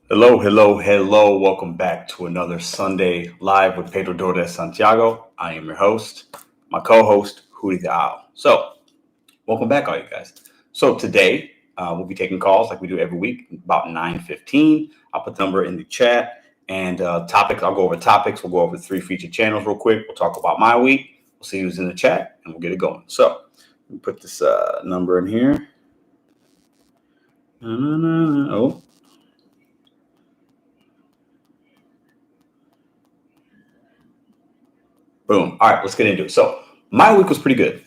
Hello, hello, hello. Welcome back to another Sunday Live with Pedro Dordes Santiago. I am your host, my co-host, Hootie the Owl. So, welcome back, all you guys. So today, we'll be taking calls like we do every week, about 9:15. I'll put the number in the chat. And topics, I'll go over topics. We'll go over 3 featured channels real quick. We'll talk about my week. We'll see who's in the chat, and we'll get it going. So, let me put this number in here. Oh. Boom. All right, let's get into it. So my week was pretty good.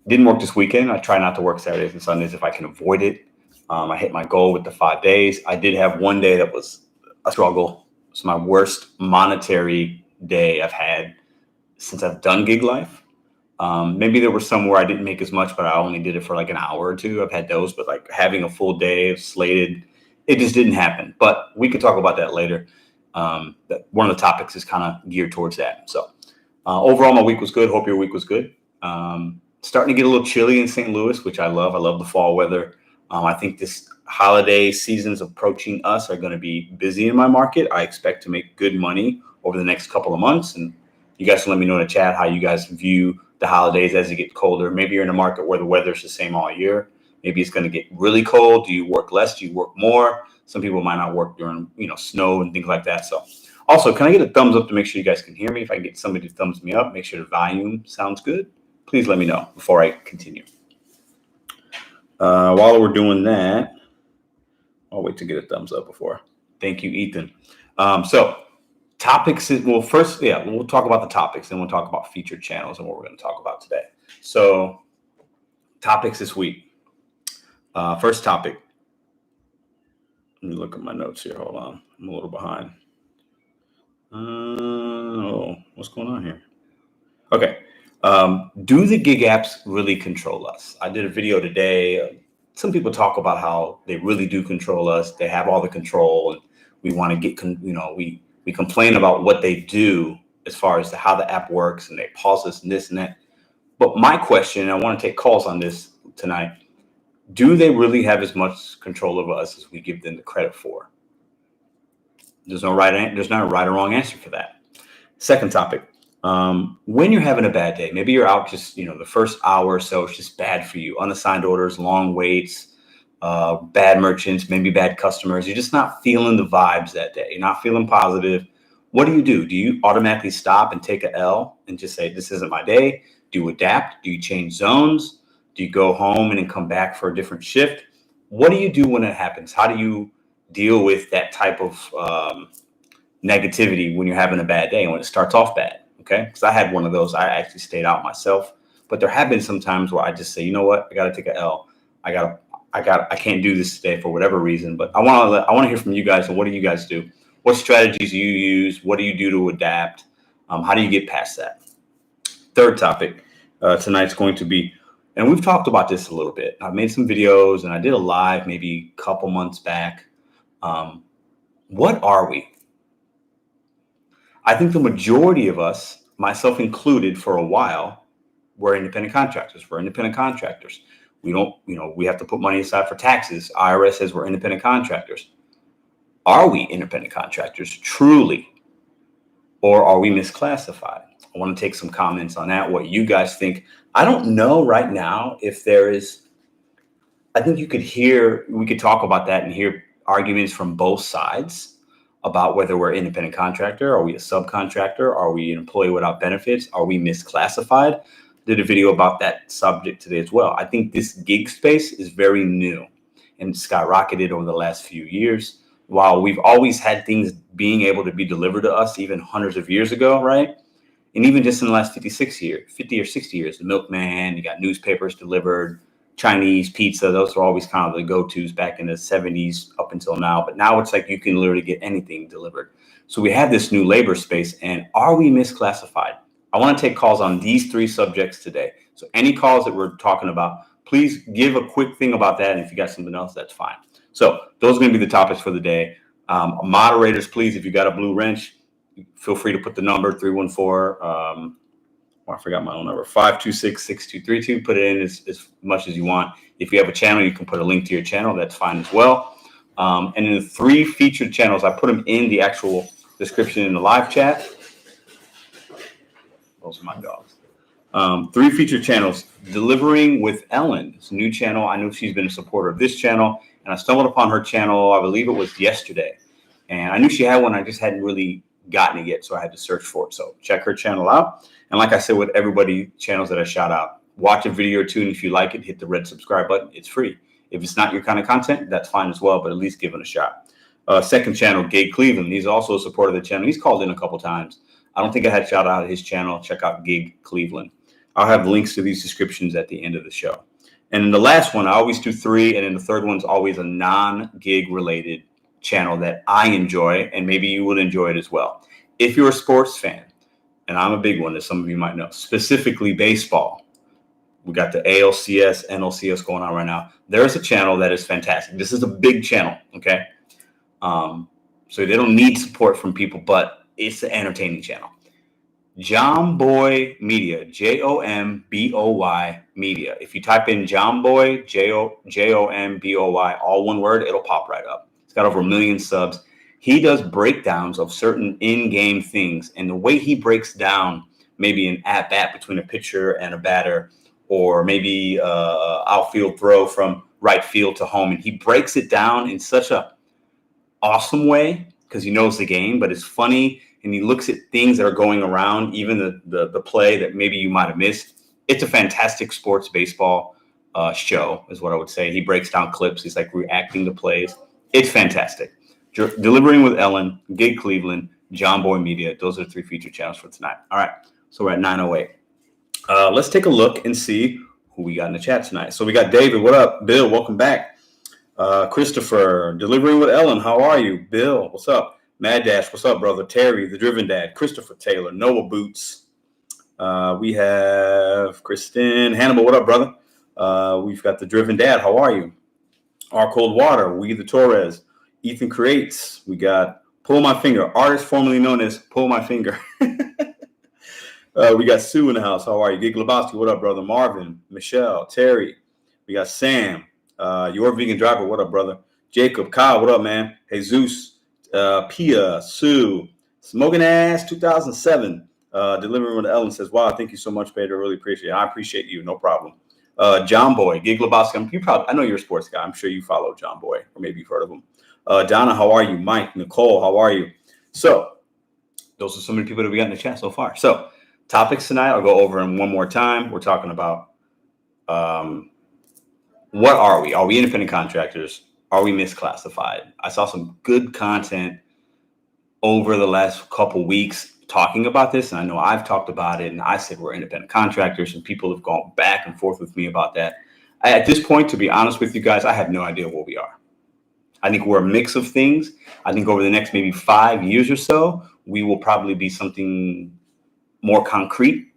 Didn't work this weekend. I try not to work Saturdays and Sundays if I can avoid it. I hit my goal with the 5 days. I did have one day that was a struggle. It's my worst monetary day I've had since I've done gig life. Maybe there were some where I didn't make as much, but I only did it for like an hour or two. I've had those, but like having a full day of slated, it just didn't happen. But we can talk about that later. That one of the topics is kind of geared towards that. So overall, my week was good. Hope your week was good. Starting to get a little chilly in St. Louis, which I love. I love the fall weather. I think this holiday seasons approaching us are going to be busy in my market. I expect to make good money over the next couple of months. And you guys can let me know in the chat how you guys view the holidays as it gets colder. Maybe you're in a market where the weather's the same all year. Maybe it's going to get really cold. Do you work less? Do you work more? Some people might not work during, snow and things like that. So also, can I get a thumbs up to make sure you guys can hear me? If I can get somebody to thumbs me up, make sure the volume sounds good. Please let me know before I continue. While we're doing that, I'll wait to get a thumbs up before. Thank you, Ethan. So topics, we'll talk about the topics, then we'll talk about featured channels and what we're going to talk about today. So topics this week. First topic. Let me look at my notes here. Hold on. I'm a little behind. What's going on here? Okay. Do the gig apps really control us? I did a video today. Some people talk about how they really do control us. They have all the control, and we want to get, we complain about what they do as far as how the app works, and they pause us and this and that. But my question, and I want to take calls on this tonight. Do they really have as much control over us as we give them the credit for? There's not a right or wrong answer for that. Second topic. When you're having a bad day, maybe you're out just, the first hour or so, it's just bad for you. Unassigned orders, long waits, bad merchants, maybe bad customers. You're just not feeling the vibes that day. You're not feeling positive. What do? Do you automatically stop and take a L and just say, this isn't my day? Do you adapt? Do you change zones? Do you go home and then come back for a different shift? What do you do when it happens? How do you deal with that type of negativity when you're having a bad day and when it starts off bad? Okay, because I had one of those. I actually stayed out myself, but there have been some times where I just say, you know what, I got to take a L. I can't do this today for whatever reason. But I want to hear from you guys. And what do you guys do? What strategies do you use? What do you do to adapt? How do you get past that? Third topic tonight's going to be, and we've talked about this a little bit. I've made some videos and I did a live maybe a couple months back. What are we? I think the majority of us, myself included, for a while, we're independent contractors. We're independent contractors. We don't, we have to put money aside for taxes. IRS says we're independent contractors. Are we independent contractors truly? Or are we misclassified? I want to take some comments on that, what you guys think. I don't know right now if there is, I think we could talk about that and hear arguments from both sides about whether we're an independent contractor. Are we a subcontractor? Are we an employee without benefits? Are we misclassified? Did a video about that subject today as well. I think this gig space is very new and skyrocketed over the last few years. While we've always had things being able to be delivered to us even hundreds of years ago, right? And even just in the last 50 or 60 years, the milkman, you got newspapers delivered, Chinese pizza, those are always kind of the go-tos back in the 70s up until now. But now it's like you can literally get anything delivered. So we have this new labor space, and are we misclassified? I want to take calls on these 3 subjects today. So any calls that we're talking about, please give a quick thing about that. And if you got something else, that's fine. So those are going to be the topics for the day. Moderators, please, if you got a blue wrench, feel free to put the number 314. I forgot my own number, 526-6232. Put it in as much as you want. If you have a channel, you can put a link to your channel. That's fine as well. And in the 3 featured channels, I put them in the actual description in the live chat. Those are my dogs. 3 featured channels. Delivering with Ellen. It's a new channel. I know she's been a supporter of this channel, and I stumbled upon her channel, I believe it was yesterday. And I knew she had one. I just hadn't really gotten it yet, so I had to search for it. So check her channel out. And like I said, with everybody channels that I shout out, watch a video or two, and if you like it, hit the red subscribe button. It's free. If it's not your kind of content, that's fine as well, but at least give it a shot. Second channel, Gig Cleveland. He's also a supporter of the channel. He's called in a couple times. I don't think I had shout out his channel. Check out Gig Cleveland. I'll have links to these descriptions at the end of the show. And in the last one, I always do 3, and then the third one's always a non-gig related channel that I enjoy, and maybe you will enjoy it as well. If you're a sports fan, and I'm a big one, as some of you might know, specifically baseball, we got the ALCS, NLCS going on right now. There's a channel that is fantastic. This is a big channel, okay? So they don't need support from people, but it's an entertaining channel. Jomboy Media, Jomboy Media. If you type in Jomboy, Jomboy, all one word, it'll pop right up. It's got over 1 million subs. He does breakdowns of certain in-game things, and the way he breaks down maybe an at-bat between a pitcher and a batter, or maybe outfield throw from right field to home, and he breaks it down in such a awesome way because he knows the game, but it's funny, and he looks at things that are going around, even the play that maybe you might have missed. It's a fantastic sports baseball show, is what I would say. He breaks down clips. He's like reacting to plays. It's fantastic. Delivering with Ellen, Gig Cleveland, Jomboy Media. Those are the 3 featured channels for tonight. All right, so we're at 9:08. Let's take a look and see who we got in the chat tonight. So we got David. What up? Bill, welcome back. Christopher, Delivering with Ellen. How are you? Bill, what's up? Mad Dash, what's up, brother? Terry, the Driven Dad. Christopher Taylor, Noah Boots. We have Kristen Hannibal. What up, brother? We've got the Driven Dad. How are you? Our Cold Water. We the Torres. Ethan Creates. We got Pull My Finger. Artist formerly known as Pull My Finger. We got Sue in the house. How are you? Gig Lebowski. What up, brother? Marvin, Michelle, Terry. We got Sam. Your Vegan Driver. What up, brother? Jacob, Kyle. What up, man? Jesus. Pia, Sue, Smoking Ass 2007, Delivering with Ellen says, wow, thank you so much, Pedro. Really appreciate it. I appreciate you. No problem. Jomboy, Gig Lebowski. I know you're a sports guy. I'm sure you follow Jomboy, or maybe you've heard of him. Donna, how are you? Mike, Nicole, how are you? So those are so many people that we got in the chat so far. So topics tonight, I'll go over them one more time. We're talking about what are we? Are we independent contractors? Are we misclassified? I saw some good content over the last couple weeks talking about this, and I know I've talked about it, and I said we're independent contractors, and people have gone back and forth with me about that. At this point, to be honest with you guys, I have no idea what we are. I think we're a mix of things. I think over the next maybe 5 years or so, we will probably be something more concrete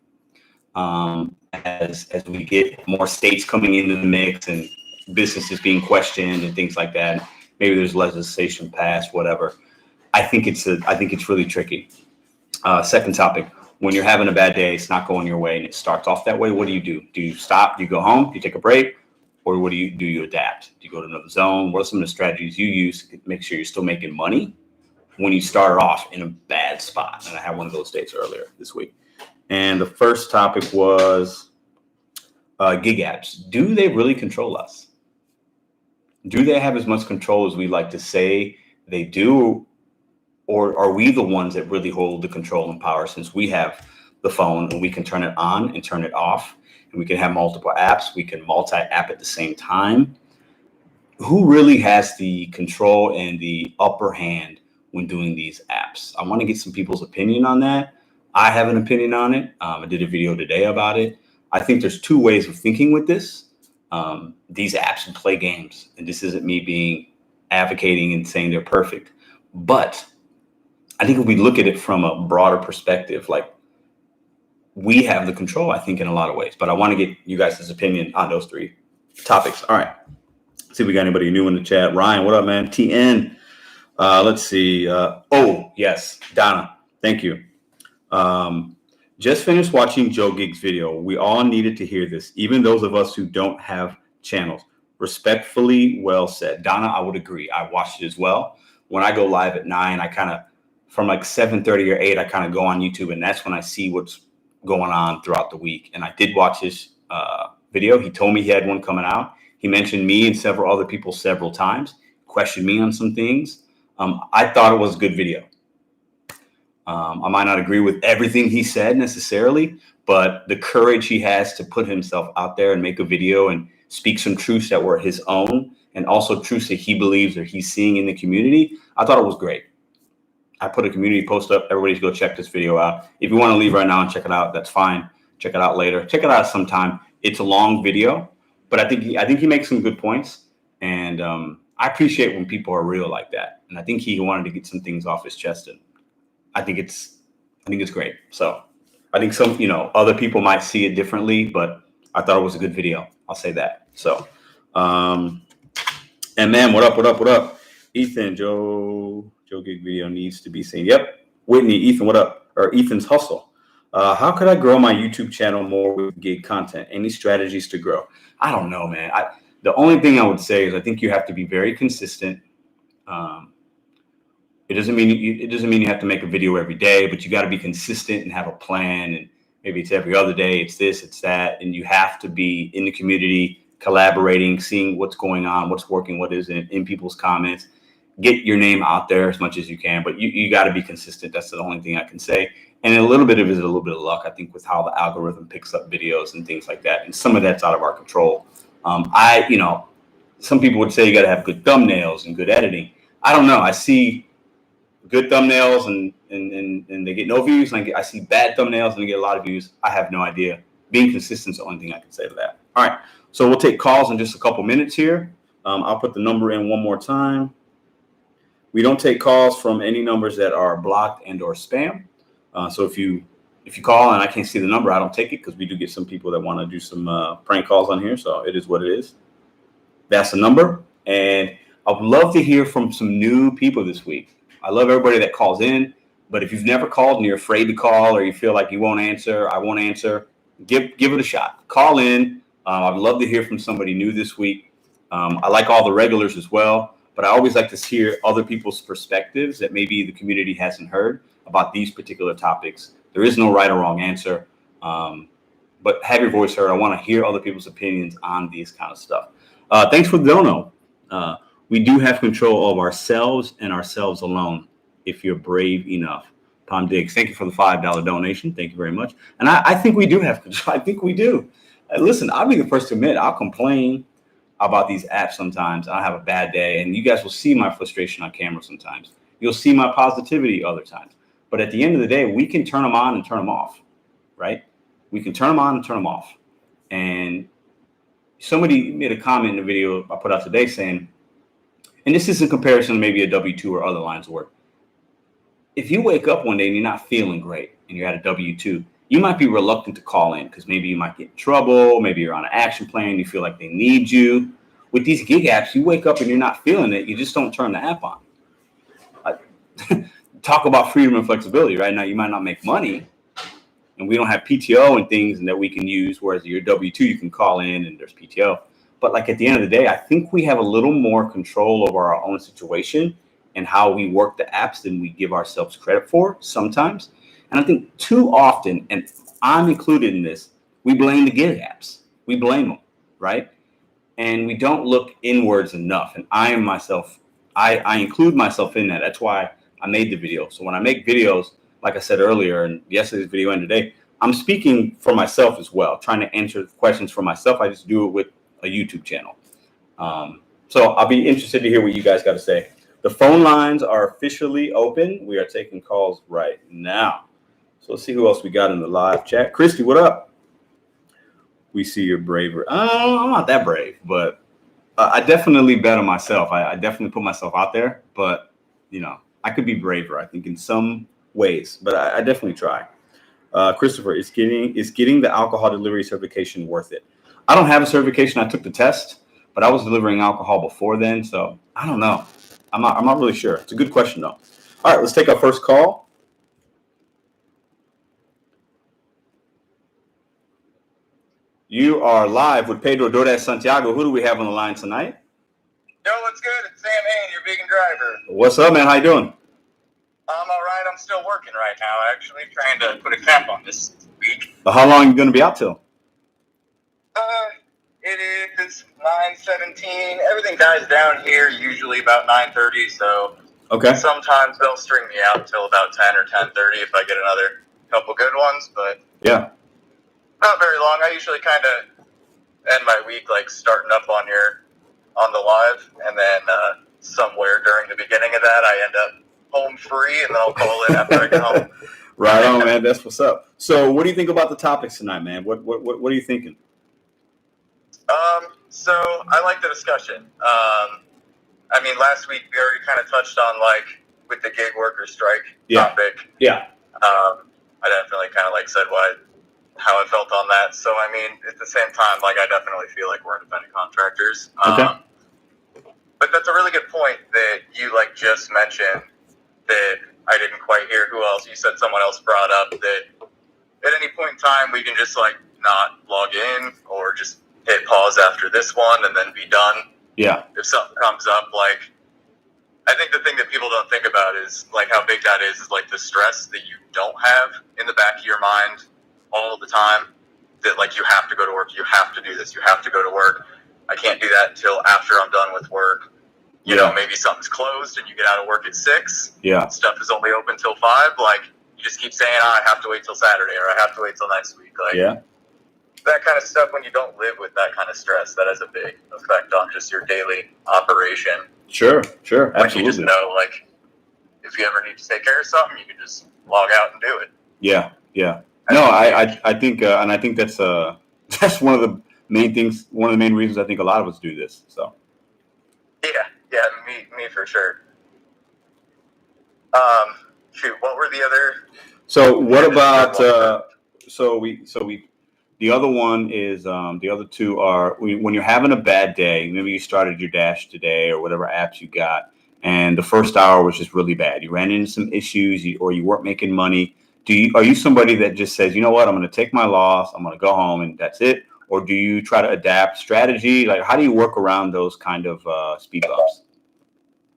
as we get more states coming into the mix and businesses being questioned and things like that. Maybe there's legislation passed, whatever. I think it's really tricky. Second topic, when you're having a bad day, it's not going your way and it starts off that way. What do? Do you stop? Do you go home? Do you take a break? Or what do? You adapt? Do you go to another zone? What are some of the strategies you use to make sure you're still making money when you start off in a bad spot? And I had one of those days earlier this week. And the first topic was gig apps. Do they really control us? Do they have as much control as we like to say they do? Or are we the ones that really hold the control and power, since we have the phone and we can turn it on and turn it off, and we can have multiple apps, we can multi-app at the same time? Who really has the control and the upper hand when doing these apps? I want to get some people's opinion on that. I have an opinion on it. I did a video today about it. I think there's 2 ways of thinking with this. These apps and play games, and this isn't me being advocating and saying they're perfect, but I think if we look at it from a broader perspective, like, we have the control, I think, in a lot of ways. But I want to get you guys' opinion on those 3 topics. All right. See if we got anybody new in the chat. Ryan, what up, man? TN. Let's see. Oh, yes. Donna. Thank you. Just finished watching Joe Gig's video. We all needed to hear this, even those of us who don't have channels. Respectfully, well said. Donna, I would agree. I watched it as well. When I go live at 9, I kind of, from like 7:30 or 8, I kind of go on YouTube, and that's when I see what's going on throughout the week. And I did watch his video. He told me he had one coming out. He mentioned me and several other people several times, questioned me on some things. I thought it was a good video. I might not agree with everything he said necessarily, but the courage he has to put himself out there and make a video and speak some truths that were his own and also truths that he believes or he's seeing in the community, I thought it was great. I put a community post up. Everybody's go check this video out. If you want to leave right now and check it out, that's fine. Check it out later. Check it out sometime. It's a long video, but I think he makes some good points, and I appreciate when people are real like that. And I think he wanted to get some things off his chest, and I think it's great. So I think some, other people might see it differently, but I thought it was a good video. I'll say that. So, and man, what up? Ethan, Joe Gig video needs to be seen. Yep. Whitney, Ethan, what up? Or Ethan's hustle. How could I grow my YouTube channel more with gig content? Any strategies to grow? I don't know, man. The only thing I would say is I think you have to be very consistent. It doesn't mean you have to make a video every day, but you got to be consistent and have a plan. And maybe it's every other day. It's this, it's that. And you have to be in the community, collaborating, seeing what's going on, what's working, what isn't, in people's comments. Get your name out there as much as you can, but you got to be consistent. That's the only thing I can say. And a little bit of it is a little bit of luck, I think, with how the algorithm picks up videos and things like that. And some of that's out of our control. Some people would say you got to have good thumbnails and good editing. I don't know. I see good thumbnails and they get no views. And I see bad thumbnails and they get a lot of views. I have no idea. Being consistent is the only thing I can say to that. All right. So we'll take calls in just a couple minutes here. I'll put the number in one more time. We don't take calls from any numbers that are blocked and or spam. So if you call and I can't see the number, I don't take it, because we do get some people that want to do some prank calls on here. So it is what it is. That's the number. And I would love to hear from some new people this week. I love everybody that calls in, but if you've never called and you're afraid to call, or you feel like you won't answer, I won't answer, give it a shot. Call in. I'd love to hear from somebody new this week. I like all the regulars as well, but I always like to hear other people's perspectives that maybe the community hasn't heard about these particular topics. There is no right or wrong answer, but have your voice heard. I want to hear other people's opinions on these kind of stuff. Thanks for the dono. We do have control of ourselves and ourselves alone if you're brave enough. Tom Diggs, thank you for the $5 donation. Thank you very much. And I think we do have control. I think we do. Listen, I'll be the first to admit I'll complain about these apps sometimes. I have a bad day, and you guys will see my frustration on camera sometimes. You'll see my positivity other times. But at the end of the day, we can turn them on and turn them off, right? We can turn them on and turn them off. And somebody made a comment in the video I put out today saying, and this is in comparison to maybe a W-2 or other lines of work. If you wake up one day and you're not feeling great and you're at a W-2, you might be reluctant to call in because maybe you might get in trouble. Maybe you're on an action plan. You feel like they need you. With these gig apps, you wake up and you're not feeling it. You just don't turn the app on. Talk about freedom and flexibility. Right now, you might not make money, and we don't have PTO and things that we can use. Whereas your W-2, you can call in and there's PTO. But like at the end of the day, I think we have a little more control over our own situation and how we work the apps than we give ourselves credit for sometimes. And I think too often, and I'm included in this, we blame the gig apps. We blame them, right? And we don't look inwards enough. And I include myself in that. That's why I made the video. So when I make videos, like I said earlier, and yesterday's video and today, I'm speaking for myself as well, trying to answer questions for myself. I just do it with a YouTube channel. So I'll be interested to hear what you guys got to say. The phone lines are officially open. We are taking calls right now. So let's see who else we got in the live chat. Christy, what up? We see you're braver. I'm not that brave, but I definitely bet on myself. I definitely put myself out there, but I could be braver, I think, in some ways, but I definitely try. Christopher, is getting the alcohol delivery certification worth it? I don't have a certification. I took the test, but I was delivering alcohol before then, so I don't know. I'm not really sure. It's a good question though. All right, let's take our first call. You are live with Pedro DoorDash Santiago. Who do we have on the line tonight? Yo, what's good? It's Sam Hain, your vegan driver. What's up, man? How you doing? I'm all right. I'm still working right now, actually, trying to put a cap on this week. How long are you going to be out till? It is 9:17. Everything dies down here usually about 9:30, so Okay. sometimes they'll string me out till about 10 or 10:30 if I get another couple good ones, but yeah, not very long. I usually kind of end my week like starting up on the live, and then somewhere during the beginning of that, I end up home free, and then I'll call in after I get home. Right on, man. That's what's up. So, what do you think about the topics tonight, man? What are you thinking? So I like the discussion. I mean, last week we already kind of touched on like with the gig worker strike topic. Yeah. I definitely kind of like said how I felt on that. So I mean, at the same time, like I definitely feel like we're independent contractors. Okay. But that's a really good point that you like just mentioned that I didn't quite hear. Who else? You said someone else brought up that at any point in time we can just like not log in or just hit pause after this one and then be done. Yeah. If something comes up, like I think the thing that people don't think about is like how big that is like the stress that you don't have in the back of your mind all the time. That like you have to go to work, you have to do this, you have to go to work. I can't do that until after I'm done with work. You know, maybe something's closed and you get out of work at 6. Yeah. Stuff is only open till 5. Like you just keep saying, I have to wait till Saturday or I have to wait till next week. Like that kind of stuff, when you don't live with that kind of stress, that has a big effect on just your daily operation. Sure, absolutely. Like you just know, like, if you ever need to take care of something, you can just log out and do it. Yeah. No, I think, and I think that's one of the main things, one of the main reasons I think a lot of us do this. So. Yeah, me for sure. Shoot, what were the other? So what about? The other one is the other two are when you're having a bad day. Maybe you started your dash today or whatever apps you got, and the first hour was just really bad. You ran into some issues, or you weren't making money. Are you somebody that just says, you know what, I'm going to take my loss, I'm going to go home, and that's it? Or do you try to adapt strategy? Like, how do you work around those kind of speed bumps?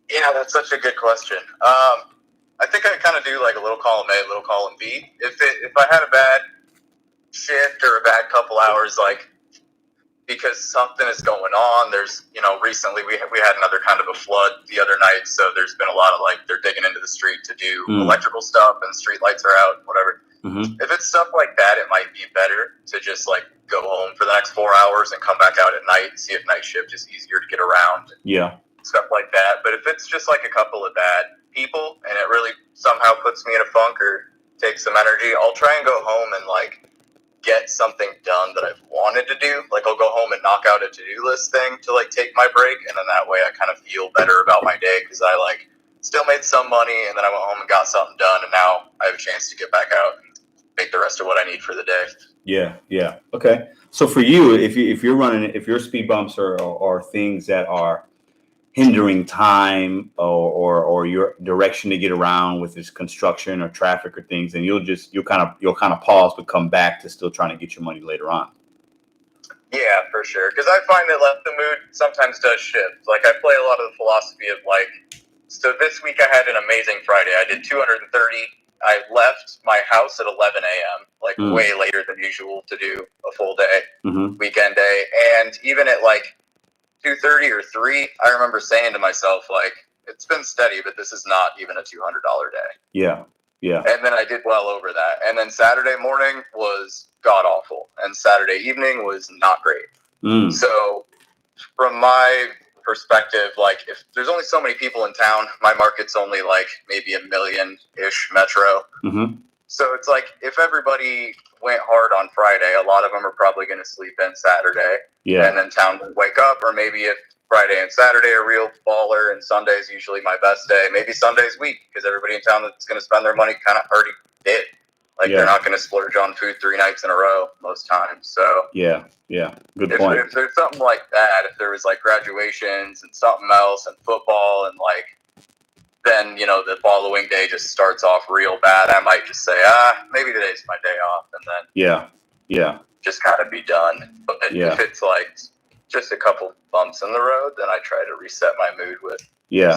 Yeah, that's such a good question. I think I kind of do like a little column A, a little column B. If I had a bad shift or a bad couple hours, like because something is going on, there's recently we had another kind of a flood the other night, so there's been a lot of like they're digging into the street to do electrical stuff and street lights are out, whatever. Mm-hmm. If it's stuff like that, it might be better to just like go home for the next 4 hours and come back out at night and see if night shift is easier to get around. Yeah. Stuff like that. But if it's just like a couple of bad people and it really somehow puts me in a funk or takes some energy, I'll try and go home and like get something done that I've wanted to do. Like I'll go home and knock out a to-do list thing to like take my break, and then that way I kind of feel better about my day because I like still made some money and then I went home and got something done, and now I have a chance to get back out and make the rest of what I need for the day. Yeah. Okay. So for you, if your speed bumps are things that are hindering time or your direction to get around with this construction or traffic or things, and you'll kind of pause but come back to still trying to get your money later on. Yeah, for sure. Because I find that like the mood sometimes does shift. Like I play a lot of the philosophy of like, so this week I had an amazing Friday. I did 230. I left my house at 11 a.m. like way later than usual to do a full day, weekend day, and even at like 2:30 or 3, I remember saying to myself, like, it's been steady, but this is not even a $200 day. Yeah. And then I did well over that. And then Saturday morning was god awful, and Saturday evening was not great. So from my perspective, like, if there's only so many people in town, my market's only like maybe 1 million-ish metro. So it's like if everybody went hard on Friday, a lot of them are probably going to sleep in Saturday. Yeah. And then town would wake up. Or maybe if Friday and Saturday are real baller and Sunday's usually my best day, maybe Sunday's weak because everybody in town that's going to spend their money kind of already did. Like they're not going to splurge on food 3 nights in a row most times. So yeah. Good point. If there's something like that, if there was like graduations and something else and football and like, then, the following day just starts off real bad, I might just say, maybe today's my day off. And then Yeah. just kind of be done. But if it's like just a couple bumps in the road, then I try to reset my mood with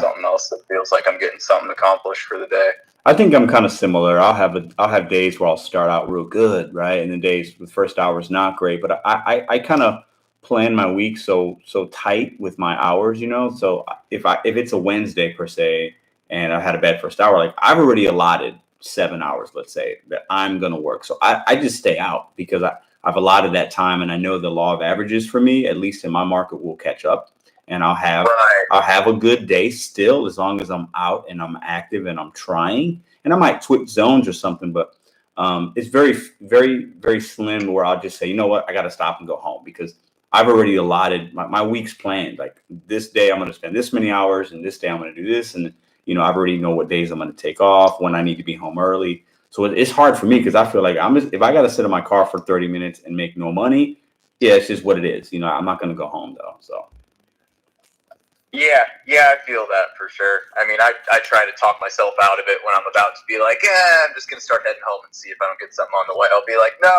something else that feels like I'm getting something accomplished for the day. I think I'm kind of similar. I'll have days where I'll start out real good, right? And then days the first hour is not great. But I kind of plan my week so tight with my hours, So if it's a Wednesday per se, and I had a bad first hour, like I've already allotted 7 hours, let's say, that I'm gonna work. So I just stay out because I've allotted that time, and I know the law of averages for me, at least in my market, will catch up, and I'll have a good day still as long as I'm out and I'm active and I'm trying. And I might switch zones or something, but it's very, very, very slim where I'll just say, you know what, I got to stop and go home because I've already allotted my week's planned. Like this day, I'm going to spend this many hours, and this day I'm going to do this, and I already know what days I'm going to take off, when I need to be home early. So it's hard for me because I feel like if I got to sit in my car for 30 minutes and make no money, it's just what it is. I'm not going to go home though. So. Yeah, I feel that for sure. I mean, I try to talk myself out of it when I'm about to be like, I'm just going to start heading home and see if I don't get something on the way. I'll be like, no,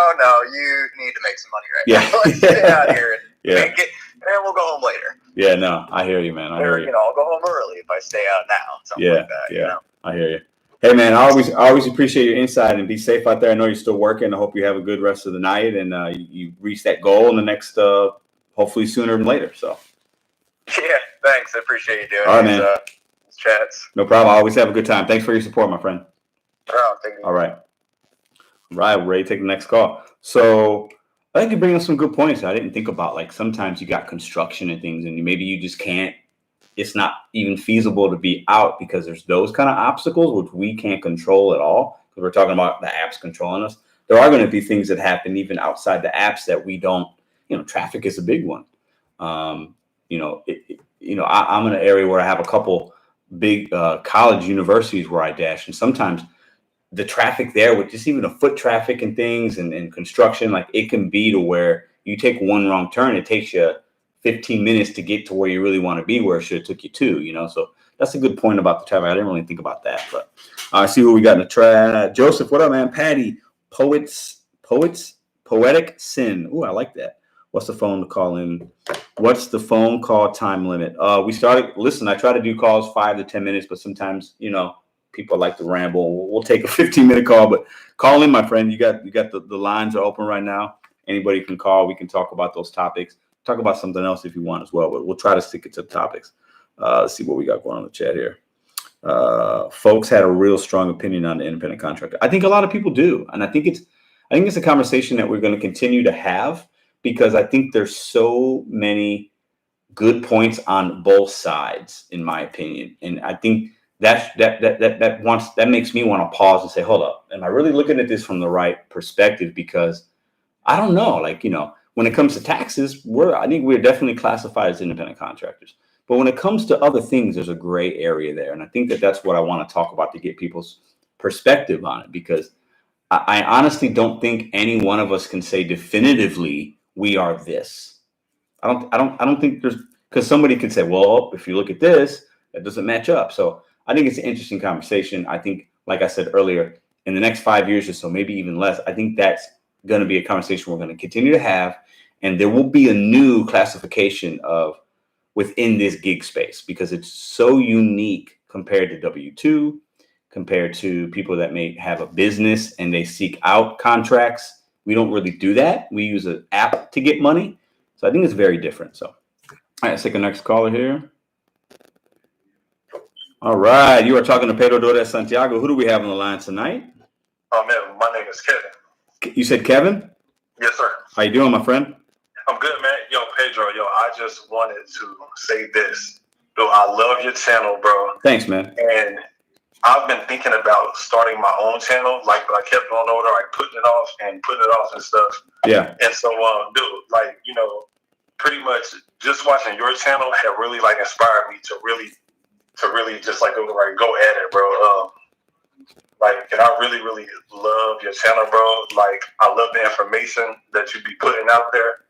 you need to make some money right now. Let's stay out here and make it, and we'll go home later. Yeah, no, I hear you, man. I hear you. I'll go home early if I stay out now. Something like that, I hear you. Hey, man, I always appreciate your insight, and be safe out there. I know you're still working. I hope you have a good rest of the night, and you reach that goal in the next, hopefully sooner than later. So. Yeah, thanks. I appreciate you doing these chats. No problem. I always have a good time. Thanks for your support, my friend. Thank you. All right. We're ready to take the next call. So I think you bring up some good points I didn't think about. Like sometimes you got construction and things, and maybe you just can't. It's not even feasible to be out because there's those kind of obstacles which we can't control at all. Because we're talking about the apps controlling us. There are going to be things that happen even outside the apps that we don't. Traffic is a big one. I'm in an area where I have a couple big college universities where I dash, and sometimes the traffic there with just even the foot traffic and things and construction, like it can be to where you take one wrong turn, it takes you 15 minutes to get to where you really want to be, where it should have took you 2, So that's a good point about the traffic. I didn't really think about that, but I see what we got in the chat. Joseph, what up, man? Patty, poetic sin. Ooh, I like that. What's the phone to call in? What's the phone call time limit? I try to do calls 5 to 10 minutes, but sometimes, people like to ramble. We'll take a 15-minute call, but call in, my friend. You got the lines are open right now. Anybody can call. We can talk about those topics. Talk about something else if you want as well, but we'll try to stick it to the topics. Let's see what we got going on in the chat here. Folks had a real strong opinion on the independent contractor. I think a lot of people do, and I think it's a conversation that we're going to continue to have because I think there's so many good points on both sides, in my opinion, and I think that makes me want to pause and say, hold up, am I really looking at this from the right perspective? Because I don't know, when it comes to taxes, I think we're definitely classified as independent contractors. But when it comes to other things, there's a gray area there. And I think that's what I want to talk about to get people's perspective on it, because I honestly don't think any one of us can say definitively we are this. I don't think because somebody could say, well, if you look at this, that doesn't match up. So I think it's an interesting conversation. I think, like I said earlier, in the next 5 years or so, maybe even less, I think that's going to be a conversation we're going to continue to have. And there will be a new classification within this gig space because it's so unique compared to W-2, compared to people that may have a business and they seek out contracts. We don't really do that. We use an app to get money. So I think it's very different. So, all right, let's take the next caller here. All right, you are talking to Pedro Dores Santiago. Who do we have on the line tonight? Oh, man, my name is Kevin. You said Kevin? Yes, sir. How you doing, my friend? I'm good, man. Yo, Pedro, I just wanted to say this. Yo, I love your channel, bro. Thanks, man. And I've been thinking about starting my own channel, but I kept on order, putting it off and stuff. Yeah. And so, dude, pretty much just watching your channel have really inspired me to really just go at it, bro. And I really, really love your channel, bro. I love the information that you be putting out there.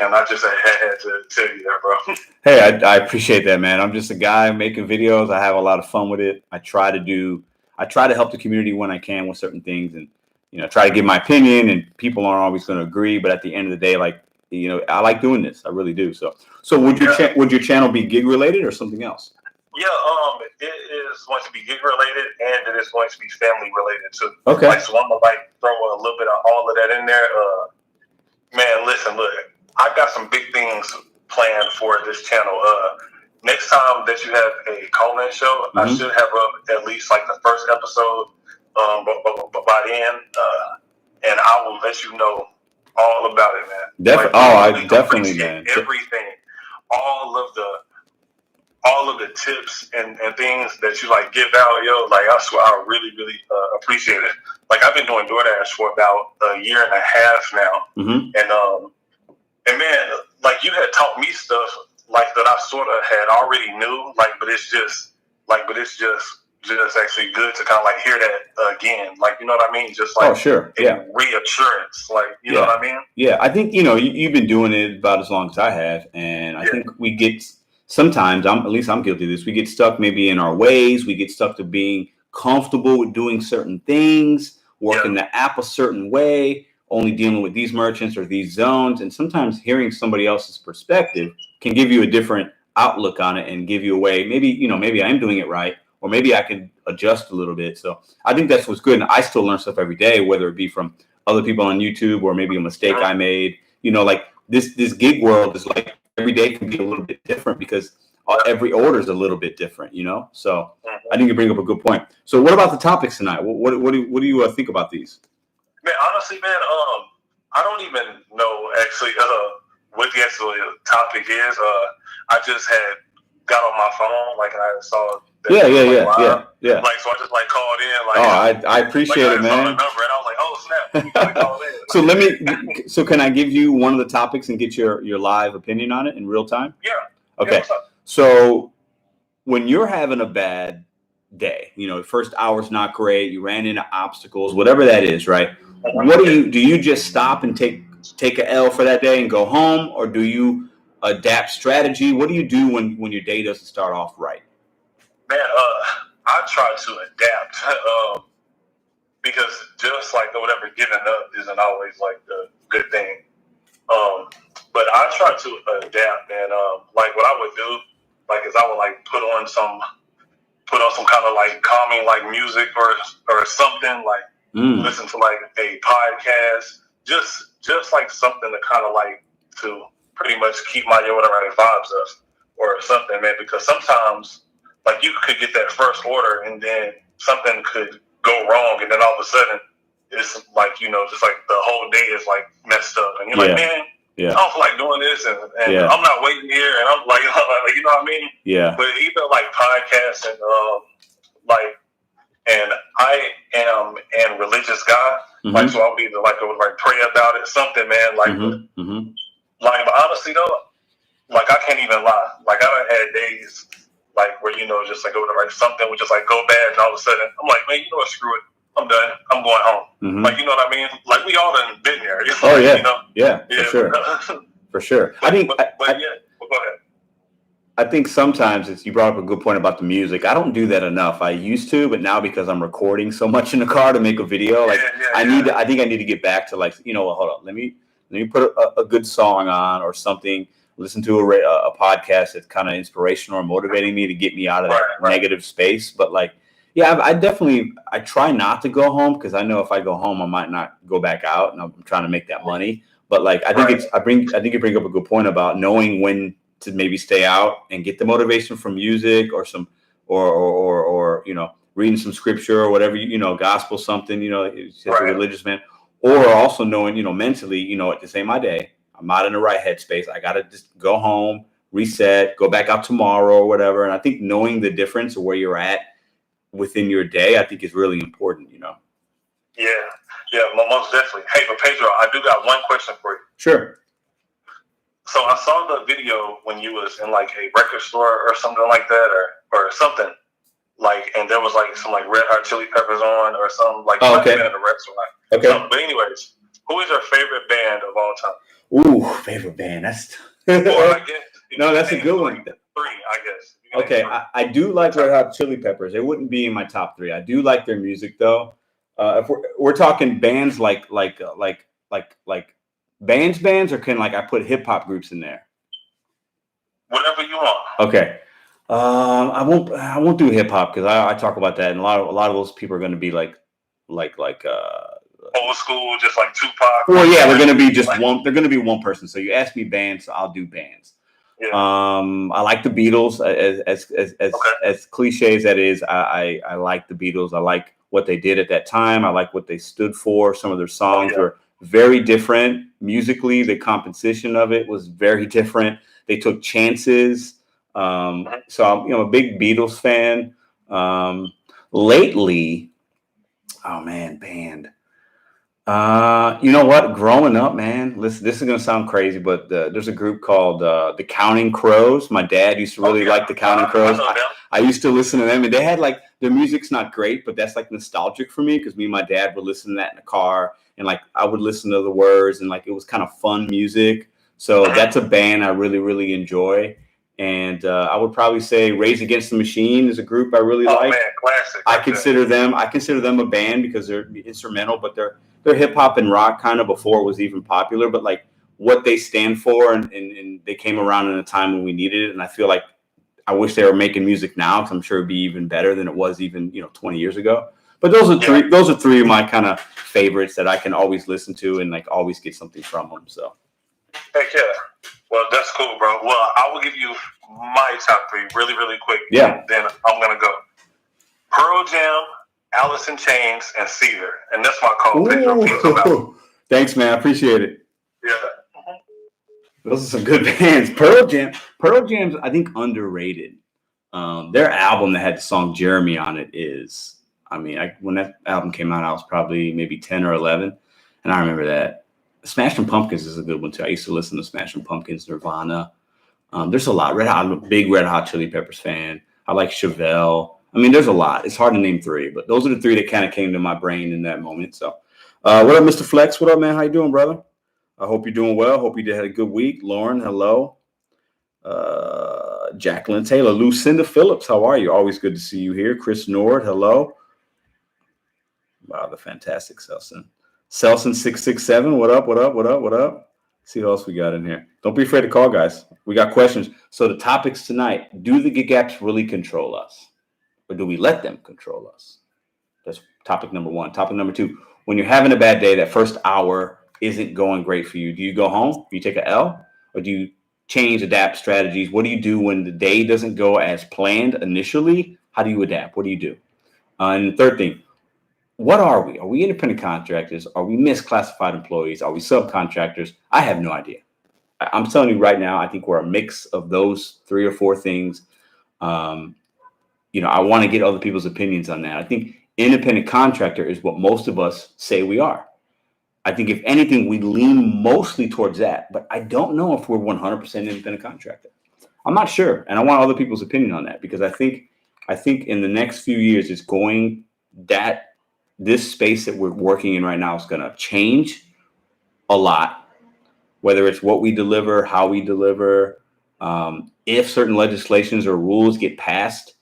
And I just had to tell you that, bro. Hey, I appreciate that, man. I'm just a guy making videos. I have a lot of fun with it. I try to help the community when I can with certain things. And try to give my opinion, and people aren't always going to agree. But at the end of the day, like, I like doing this. I really do. So would your channel be gig related or something else? Yeah, it is going to be gig related, and it is going to be family related too. Okay. Like, so I'm gonna like throw a little bit of all of that in there. Man, listen, look, I got some big things planned for this channel. Next time that you have a call-in show, I should have up at least like the first episode. But by then, and I will let you know all about it, man. I definitely, man. Everything, all of the tips and things that you like give out, yo. Like, I swear, I really, really appreciate it. Like, I've been doing DoorDash for about a year and a half now, and man, like, you had taught me stuff like that I sort of had already knew, like, but it's just actually good to kind of like hear that again, like, you know what I mean? Just like, reassurance, like, you know what I mean? Yeah, I think you've been doing it about as long as I have, and I think we get sometimes, at least I'm guilty of this. We get stuck maybe in our ways. We get stuck to being comfortable with doing certain things, working the app a certain way, only dealing with these merchants or these zones. And sometimes hearing somebody else's perspective can give you a different outlook on it and give you a way. Maybe I am doing it right, or maybe I can adjust a little bit. So I think that's what's good. And I still learn stuff every day, whether it be from other people on YouTube or maybe a mistake I made. Like this gig world is like, every day can be a little bit different because every order is a little bit different, So I think you bring up a good point. So what about the topics tonight? What do you think about these? Man, honestly, man, I don't even know actually what the actual topic is. I just had got on my phone, like, and I saw that yeah. Like, so I just like called in, like, I appreciate it, man. I saw the number, and I was like, oh snap, let me call in. So can I give you one of the topics and get your live opinion on it in real time? Yeah. Okay. Yeah, what's up? So when you're having a bad day, the first hour's not great, you ran into obstacles, whatever that is, right? What do you just stop and take a L for that day and go home, or do you adapt strategy? What do you do when your day doesn't start off right? Man, I try to adapt because just like whatever, giving up isn't always like the good thing. But I try to adapt, and like what I would do, like, is I would like put on some kind of like calming like music or something, like listen to like a podcast, just like something to kind of like to pretty much keep my whatever vibes up or something, man. Because sometimes, like, you could get that first order and then something could go wrong, and then all of a sudden it's like, just like the whole day is like messed up, and you're like, man, I don't feel like doing this, and I'm not waiting here, and I'm like, you know what I mean? Yeah. But even like podcasts and and I am a religious guy, like, so I'll be like pray about it, something, man, like, like, but honestly though, like, I can't even lie, like, I done had days like where just like something would just like go bad, and all of a sudden I'm like, man, you know what, screw it, I'm done, I'm going home. Like, you know what I mean? Like, we all done been there. Yeah, for sure. For sure. But, go ahead. I think sometimes you brought up a good point about the music. I don't do that enough. I used to, but now because I'm recording so much in the car to make a video, like, I think I need to get back to, like, hold on, let me put a good song on or something. Listen to a podcast that's kind of inspirational or motivating me to get me out of that negative space. But like, I try not to go home because I know if I go home, I might not go back out, and I'm trying to make that money. But like, I think you bring up a good point about knowing when to maybe stay out and get the motivation from music or some, or reading some scripture or whatever, gospel, something, it's just a religious man, or also knowing, mentally, this ain't my day. I'm not in the right headspace. I got to just go home, reset, go back out tomorrow or whatever. And I think knowing the difference of where you're at within your day, I think is really important, Yeah, most definitely. Hey, but Pedro, I do got one question for you. Sure. So I saw the video when you was in like a record store or something like that, or something, like, and there was like some like Red Hot Chili Peppers on or something, like, okay, in a restaurant. Okay. So, but anyways, who is your favorite band of all time? Ooh, favorite band. That's I guess, no, that's a good one. 3, I guess. Okay, I do like Red Hot Chili Peppers. They wouldn't be in my top 3. I do like their music though. If we're talking bands like bands, or can like I put hip hop groups in there? Whatever you want. Okay. I won't do hip hop because I talk about that, and a lot of those people are going to be like old school, just like Tupac. Well, yeah, they're going to be just one. They're going to be one person. So you ask me bands, so I'll do bands. Yeah. I like the Beatles. As cliche as that is, I like the Beatles. I like what they did at that time. I like what they stood for. Some of their songs were very different musically. The composition of it was very different. They took chances. So I'm a big Beatles fan. Lately, oh man, band. You know what? Growing up, man, listen, this is going to sound crazy, but there's a group called the Counting Crows. My dad used to really like the Counting Crows. I used to listen to them, and they had like their music's not great, but that's like nostalgic for me because me and my dad would listen to that in the car, and like I would listen to the words, and like it was kind of fun music. So that's a band I really, really enjoy. And I would probably say Rage Against the Machine is a group I really like. Man, classic. I consider them a band because they're instrumental, but they're hip hop and rock kind of before it was even popular. But like what they stand for, and they came around in a time when we needed it. And I feel like I wish they were making music now because I'm sure it'd be even better than it was even 20 years ago. But those are three of my kind of favorites that I can always listen to and like always get something from them. So. Heck yeah. Well, that's cool, bro. Well, I will give you my top three really, really quick. Yeah. Then I'm going to go. Pearl Jam, Alice in Chains, and Caesar. And that's my call. Thanks, man. I appreciate it. Yeah. Those are some good bands. Pearl Jam's, I think, underrated. Their album that had the song Jeremy on it is, when that album came out, I was probably maybe 10 or 11. And I remember that. Smashing Pumpkins is a good one too. I used to listen to Smashing Pumpkins, Nirvana. There's a lot. I'm a big Red Hot Chili Peppers fan. I like Chevelle. There's a lot. It's hard to name three, but those are the three that kind of came to my brain in that moment. So, what up, Mr. Flex? What up, man? How you doing, brother? I hope you're doing well. Hope you had a good week. Lauren, hello. Jacqueline Taylor, Lucinda Phillips, how are you? Always good to see you here. Chris Nord, hello. Wow, the fantastic Selson. Selson 667, what up? See what else we got in here. Don't be afraid to call, guys. We got questions. So the topics tonight, do the gig apps really control us? Or do we let them control us? That's topic number one. Topic number two, when you're having a bad day, that first hour isn't going great for you. Do you go home? Do you take an L? Or do you change, adapt strategies? What do you do when the day doesn't go as planned initially? How do you adapt? What do you do? And the third thing, what are we? Are we independent contractors? Are we misclassified employees? Are we subcontractors? I have no idea. I'm telling you right now, I think we're a mix of those three or four things. I want to get other people's opinions on that. I think independent contractor is what most of us say we are. I think if anything, we lean mostly towards that, but I don't know if we're 100% independent contractor. I'm not sure. And I want other people's opinion on that because I think in the next few years, it's going that this space that we're working in right now is going to change a lot, whether it's what we deliver, how we deliver, if certain legislations or rules get passed,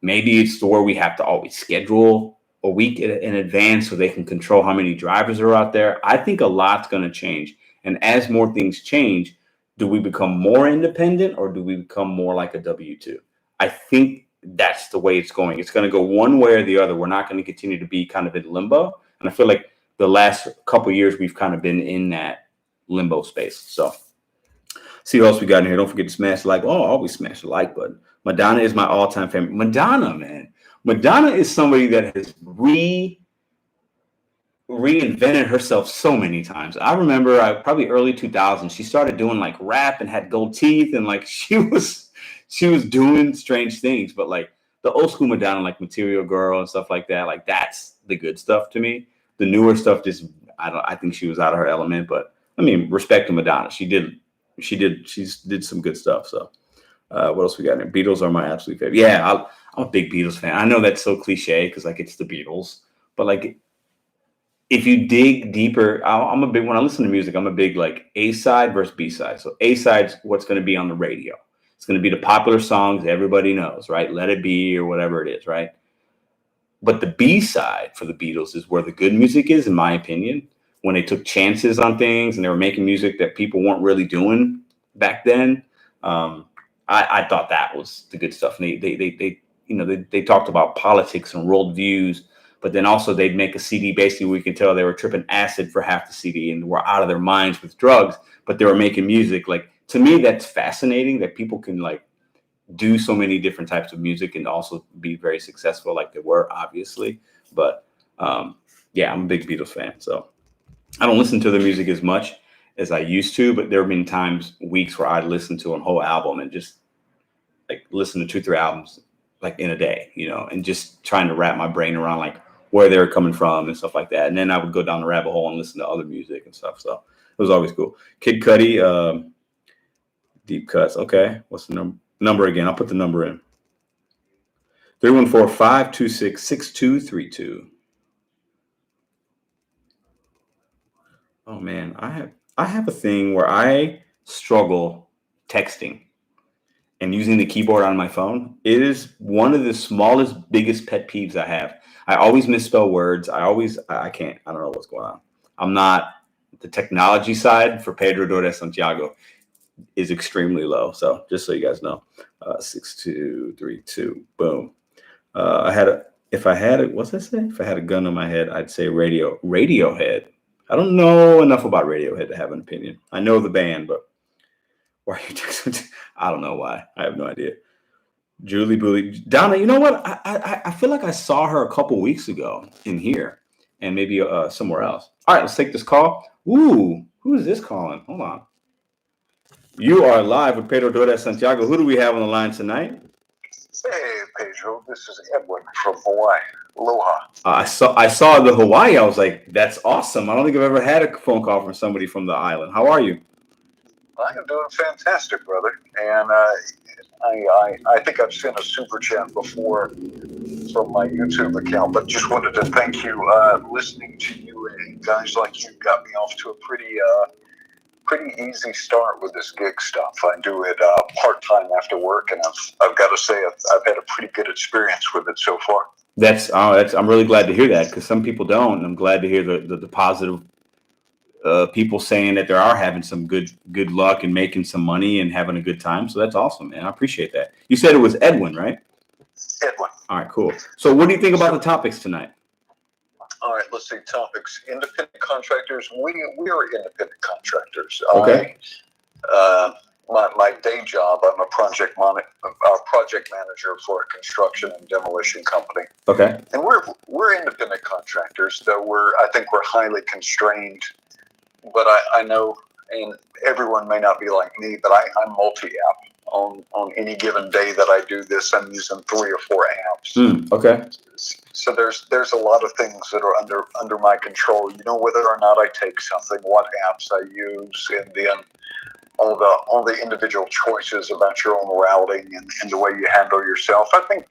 maybe it's to where we have to always schedule a week in advance so they can control how many drivers are out there. I think a lot's going to change. And as more things change, do we become more independent or do we become more like a W-2? I think that's the way it's going. It's going to go one way or the other. We're not going to continue to be kind of in limbo. And I feel like the last couple of years, we've kind of been in that limbo space. So see what else we got in here. Don't forget to smash the like. Oh, always smash the like button. Madonna is my all-time favorite. Madonna, man. Madonna is somebody that has reinvented herself so many times. I remember probably early 2000s, she started doing like rap and had gold teeth and like she was doing strange things, but like the old school Madonna, like Material Girl and stuff like that, like that's the good stuff to me. The newer stuff, I think she was out of her element, but respect to Madonna. She did some good stuff. So what else we got in there? Beatles are my absolute favorite. Yeah, I'm a big Beatles fan. I know that's so cliche because like it's the Beatles, but like if you dig deeper, when I listen to music, I'm a big like A side versus B side. So A side's what's going to be on the radio. It's going to be the popular songs everybody knows, right? Let It Be or whatever it is, right? but the B side for the Beatles is where the good music is, in my opinion, when they took chances on things and they were making music that people weren't really doing back then. I thought that was the good stuff. And they talked about politics and world views, but then also they'd make a CD basically where you can tell they were tripping acid for half the CD and were out of their minds with drugs, but they were making music. Like, to me, that's fascinating that people can like do so many different types of music and also be very successful like they were, obviously. But yeah, I'm a big Beatles fan. So I don't listen to their music as much as I used to, but there have been times, weeks where I'd listen to a whole album and just like listen to 2-3 albums like in a day, and just trying to wrap my brain around like where they're coming from and stuff like that. And then I would go down the rabbit hole and listen to other music and stuff. So it was always cool. Kid Cudi, Deep Cuts. Okay. What's the number again? I'll put the number in. 314-526-6232. Oh man, I have a thing where I struggle texting and using the keyboard on my phone. It is one of the smallest, biggest pet peeves I have. I always misspell words. I can't. I don't know what's going on. I'm not, the technology side for Pedro de Santiago is extremely low. So just so you guys know, 6232, boom. If I had a gun on my head, I'd say Radiohead. I don't know enough about Radiohead to have an opinion. I know the band, but why are you texting? I don't know why. I have no idea. Julie Booley. Donna, you know what? I feel like I saw her a couple weeks ago in here and maybe somewhere else. All right, let's take this call. Ooh, who is this calling? Hold on. You are live with Pedro de Santiago. Who do we have on the line tonight? Hey, Pedro. This is Edwin from Hawaii. Aloha. I saw the Hawaii. I was like, that's awesome. I don't think I've ever had a phone call from somebody from the island. How are you? I am doing fantastic, brother. And I think I've sent a super chat before from my YouTube account, but just wanted to thank you. Listening to you and guys like you got me off to a pretty easy start with this gig stuff. I do it part-time after work, and I've got to say I've had a pretty good experience with it so far. I'm really glad to hear that, because some people don't, and I'm glad to hear the positive people saying that they are having some good luck and making some money and having a good time. So that's awesome, man. I appreciate that. You said it was Edwin, right? Edwin. All right, cool. So what do you think about the topics tonight? All right, let's see. Topics. Independent contractors. We are independent contractors. Okay. My day job, I'm a project manager for a construction and demolition company. Okay. And we're independent contractors, though I think we're highly constrained. But I know, and everyone may not be like me, but I'm multi-app. On any given day that I do this, I'm using 3 or 4 apps. Okay. So there's a lot of things that are under my control. Whether or not I take something, what apps I use, and then all the individual choices about your own routing and the way you handle yourself. I think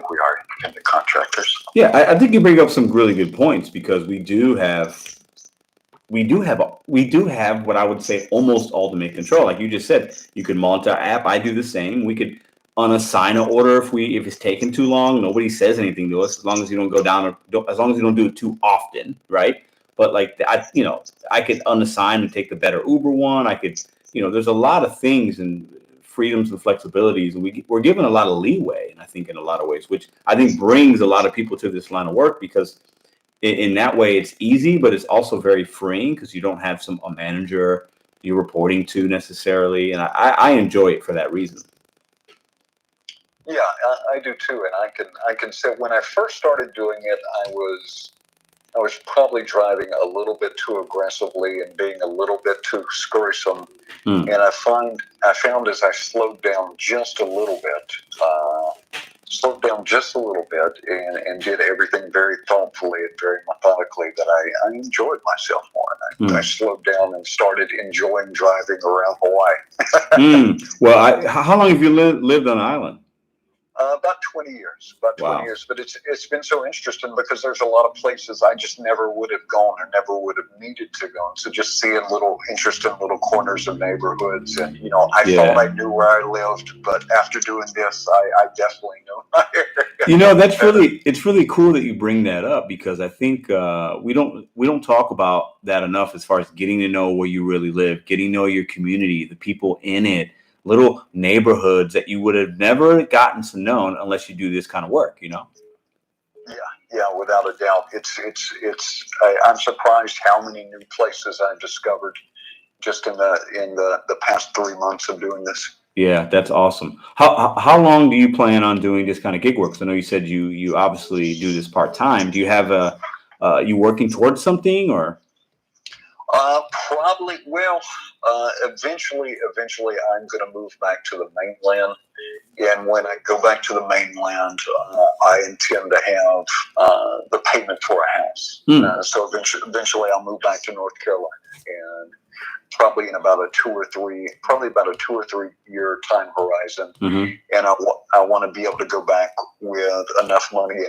we are independent contractors. Yeah, I think you bring up some really good points, because we do have what I would say almost ultimate control. Like you just said, you could multi-app. I do the same. We could unassign an order if it's taking too long. Nobody says anything to us, as long as you don't go down, as long as you don't do it too often, right? But like I could unassign and take the better Uber one. I could, there's a lot of things and freedoms and flexibilities, and we're given a lot of leeway, and I think in a lot of ways, which I think brings a lot of people to this line of work, because in that way it's easy, but it's also very freeing, because you don't have a manager you're reporting to necessarily, and I enjoy it for that reason. Yeah, I do too, and I can say when I first started doing it, I was probably driving a little bit too aggressively and being a little bit too scurrysome. And I found as I slowed down just a little bit, and did everything very thoughtfully and very methodically, that I enjoyed myself more. And I slowed down and started enjoying driving around Hawaii. Well, how long have you lived on the island? About 20 years, about 20 Wow. years. But it's been so interesting because there's a lot of places I just never would have gone or never would have needed to go. So just seeing little interesting little corners of neighborhoods, and I thought I knew where I lived, but after doing this, I definitely know my area. It's really cool that you bring that up, because I think we don't talk about that enough, as far as getting to know where you really live, getting to know your community, the people in it, little neighborhoods that you would have never gotten to know unless you do this kind of work, Yeah, without a doubt. I'm surprised how many new places I've discovered just in the past 3 months of doing this. Yeah, that's awesome. How long do you plan on doing this kind of gig work? 'Cause I know you said you obviously do this part time. Do you have you working towards something, or? Probably. Well, eventually, I'm going to move back to the mainland, and when I go back to the mainland, I intend to have the payment for a house. So eventually, I'll move back to North Carolina, and probably in about a 2 or 3 year time horizon. Mm-hmm. And I want to be able to go back with enough money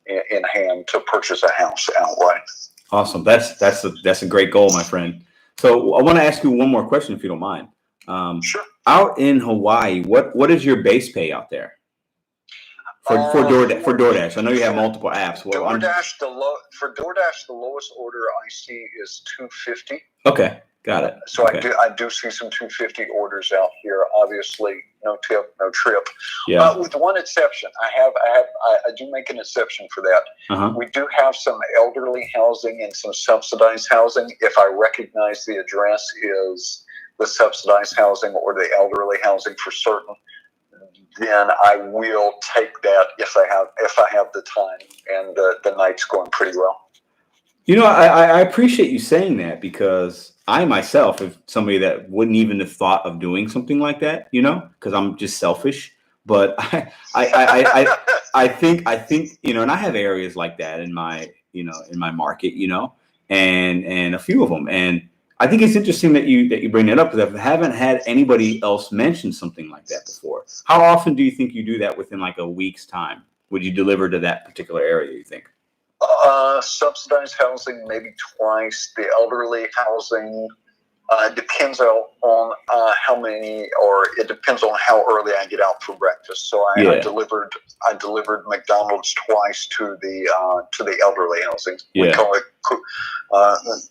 in hand to purchase a house outright. Awesome. That's a great goal, my friend. So I want to ask you one more question, if you don't mind. Sure. Out in Hawaii, what is your base pay out there for DoorDash? I know you have multiple apps. Well, for DoorDash, the lowest order I see is $250. Okay, got it. So okay. I do see some $250 orders out here. Obviously, no tip, no trip. Yeah. With one exception, I do make an exception for that. Uh-huh. We do have some elderly housing and some subsidized housing. If I recognize the address is the subsidized housing or the elderly housing for certain, then I will take that if I have the time and the night's going pretty well. I appreciate you saying that, because I myself is somebody that wouldn't even have thought of doing something like that, because I'm just selfish. But I think, and I have areas like that in my market, and a few of them. And I think it's interesting that you bring that up, because I haven't had anybody else mention something like that before. How often do you think you do that within like a week's time? Would you deliver to that particular area, you think? Subsidized housing, maybe twice. The elderly housing depends on how many, or it depends on how early I get out for breakfast. So I delivered McDonald's twice to the elderly housing. Yeah. We call it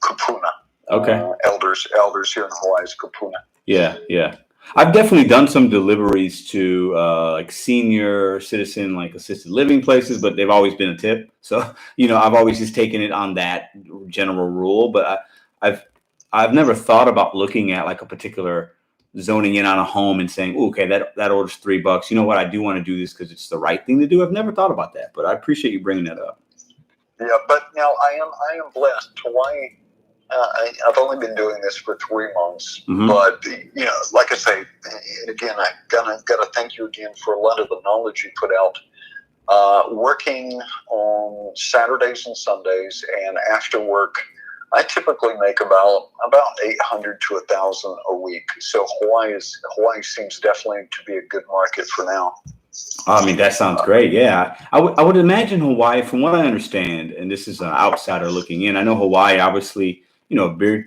kupuna. Okay. Elders here in Hawaii is kupuna. Yeah. I've definitely done some deliveries to like senior citizen, like assisted living places, but they've always been a tip. So, I've always just taken it on that general rule. But I've never thought about looking at like a particular zoning in on a home and saying, okay, that order's $3. You know what? I do want to do this because it's the right thing to do. I've never thought about that, but I appreciate you bringing that up. Yeah, but now I am blessed. Hawaii. I've only been doing this for 3 months, mm-hmm. but like I say, and again, I gotta thank you again for a lot of the knowledge you put out. Working on Saturdays and Sundays, and after work, I typically make about 800 to 1,000 a week. So Hawaii seems definitely to be a good market for now. I mean, that sounds great. Yeah, I would imagine Hawaii, from what I understand, and this is an outsider looking in. I know Hawaii, obviously,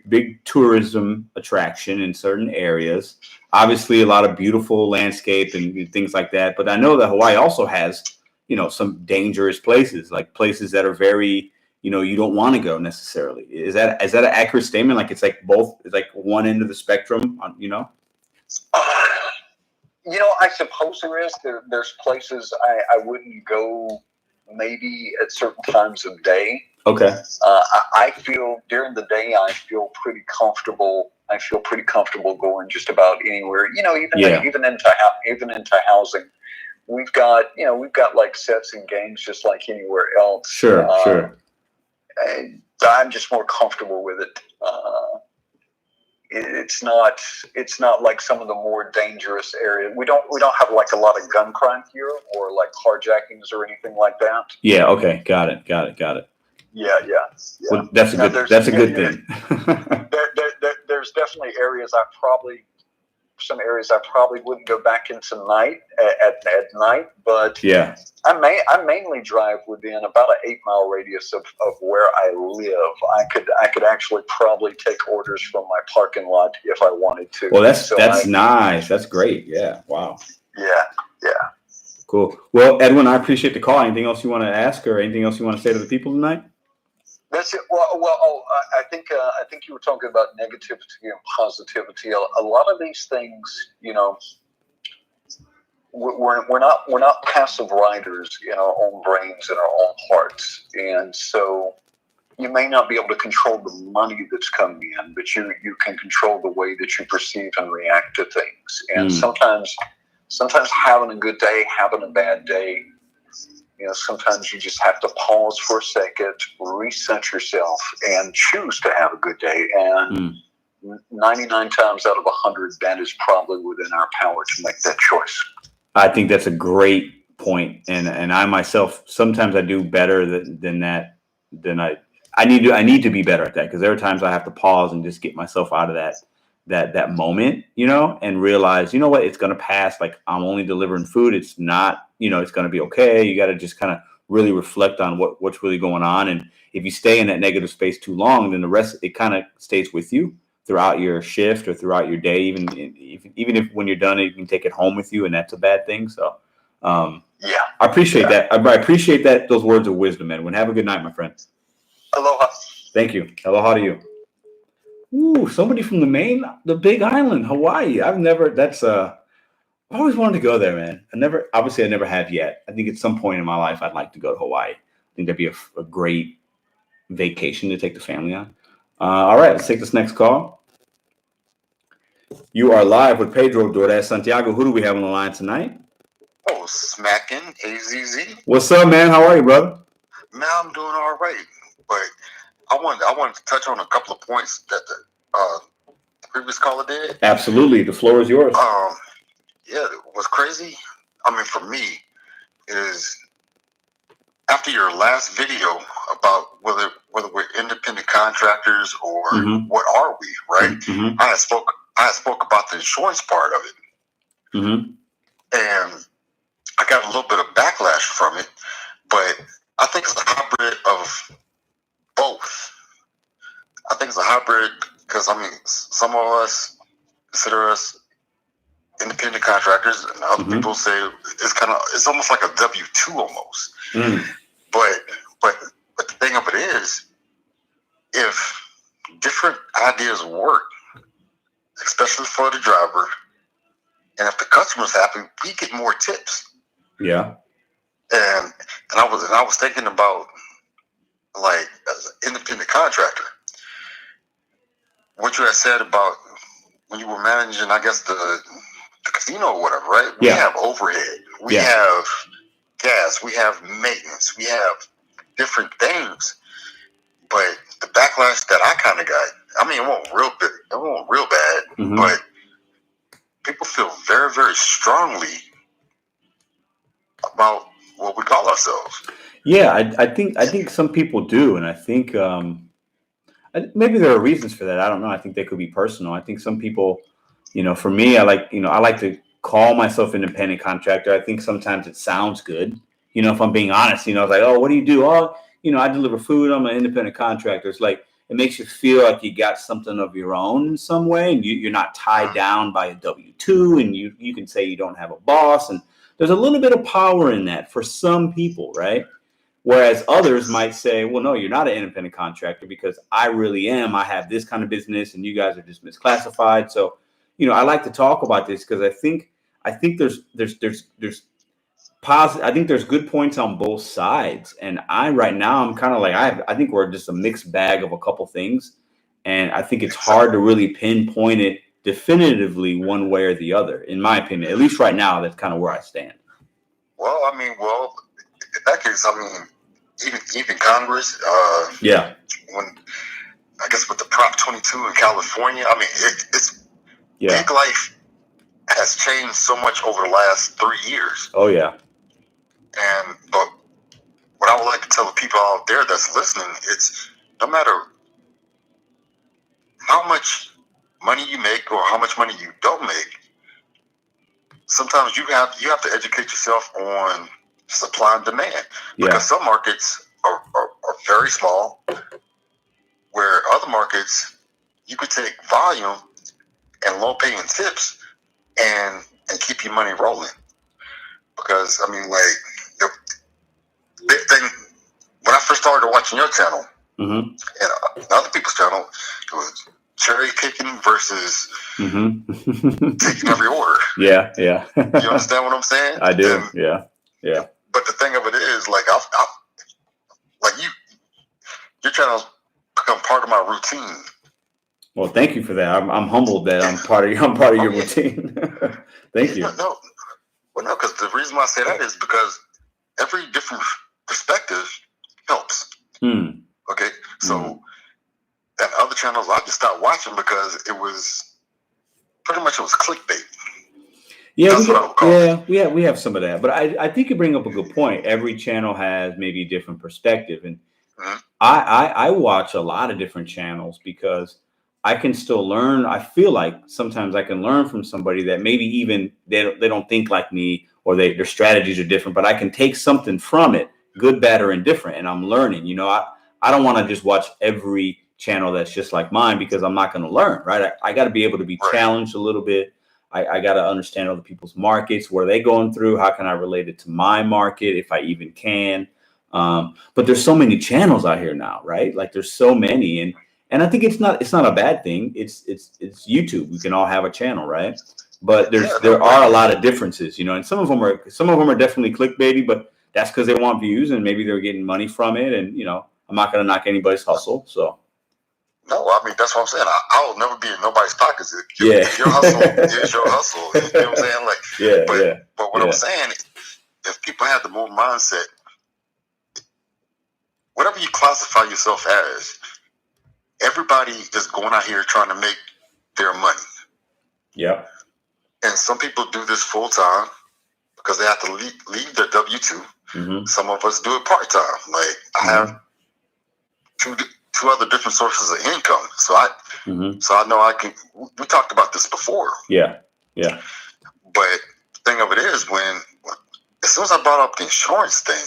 big tourism attraction in certain areas. Obviously, a lot of beautiful landscape and things like that. But I know that Hawaii also has, some dangerous places, like places that are very, you don't want to go necessarily. Is that an accurate statement? Like it's like both, it's like one end of the spectrum, I suppose there is. There's places I wouldn't go maybe at certain times of day. Okay. I feel during the day I feel pretty comfortable. I feel pretty comfortable going just about anywhere. Even into housing. We've got like sets and games just like anywhere else. Sure. And I'm just more comfortable with it. It's not like some of the more dangerous areas. We don't have like a lot of gun crime here or like carjackings or anything like that. Yeah. Okay. Got it. Yeah. Well, that's a good thing. There's definitely areas I probably some areas I probably wouldn't go back into at night, but Yeah. I mainly drive within about an 8-mile radius of where I live. I could actually probably take orders from my parking lot if I wanted to. Well, that's nice. That's great. Yeah. Wow. Yeah. Cool. Well, Edwin, I appreciate the call. Anything else you want to ask or anything else you want to say to the people tonight? That's it. I think you were talking about negativity and positivity. A lot of these things, we're not passive riders in our own brains and our own hearts, and so you may not be able to control the money that's coming in, but you can control the way that you perceive and react to things. And sometimes having a good day, having a bad day. Sometimes you just have to pause for a second, reset yourself, and choose to have a good day. And 99 times out of 100, that is probably within our power to make that choice. I think that's a great point. And I myself, sometimes I do better than that. I need to be better at that, because there are times I have to pause and just get myself out of that moment, and realize, what, it's going to pass. Like, I'm only delivering food. It's not, it's going to be okay. You got to just kind of really reflect on what's really going on. And if you stay in that negative space too long, then the rest, it kind of stays with you throughout your shift or throughout your day. Even if when you're done, you can take it home with you, and that's a bad thing. So, I appreciate that. I appreciate that. Those words of wisdom, Edwin. Have a good night, my friend. Aloha. Thank you. Aloha to you. Ooh, somebody from the Big Island, Hawaii. I always wanted to go there, man. I never have yet. I think at some point in my life, I'd like to go to Hawaii. I think that'd be a great vacation to take the family on. All right, let's take this next call. You are live with Pedro Dores Santiago. Who do we have on the line tonight? Oh, smacking AZZ. What's up, man? How are you, brother? Man, I'm doing all right, but I wanted to touch on a couple of points that the previous caller did. Absolutely, the floor is yours. Yeah, what's crazy, for me, is after your last video about whether we're independent contractors or what are we, right? Mm-hmm. I spoke about the insurance part of it, and I got a little bit of backlash from it, but I think it's a hybrid of both. I think it's a hybrid because some of us consider us independent contractors, and other people say it's almost like a W-2 almost. But the thing of it is, if different ideas work, especially for the driver, and if the customer's happy, we get more tips. Yeah. And I was thinking about, like, as an independent contractor, what you had said about when you were managing, I guess, the casino or whatever, right? We have overhead, we have gas, we have maintenance, we have different things. But the backlash that I kind of got, it wasn't real bad, but people feel very, very strongly about what we call ourselves. Yeah, I think some people do, and I think maybe there are reasons for that. I don't know. I think they could be personal. I think some people, for me, I like to call myself independent contractor. I think sometimes it sounds good. If I'm being honest, it's like, oh, what do you do? Oh, I deliver food. I'm an independent contractor. It's like, it makes you feel like you got something of your own in some way, and you're not tied down by a W-2, and you can say you don't have a boss, and there's a little bit of power in that for some people, right? Whereas others might say, well, no, you're not an independent contractor because I really am. I have this kind of business and you guys are just misclassified. So, I like to talk about this because I think there's positive. I think there's good points on both sides. And right now I'm kind of like, I think we're just a mixed bag of a couple things. And I think it's hard to really pinpoint it definitively one way or the other, in my opinion. At least right now, that's kind of where I stand. Well, in that case, even Congress, when I guess with the Prop 22 in California, it's big life has changed so much over the last 3 years. Oh yeah. But what I would like to tell the people out there that's listening, it's no matter how much money you make or how much money you don't make, sometimes you have to educate yourself on supply and demand, because some markets are very small, where other markets you could take volume and low paying tips and keep your money rolling. Because I mean, like, the big thing when I first started watching your channel and other people's channel, it was cherry picking versus taking every order. Yeah. You understand what I'm saying? I do. And, yeah. But the thing of it is, like, like your channel's become part of my routine. Well, thank you for that. I'm humbled that I'm part of your routine. Thank you. No, because the reason why I say that is because every different perspective helps. Okay, so and other channels I just stopped watching because it was clickbait. Yeah, we have some of that, but I think you bring up a good point. Every channel has maybe a different perspective, and I watch a lot of different channels because I can still learn. I feel like sometimes I can learn from somebody that maybe even they don't think like me, or their strategies are different, but I can take something from it, good, bad, or indifferent, and I'm learning. I don't want to just watch every channel that's just like mine, because I'm not going to learn, right? I got to be able to be challenged a little bit. I got to understand other people's markets. What are they going through? How can I relate it to my market, if I even can? But there's so many channels out here now, right? Like, there's so many, and I think it's not a bad thing. It's YouTube. We can all have a channel, right? But there are a lot of differences, and some of them are definitely clickbaity, but that's because they want views and maybe they're getting money from it. And I'm not going to knock anybody's hustle. So. No, I mean, that's what I'm saying. I will never be in nobody's pockets. Your hustle is your hustle. You know what I'm saying? Like, but what I'm saying is, if people have the more mindset, whatever you classify yourself as, everybody is going out here trying to make their money. Yeah. And some people do this full time because they have to leave their W-2. Some of us do it part time. Like, I have two other different sources of income. So I know I can. We talked about this before. Yeah. But the thing of it is, as soon as I brought up the insurance thing,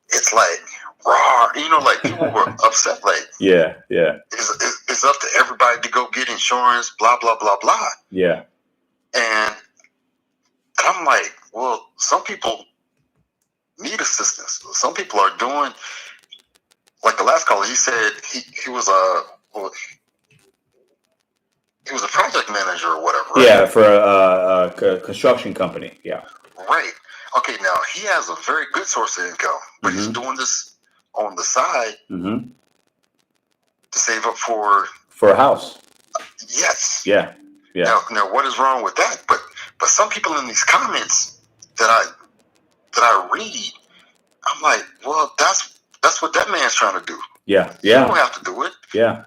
it's like raw. Like, people were upset. Like, it's up to everybody to go get insurance. Blah blah blah blah. Yeah. And I'm like, well, some people need assistance. Some people are doing. Like the last caller, he said he was a project manager or whatever. Right? Yeah, for a construction company. Yeah. Right. Okay. Now he has a very good source of income, but he's doing this on the side to save up for a house. Yes. Yeah. Now what is wrong with that? But some people in these comments that I read, I'm like, well, that's what that man's trying to do. Yeah. You don't have to do it. Yeah.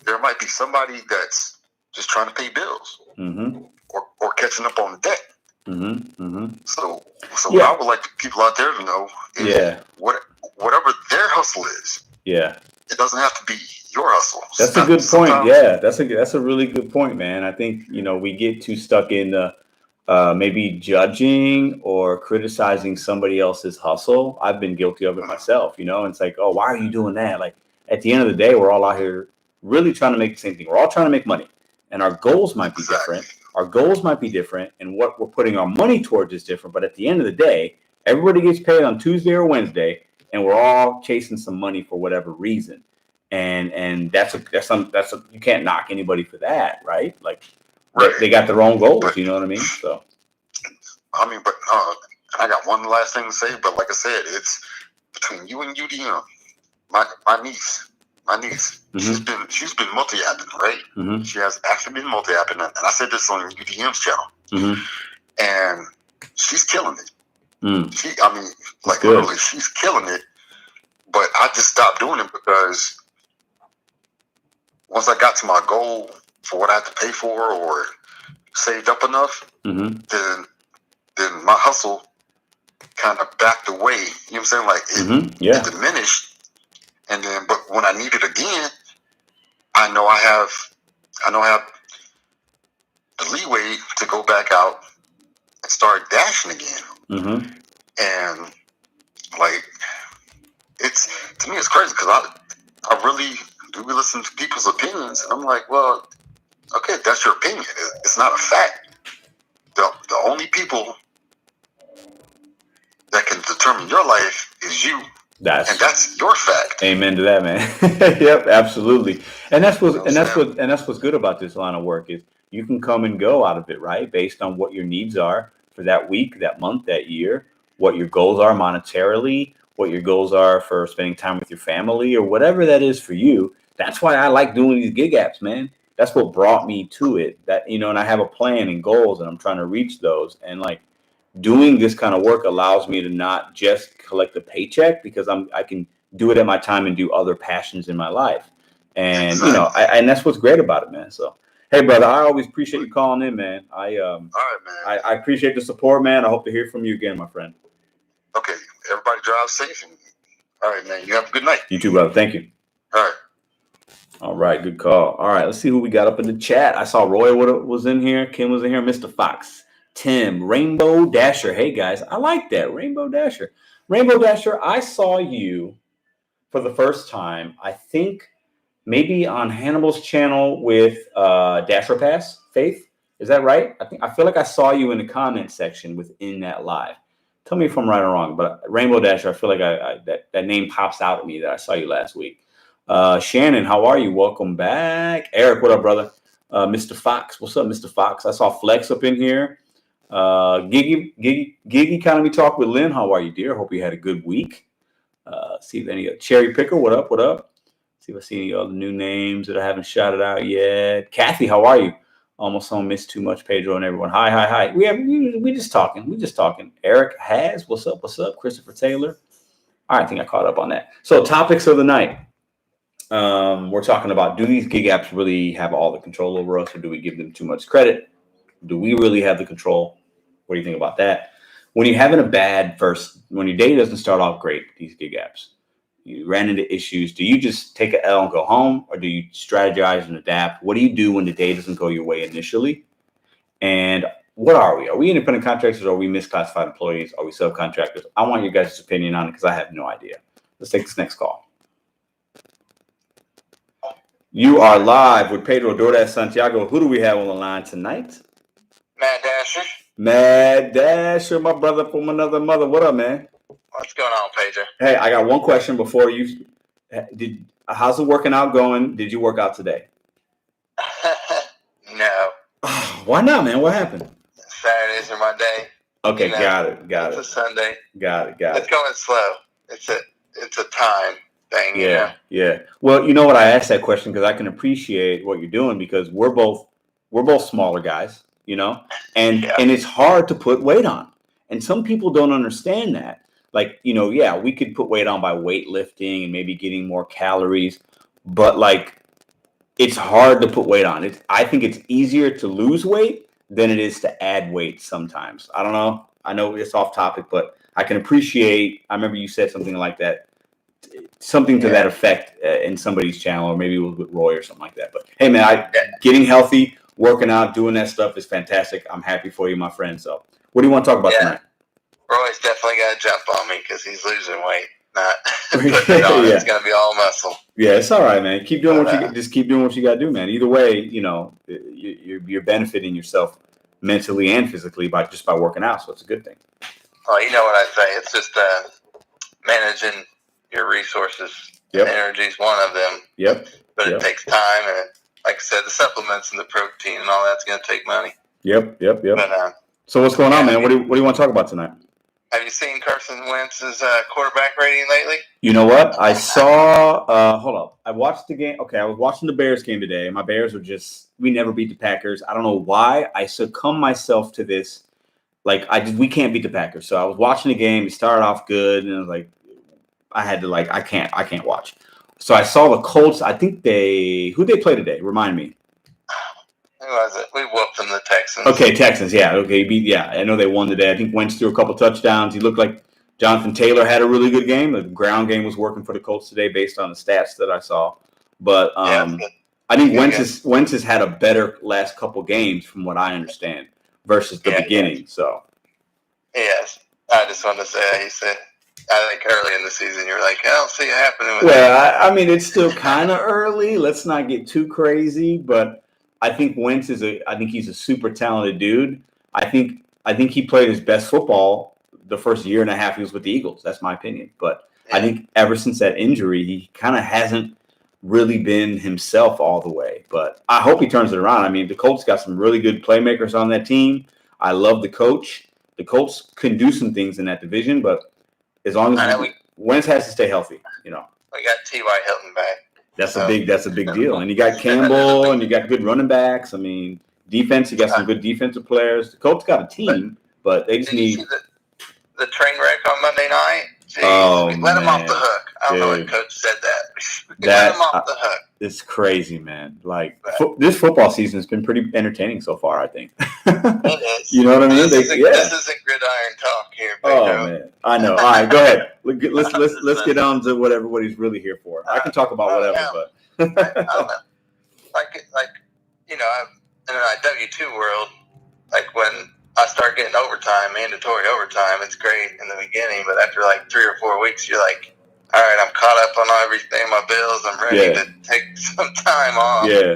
There might be somebody that's just trying to pay bills or catching up on debt. So what I would like people out there to know is whatever their hustle is. Yeah. It doesn't have to be your hustle. That's a good point. Yeah, that's a really good point, man. I think we get too stuck in the maybe judging or criticizing somebody else's hustle. I've been guilty of it myself, and it's like, oh, why are you doing that? Like, at the end of the day, we're all out here really trying to make the same thing. We're all trying to make money, and our goals might be different. Our goals might be different, and what we're putting our money towards is different. But at the end of the day, everybody gets paid on Tuesday or Wednesday, and we're all chasing some money for whatever reason. And that's you can't knock anybody for that, right? Like, they got their own goals, you know what I mean? So, I mean, but I got one last thing to say. But like I said, it's between you and UDM. My niece, she's been multi-apping, right? She has actually been multi-apping, and I said this on UDM's channel, and she's killing it. Literally, she's killing it. But I just stopped doing it because once I got to my goal for what I had to pay for or saved up enough, then my hustle kind of backed away. You know what I'm saying? Like, it diminished. And then, but when I need it again, I know I have the the leeway to go back out and start dashing again. Mm-hmm. And like, to me, it's crazy because I really do listen to people's opinions, and I'm like, well, okay, that's your opinion. It's not a fact. The only people that can determine your life is you, and that's your fact. Amen to that, man. Yep, absolutely. And that's what's good about this line of work is you can come and go out of it, right? Based on what your needs are for that week, that month, that year, what your goals are monetarily, what your goals are for spending time with your family, or whatever that is for you. That's why I like doing these gig apps, man. That's what brought me to it. That, and I have a plan and goals, and I'm trying to reach those. And like doing this kind of work allows me to not just collect a paycheck, because I can do it at my time and do other passions in my life. And and that's what's great about it, man. So hey, brother, I always appreciate you calling in, man. All right, man. I appreciate the support, man. I hope to hear from you again, my friend. Okay, everybody drive safe. All right, man. You have a good night. You too, brother. Thank you. All right, good call. All right, let's see who we got up in the chat. I saw Roy was in here. Kim was in here. Mr. Fox, Tim, Rainbow Dasher. Hey, guys, I like that. Rainbow Dasher. Rainbow Dasher, I saw you for the first time, I think maybe on Hannibal's channel with Dasher Pass, Faith. Is that right? I feel like I saw you in the comment section within that live. Tell me if I'm right or wrong, but Rainbow Dasher, I feel like that name pops out at me that I saw you last week. Shannon, how are you? Welcome back. Eric, what up, brother? Mr. Fox, what's up, Mr. Fox? I saw Flex up in here. Giggy Economy Talk with Lynn. How are you, dear? Hope you had a good week. See if any Cherry Picker. What up? What up? See if I see any other new names that I haven't shouted out yet. Kathy, how are you? Almost home. Miss too much. Pedro and everyone. Hi. We just talking. Eric has. What's up? Christopher Taylor. All right, I think I caught up on that. So topics of the night. We're talking about, do these gig apps really have all the control over us, or do we give them too much credit? Do we really have the control? What do you think about that? When you're having when your day doesn't start off great, these gig apps, you ran into issues, do you just take an L and go home, or do you strategize and adapt? What do you do when the day doesn't go your way initially? And what are we? Are we independent contractors, or are we misclassified employees? Are we subcontractors? I want your guys' opinion on it, because I have no idea. Let's take this next call. You are live with Pedro DoorDash Santiago. Who do we have on the line tonight? Mad Dasher, my brother from another mother. What up, man? What's going on, Pedro? Hey, I got one question before you. How's the working out going? Did you work out today? No. Why not, man? What happened? Saturdays are my day. Okay, got it. It's a Sunday. Got it. It's going slow. It's a time thing. Yeah. Well, you know what? I asked that question because I can appreciate what you're doing, because we're both smaller guys, and it's hard to put weight on, and some people don't understand that. Like, we could put weight on by weightlifting and maybe getting more calories, but like, it's hard to put weight on. I think it's easier to lose weight than it is to add weight sometimes. I don't know. I know it's off topic, but I can appreciate. I remember you said something like that, something to that effect in somebody's channel, or maybe it was with Roy or something like that. But hey, man, getting healthy, working out, doing that stuff is fantastic. I'm happy for you, my friend. So what do you want to talk about tonight? Roy's definitely got to jump on me because he's losing weight. Not putting it on. It's going to be all muscle. Yeah, it's all right, man. Keep doing keep doing what you got to do, man. Either way, you're benefiting yourself mentally and physically by working out. So it's a good thing. Oh, you know what I say? It's just managing your resources. Yep. Energy is one of them. Yep. But it takes time, and like I said, the supplements and the protein and all that's going to take money. Yep. But, so what's going on, man? What do you want to talk about tonight? Have you seen Carson Wentz's quarterback rating lately? You know what? I saw. Hold up. I watched the game. Okay, I was watching the Bears game today. My Bears were we never beat the Packers. I don't know why I succumb myself to this. Like, we can't beat the Packers. So I was watching the game. It started off good, and I was like, I had to I can't watch. So I saw the Colts. I think who they play today? Remind me. Who was it? We whooped them, the Texans. Okay, Texans. Yeah. Okay. I know they won today. I think Wentz threw a couple touchdowns. He looked like Jonathan Taylor had a really good game. The ground game was working for the Colts today based on the stats that I saw. But I think Wentz has had a better last couple games from what I understand versus the beginning. Yes. So. Yes, I just wanted to say he said. I think early in the season you were like, I don't see it happening. Well, I mean, it's still kind of early. Let's not get too crazy, but I think Wentz I think he's a super talented dude. I think he played his best football the first year and a half he was with the Eagles. That's my opinion. But I think ever since that injury, he kind of hasn't really been himself all the way. But I hope he turns it around. I mean, the Colts got some really good playmakers on that team. I love the coach. The Colts can do some things in that division, but as long as Wentz has to stay healthy, We got T.Y. Hilton back. That's a big deal. And you got Campbell and you got good running backs. I mean, defense, you got some good defensive players. The Colts got a team, but they just need. You see the train wreck on Monday night? Jeez, let him off the hook. I don't know what coach said that. Let him off the hook. It's crazy, man. Like this football season has been pretty entertaining so far, I think. It is. You know what I mean? This isn't gridiron talk here. Man, I know. All right, go ahead. Let's get on to what everybody's really here for. I can talk about whatever, but I don't know. In a W-2 world, like when I start getting mandatory overtime, it's great in the beginning, but after like 3 or 4 weeks, you're like, all right, I'm caught up on everything, my bills. I'm ready to take some time off. Yeah.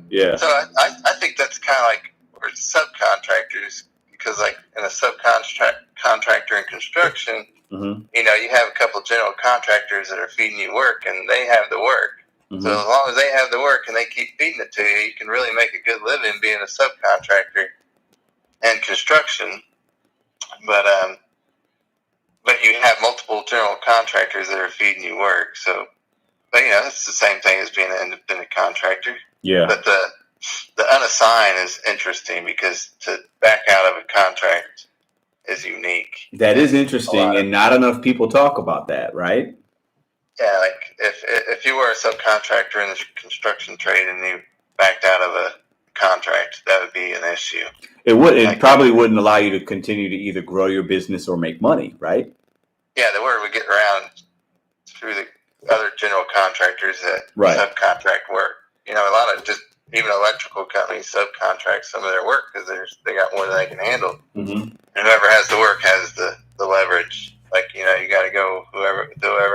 Yeah. So I think that's kind of like we're subcontractors because like in a subcontractor in construction, you have a couple of general contractors that are feeding you work and they have the work. So as long as they have the work and they keep feeding it to you, you can really make a good living being a subcontractor and construction. But you have multiple general contractors that are feeding you work. So, it's the same thing as being an independent contractor. Yeah. But the unassigned is interesting because to back out of a contract is unique. That is interesting, and not enough people talk about that, right? Yeah, like if you were a subcontractor in the construction trade and you backed out of a contract, that would be an issue. It would. It probably wouldn't allow you to continue to either grow your business or make money, right? Yeah, the word would get around through the other general contractors that subcontract work. A lot of just even electrical companies subcontract some of their work because they got more than they can handle. And whoever has the work has the leverage. Like you got to go whoever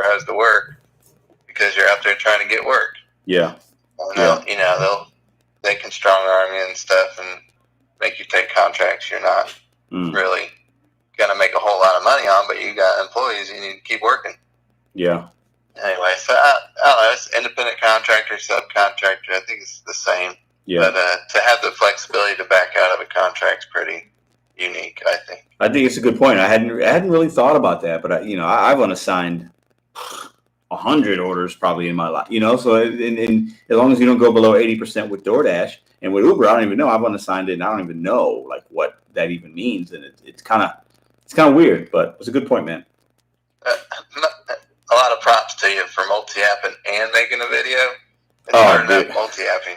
has the work because you're out there trying to get work. Yeah. And they can strong arm you and stuff and make you take contracts you're not really going to make a whole lot of money on, but you got employees you need to keep working. Yeah. Anyway, so I don't know. It's independent contractor, subcontractor. I think it's the same. Yeah. But to have the flexibility to back out of a contract is pretty unique, I think. I think it's a good point. I hadn't really thought about that, but I've unassigned 100 orders probably in my life. So and as long as you don't go below 80% with DoorDash and with Uber, I don't even know. I've unassigned it, and I don't even know like what that even means, and it's kind of weird, but it's a good point, man. A lot of props to you for multi-apping and making a video. It's multi-apping.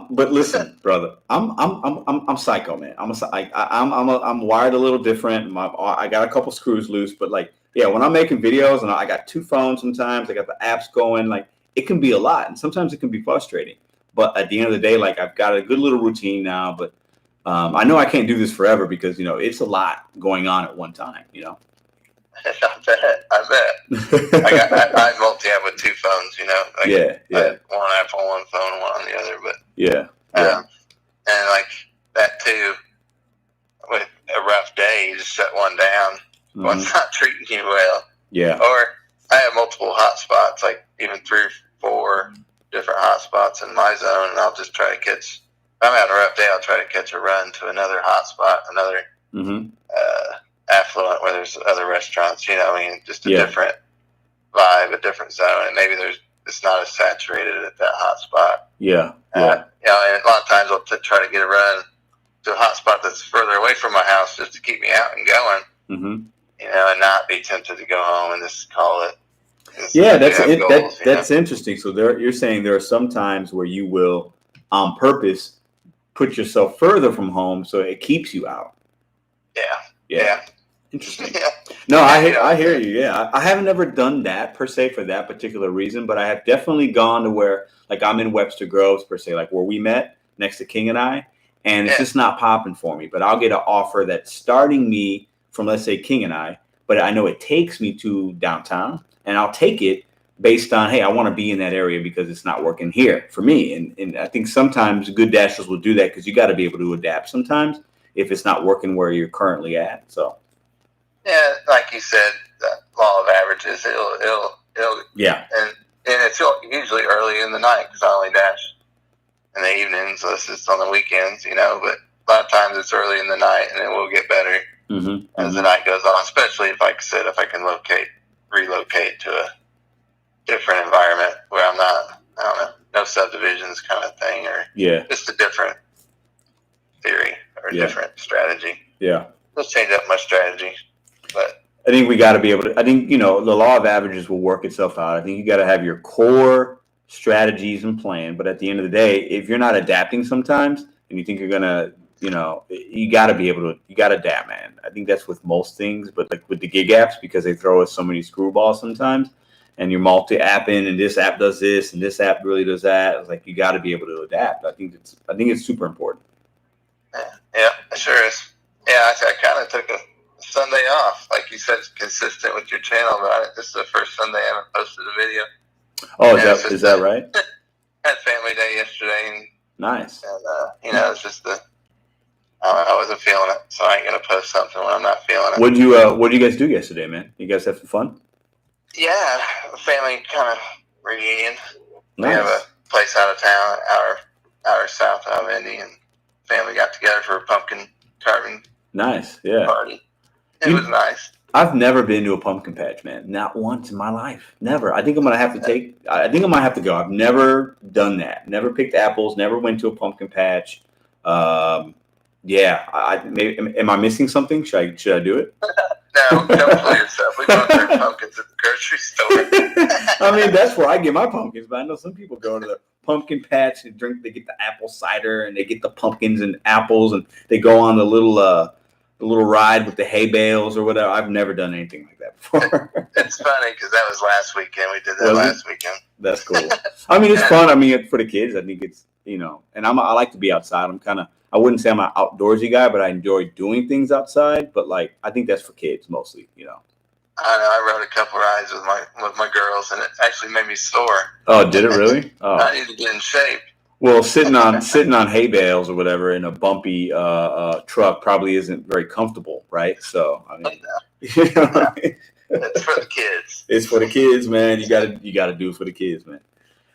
But listen, brother, I'm psycho, man. I'm wired a little different. I got a couple screws loose, but when I'm making videos and I got 2 phones sometimes, I got the apps going, it can be a lot, and sometimes it can be frustrating. But at the end of the day, I've got a good little routine now, but I know I can't do this forever because it's a lot going on at one time. I bet. I multi-app with 2 phones, one app on one phone and one on the other, but and that too, with a rough day, you just shut one down. One's not treating you well. Yeah. Or I have multiple hotspots, even 3 or 4 different hotspots in my zone, and I'll just try to catch. If I'm having a rough day, I'll try to catch a run to another hotspot, another affluent where there's other restaurants, just a different vibe, a different zone, and maybe it's not as saturated at that hotspot. Yeah. And a lot of times I'll try to get a run to a hotspot that's further away from my house just to keep me out and going, and not be tempted to go home and just call it. Yeah, that's interesting. So you're saying there are some times where you will, on purpose, put yourself further from home so it keeps you out. Yeah. Interesting. No, I hear you. Yeah, I haven't ever done that per se for that particular reason, but I have definitely gone to where, like, I'm in Webster Groves per se, like where we met next to King and I, and it's just not popping for me. But I'll get an offer that's starting me from, let's say, King and I, but I know it takes me to downtown, and I'll take it based on, hey, I want to be in that area because it's not working here for me. And I think sometimes good dashers will do that because you got to be able to adapt sometimes if it's not working where you're currently at. So. Yeah, like you said, the law of averages. It'll yeah, and it's usually early in the night because I only dash in the evenings. So it's just on the weekends, But a lot of times it's early in the night, and it will get better as the night goes on. Especially if, like I said, if I can relocate to a different environment where I'm not, I don't know, no subdivisions kind of thing, or just a different theory or different strategy. Yeah, let's change up my strategy. But I think we got to be able to. I think the law of averages will work itself out. I think you got to have your core strategies and plan. But at the end of the day, if you're not adapting sometimes, and you think you're gonna, you got to be able to. You got to adapt, man. I think that's with most things. But like with the gig apps, because they throw us so many screwballs sometimes, and you're multi-apping, and this app does this, and this app really does that. It's like you got to be able to adapt. I think it's super important. Yeah, it sure is. Yeah, I kind of took a Sunday off, like you said, consistent with your channel. But this is the first Sunday I haven't posted a video. Oh, is that right? Had family day yesterday, and nice. And it's just I wasn't feeling it, so I ain't gonna post something when I'm not feeling it. What did you guys do yesterday, man? You guys have some fun? Yeah, family kind of reunion. Nice. We have a place out of town, hour south of Indy, and family got together for a pumpkin carving. Nice, yeah. Party. It was nice. I've never been to a pumpkin patch, man. Not once in my life. Never. I think I'm gonna have to go. I've never done that. Never picked apples. Never went to a pumpkin patch. Yeah. Am I missing something? Should I do it? No, don't fool yourself. We bought their pumpkins at the grocery store. I mean, that's where I get my pumpkins. But I know some people go to the pumpkin patch and they get the apple cider, and they get the pumpkins and apples, and they go on the little ride with the hay bales or whatever. I've never done anything like that before. It's funny because that was last weekend. We did that last weekend. That's cool. I mean, it's fun. I mean, for the kids, I think it's, and I like to be outside. I wouldn't say I'm an outdoorsy guy, but I enjoy doing things outside. But I think that's for kids mostly, I know. I rode a couple rides with my girls, and it actually made me sore. Oh, did it really? Oh. I need to get in shape. Well, sitting on hay bales or whatever in a bumpy truck probably isn't very comfortable, right? So I mean, it's for the kids. It's for the kids, man. You gotta do it for the kids, man.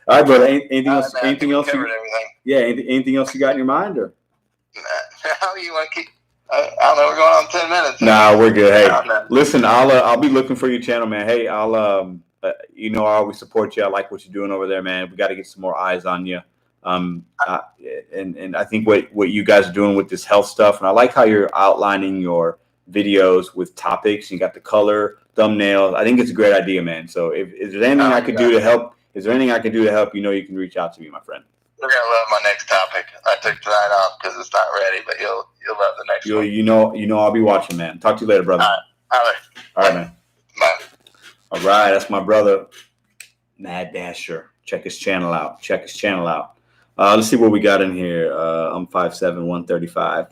All right, brother. Anything else? Anything else? Yeah. Anything else you got in your mind, or? How you want to keep? I don't know. We're going on 10 minutes. Nah, we're good. Hey, listen, I'll be looking for your channel, man. Hey, I'll I always support you. I like what you're doing over there, man. We got to get some more eyes on you. And I think what you guys are doing with this health stuff, and I like how you're outlining your videos with topics. You got the color thumbnails. I think it's a great idea, man. So if there's anything I could do to help, you can reach out to me, my friend. You're gonna love my next topic. I took tonight off because it's not ready, but you'll love the next one. You know I'll be watching, man. Talk to you later, brother. All right, man. Bye. All right, that's my brother, Mad Dasher. Check his channel out. Let's see what we got in here. I'm 5'7", 135.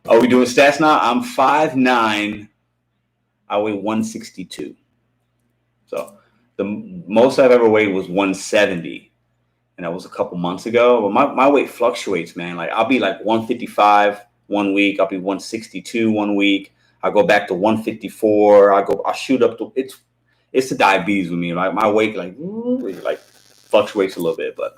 Are we doing stats now? I'm 5'9". I weigh 162. So the most I've ever weighed was 170. And that was a couple months ago. But my weight fluctuates, man. Like I'll be like 155 1 week. I'll be 162 1 week. I go back to 154. I'll shoot up to it's the diabetes with me. Like my weight like fluctuates a little bit, but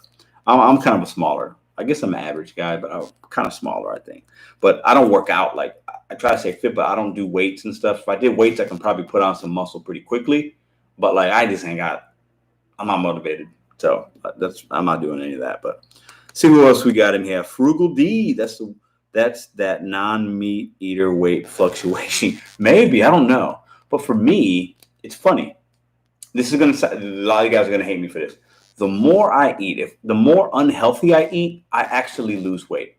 I'm kind of a smaller. I guess I'm an average guy, but I'm kind of smaller, I think. But I don't work out. Like I try to stay fit, but I don't do weights and stuff. If I did weights, I can probably put on some muscle pretty quickly. But like I'm not motivated. So I'm not doing any of that. But see who else we got in here. Frugal D. That's that non-meat eater weight fluctuation. Maybe, I don't know. But for me, it's funny. This is a lot of you guys are gonna hate me for this. The more I eat, the more unhealthy I eat, I actually lose weight.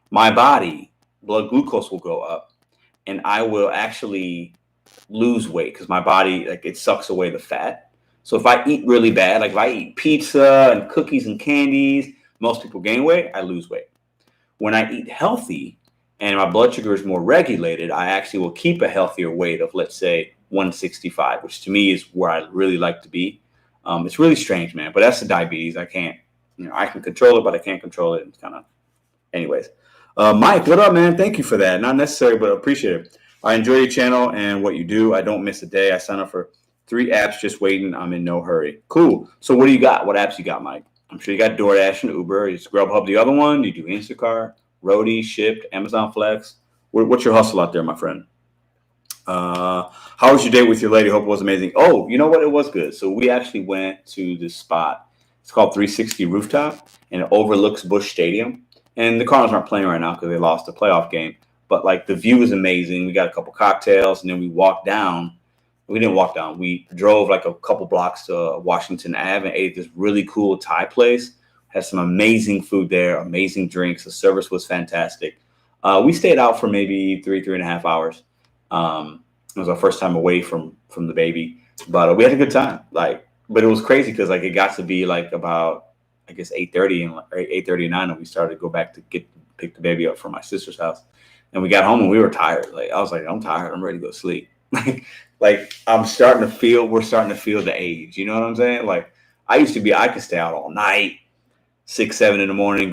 My body, blood glucose will go up, and I will actually lose weight because my body, like, it sucks away the fat. So if I eat really bad, like if I eat pizza and cookies and candies, most people gain weight, I lose weight. When I eat healthy and my blood sugar is more regulated, I actually will keep a healthier weight of, let's say, 165, which to me is where I really like to be. It's really strange, man, but that's the diabetes. I can't, I can control it, but I can't control it. It's kind of, anyways. Mike, what up, man? Thank you for that. Not necessary, but appreciate it. I enjoy your channel and what you do. I don't miss a day. I sign up for 3 apps just waiting. I'm in no hurry. Cool. So what do you got? What apps you got, Mike? I'm sure you got DoorDash and Uber. Is Grubhub the other one? Do you do Instacart, Roadie, Shipt, Amazon Flex? What's your hustle out there, my friend? How was your date with your lady? Hope it was amazing. Oh, you know what? It was good. So we actually went to this spot. It's called 360 Rooftop, and it overlooks Busch Stadium. And the Cardinals aren't playing right now because they lost the playoff game. But, like, the view is amazing. We got a couple cocktails, and then we walked down. We didn't walk down. We drove like a couple blocks to Washington Ave and ate at this really cool Thai place. Had some amazing food there, amazing drinks. The service was fantastic. We stayed out for maybe 3.5 hours. It was our first time away from the baby, but we had a good time. But it was crazy because, like, it got to be like about, I guess, 8:30 and 8:39, and we started to go back to pick the baby up from my sister's house. And we got home and we were tired. Like, I was like, I'm tired. I'm ready to go sleep. Like we're starting to feel the age. You know what I'm saying? Like, I could stay out all night, 6, 7 in the morning,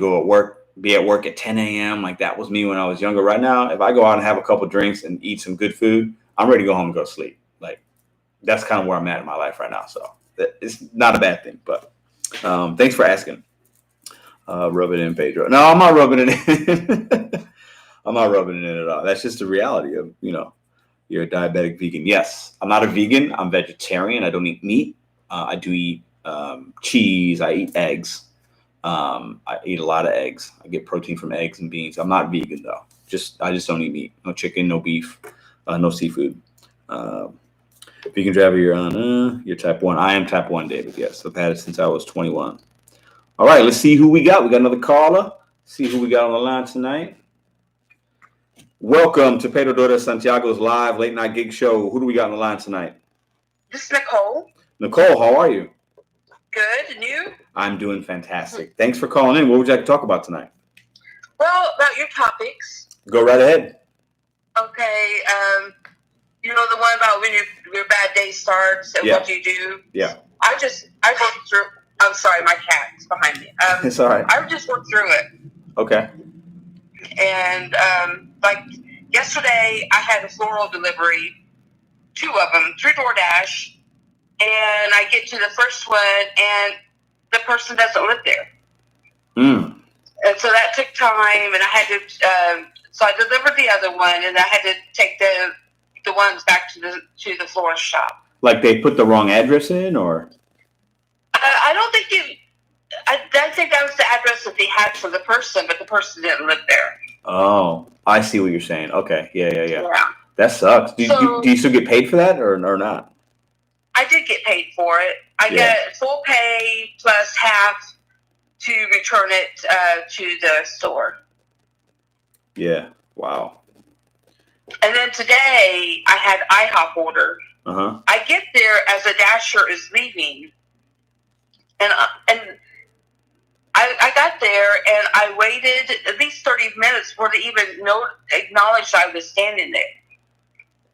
be at work at 10 a.m. Like, that was me when I was younger. Right now, if I go out and have a couple drinks and eat some good food, I'm ready to go home and go to sleep. Like, that's kind of where I'm at in my life right now. So it's not a bad thing, but thanks for asking. Rub it in, Pedro. No, I'm not rubbing it in. I'm not rubbing it in at all. That's just the reality of, you're a diabetic vegan. Yes, I'm not a vegan. I'm vegetarian. I don't eat meat. I do eat cheese. I eat eggs. I eat a lot of eggs. I get protein from eggs and beans. I'm not vegan, though. I just don't eat meat. No chicken, no beef, no seafood. Vegan driver, you're on. You're type 1. I am type 1, David. Yes, I've had it since I was 21. All right, let's see who we got. We got another caller. See who we got on the line tonight. Welcome to Pedro Dora Santiago's live late night gig show. Who do we got on the line tonight? This is Nicole. Nicole, how are you? Good, and you? I'm doing fantastic. Thanks for calling in. What would you like to talk about tonight? Well, about your topics. Go right ahead. Okay, you know the one about when your bad day starts and what you do? Yeah. I worked through, I'm sorry, my cat's behind me. It's all right. I just worked through it. Okay. And, like, yesterday I had a floral delivery, 2 of them, through DoorDash, and I get to the first one, and the person doesn't live there. And so that took time, and I had to, so I delivered the other one, and I had to take the ones back to the florist shop. Like, they put the wrong address in, or? I don't think I think that was the address that they had for the person, but the person didn't live there. Oh, I see what you're saying. Okay, yeah. That sucks. Do you still get paid for that, or not? I did get paid for it. I get full pay plus half to return it to the store. Yeah. Wow. And then today I had IHOP order. I get there as the dasher is leaving, and I got there and I waited at least 30 minutes before they even acknowledged I was standing there.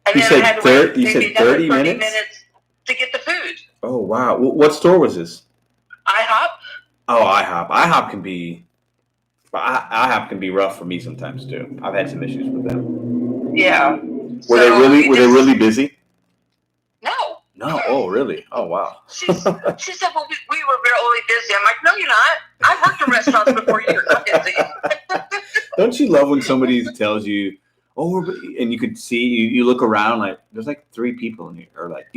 And then I had to wait maybe another 30 minutes to get the food. Oh, wow. What store was this? IHOP. Oh, IHOP. IHOP can be rough for me sometimes too. I've had some issues with them. Yeah. Were they really busy? No. Oh, really? Oh, wow. She said, well, we were really busy. I'm like, no, you're not. I've worked in restaurants before. You're not busy. Don't you love when somebody tells you, oh, and you could see, you look around, like, there's like 3 people in here, or like,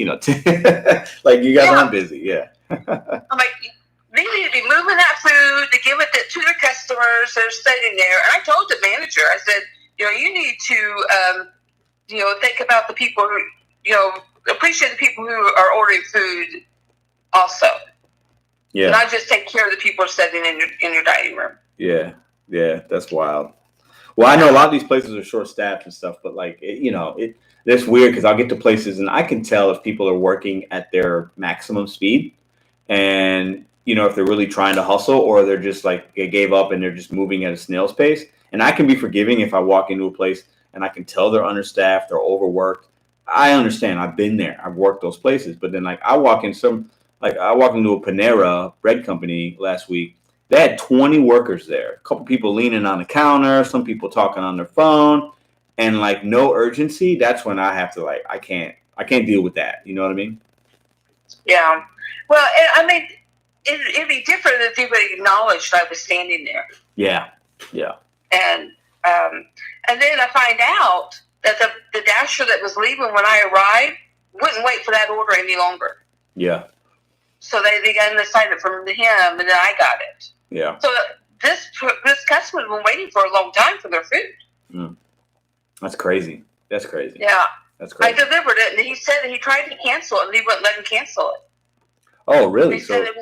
like you guys aren't busy. Yeah. I'm like, they need to be moving that food to give it to their customers that are sitting there. And I told the manager, I said, you need to, think about the people who, appreciate the people who are ordering food also. Yeah. Not just take care of the people who are sitting in your dining room. Yeah, that's wild. Well, I know a lot of these places are short staffed and stuff, but like, it's weird because I'll get to places and I can tell if people are working at their maximum speed and, if they're really trying to hustle or they're just like, they gave up and they're just moving at a snail's pace. And I can be forgiving if I walk into a place and I can tell they're understaffed or overworked. I understand. I've been there. I've worked those places. But then like I walked into a Panera bread company last week. They had 20 workers there, a couple people leaning on the counter, some people talking on their phone, and like no urgency. That's when I have to like, I can't deal with that. You know what I mean? Yeah. Well, I mean, it'd be different if people acknowledged I was standing there. Yeah. Yeah. And then I find out that the dasher that was leaving when I arrived wouldn't wait for that order any longer. Yeah. So they got an assignment from him, and then I got it. Yeah. So this customer has been waiting for a long time for their food. That's crazy. That's crazy. Yeah. That's crazy. I delivered it, and he said that he tried to cancel it, and he wouldn't let him cancel it. Oh, really? They said it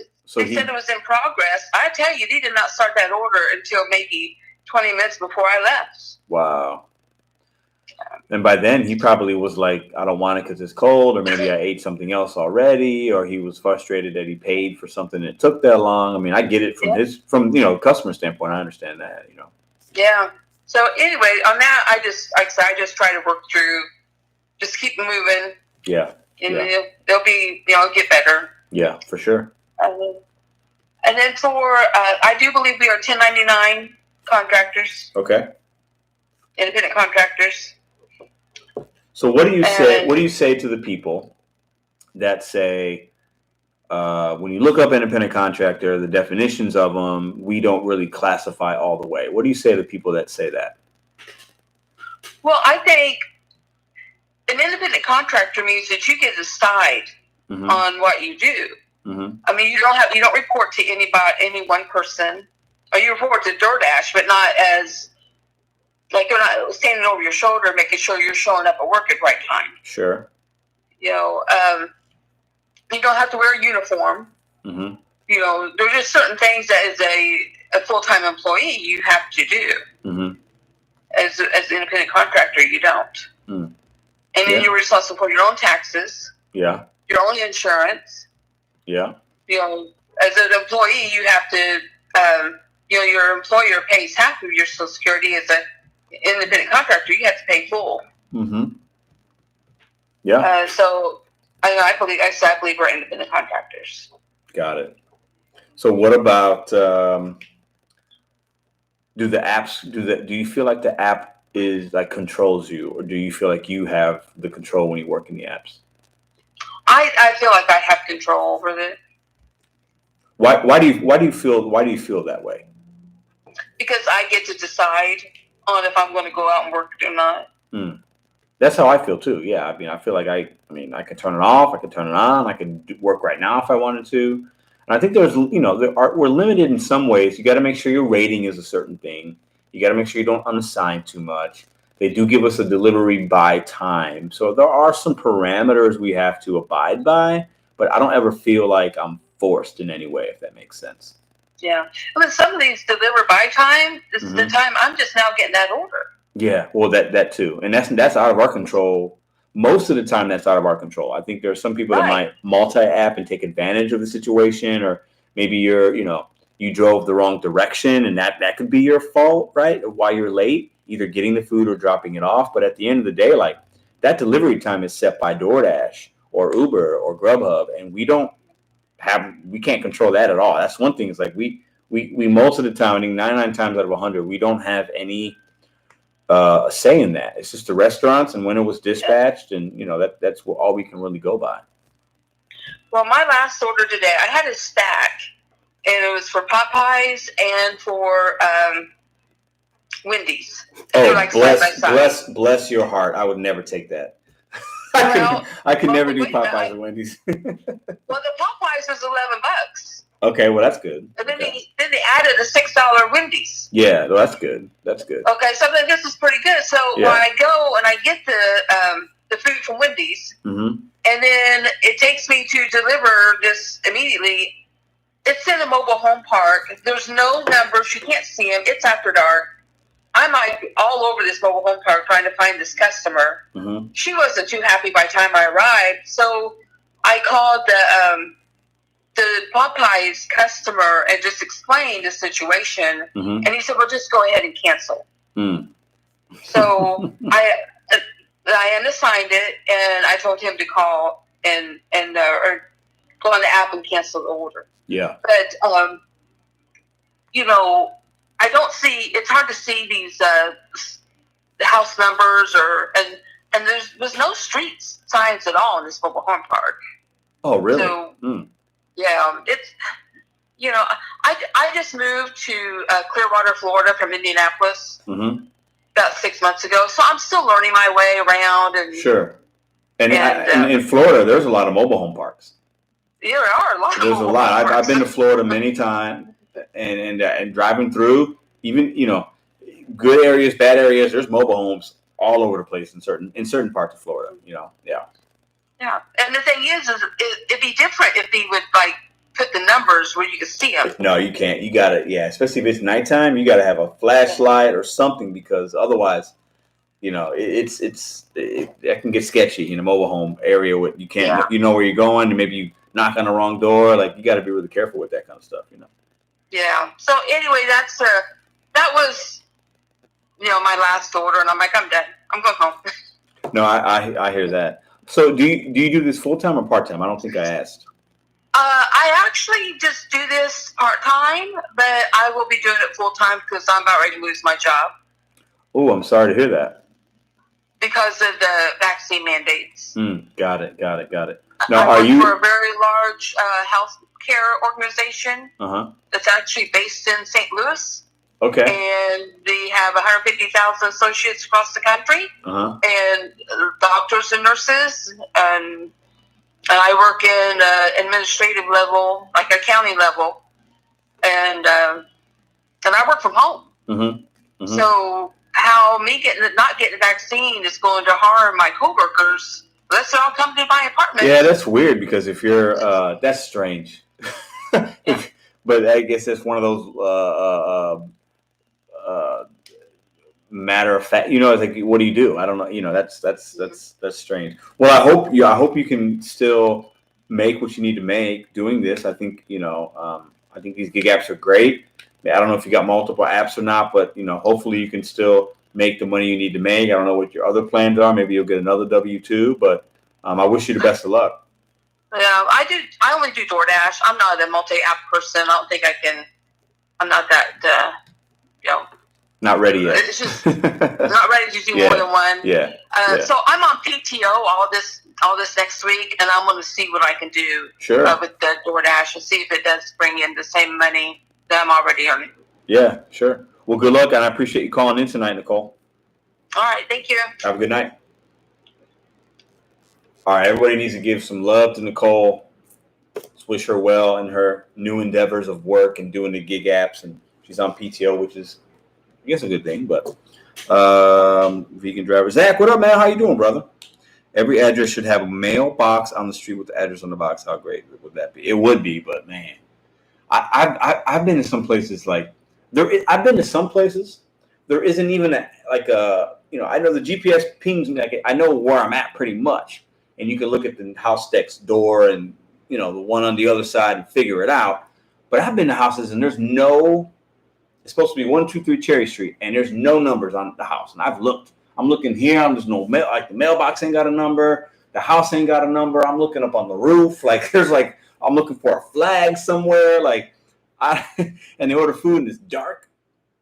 was in progress. I tell you, they did not start that order until maybe 20 minutes before I left. Wow. And by then he probably was like, I don't want it because it's cold, or maybe I ate something else already, or he was frustrated that he paid for something that took that long. I mean, I get it from customer standpoint. I understand that, Yeah. So anyway, on that, I just try to work through, just keep moving. Yeah. And they'll be, get better. Yeah, for sure. And then I do believe we are 1099 contractors. Okay. Independent contractors. So what do you say? What do you say to the people that say, when you look up independent contractor, the definitions of them, we don't really classify all the way? What do you say to the people that say that? Well, I think an independent contractor means that you get to decide on what you do. Mm-hmm. I mean, you don't report to any one person, or you report to DoorDash, but not as like you're not standing over your shoulder, making sure you're showing up at work at the right time. Sure. You don't have to wear a uniform. Mm-hmm. There's just certain things that as a full-time employee you have to do. Mm-hmm. As an independent contractor, you don't. Mm. And then you're responsible for your own taxes. Yeah. Your own insurance. Yeah. As an employee, you have to, your employer pays half of your Social Security. As an independent contractor, you have to pay full. Mm-hmm. Yeah. So I believe we're independent contractors. Got it. So what about, do you feel like the app is like controls you, or do you feel like you have the control when you work in the apps? I feel like I have control over it. Why do you feel that way? Because I get to decide on if I'm going to go out and work or not. That's how I feel too. Yeah, I mean, I feel like I can turn it off, I can turn it on, I can work right now if I wanted to. And I think we're limited in some ways. You got to make sure your rating is a certain thing. You got to make sure you don't unassign too much. They do give us a delivery by time. So there are some parameters we have to abide by, but I don't ever feel like I'm forced in any way, if that makes sense. Yeah. I mean, some of these deliver by time. This is the time I'm just now getting that order. Yeah. Well, that too. And that's out of our control. Most of the time that's out of our control. I think there are some people that might multi-app and take advantage of the situation, or maybe you drove the wrong direction and that could be your fault, right? Of why you're late, either getting the food or dropping it off. But at the end of the day, like that delivery time is set by DoorDash or Uber or Grubhub, and we can't control that at all. That's one thing. Is like we most of the time, I think 99 times out of 100, we don't have any say in that. It's just the restaurants and when it was dispatched, and that's all we can really go by. Well, my last order today, I had a stack, and it was for Popeyes and for Wendy's. Oh, like bless your heart. I would never take that. I could never do Popeyes and Wendy's. Well, the Popeyes was $11. Okay, well that's good. And then they added a $6 Wendy's. Yeah, well, that's good. That's good. Okay, so this is pretty good. So when I go and I get the food from Wendy's, and then it takes me to deliver this immediately. It's in a mobile home park. There's no numbers. You can't see them. It's after dark. I'm like all over this mobile home park trying to find this customer. Mm-hmm. She wasn't too happy by the time I arrived, so I called the Popeyes customer and just explained the situation. Mm-hmm. And he said, "Well, just go ahead and cancel." Mm. So I unassigned it, and I told him to call and or go on the app and cancel the order. Yeah. But I don't see. It's hard to see these the house numbers and there's no street signs at all in this mobile home park. Oh, really? So yeah, it's I just moved to Clearwater, Florida from Indianapolis about 6 months ago, so I'm still learning my way around. And sure. And in Florida, there's a lot of mobile home parks. Yeah, there are a lot. There's a lot. I've been to Florida many times, and driving through, even good areas, bad areas. There's mobile homes all over the place in certain parts of Florida. Yeah. Yeah, and the thing is it'd be different if they would put the numbers where you could see them. No, you can't. You gotta, especially if it's nighttime, you gotta have a flashlight or something, because otherwise, it can get sketchy in a mobile home area. With you can't, you know where you're going, and maybe you knock on the wrong door. Like, you got to be really careful with that kind of stuff. Yeah. So anyway, that was my last order, and I'm like, I'm done. I'm going home. No, I hear that. So do you do this full time or part time? I don't think I asked. I actually just do this part time, but I will be doing it full time because I'm about ready to lose my job. Oh, I'm sorry to hear that. Because of the vaccine mandates. Got it. Now, I work for a very large health care organization that's actually based in St. Louis. Okay. And they have 150,000 associates across the country, and doctors and nurses, and I work in administrative level, like accounting level, and I work from home. So how me not getting the vaccine is going to harm my coworkers, unless they all come to my apartment. Yeah, that's weird, because if you're that's strange. But I guess it's one of those matter of fact, it's like, what do you do? I don't know. That's strange. Well, I hope you can still make what you need to make doing this. I think I think these gig apps are great. I don't know if you got multiple apps or not, but hopefully you can still make the money you need to make. I don't know what your other plans are. Maybe you'll get another W-2, but I wish you the best of luck. Yeah, I only do DoorDash. I'm not a multi-app person. I don't think I can. I'm not that. Not ready yet. It's just not ready to do more than one. Yeah. So I'm on PTO all this next week, and I'm going to see what I can do with the DoorDash and see if it does bring in the same money that I'm already earning. Yeah, sure. Well, good luck, and I appreciate you calling in tonight, Nicole. All right, thank you. Have a good night. All right, everybody needs to give some love to Nicole. Let's wish her well in her new endeavors of work and doing the gig apps, and she's on PTO, which is, I guess, a good thing. But vegan driver Zach, what up, man? How you doing, brother? Every address should have a mailbox on the street with the address on the box. How great would that be? It would be, but man, I've been to some places like I've been to some places there isn't even I know the GPS pings me. I know where I'm at pretty much, and you can look at the house next door and the one on the other side and figure it out. But I've been to houses and there's no. It's supposed to be 123 Cherry Street, and there's no numbers on the house. And I've looked. I'm looking here. There's no mail. Like, the mailbox ain't got a number. The house ain't got a number. I'm looking up on the roof. Like, I'm looking for a flag somewhere. And they order food and it's dark,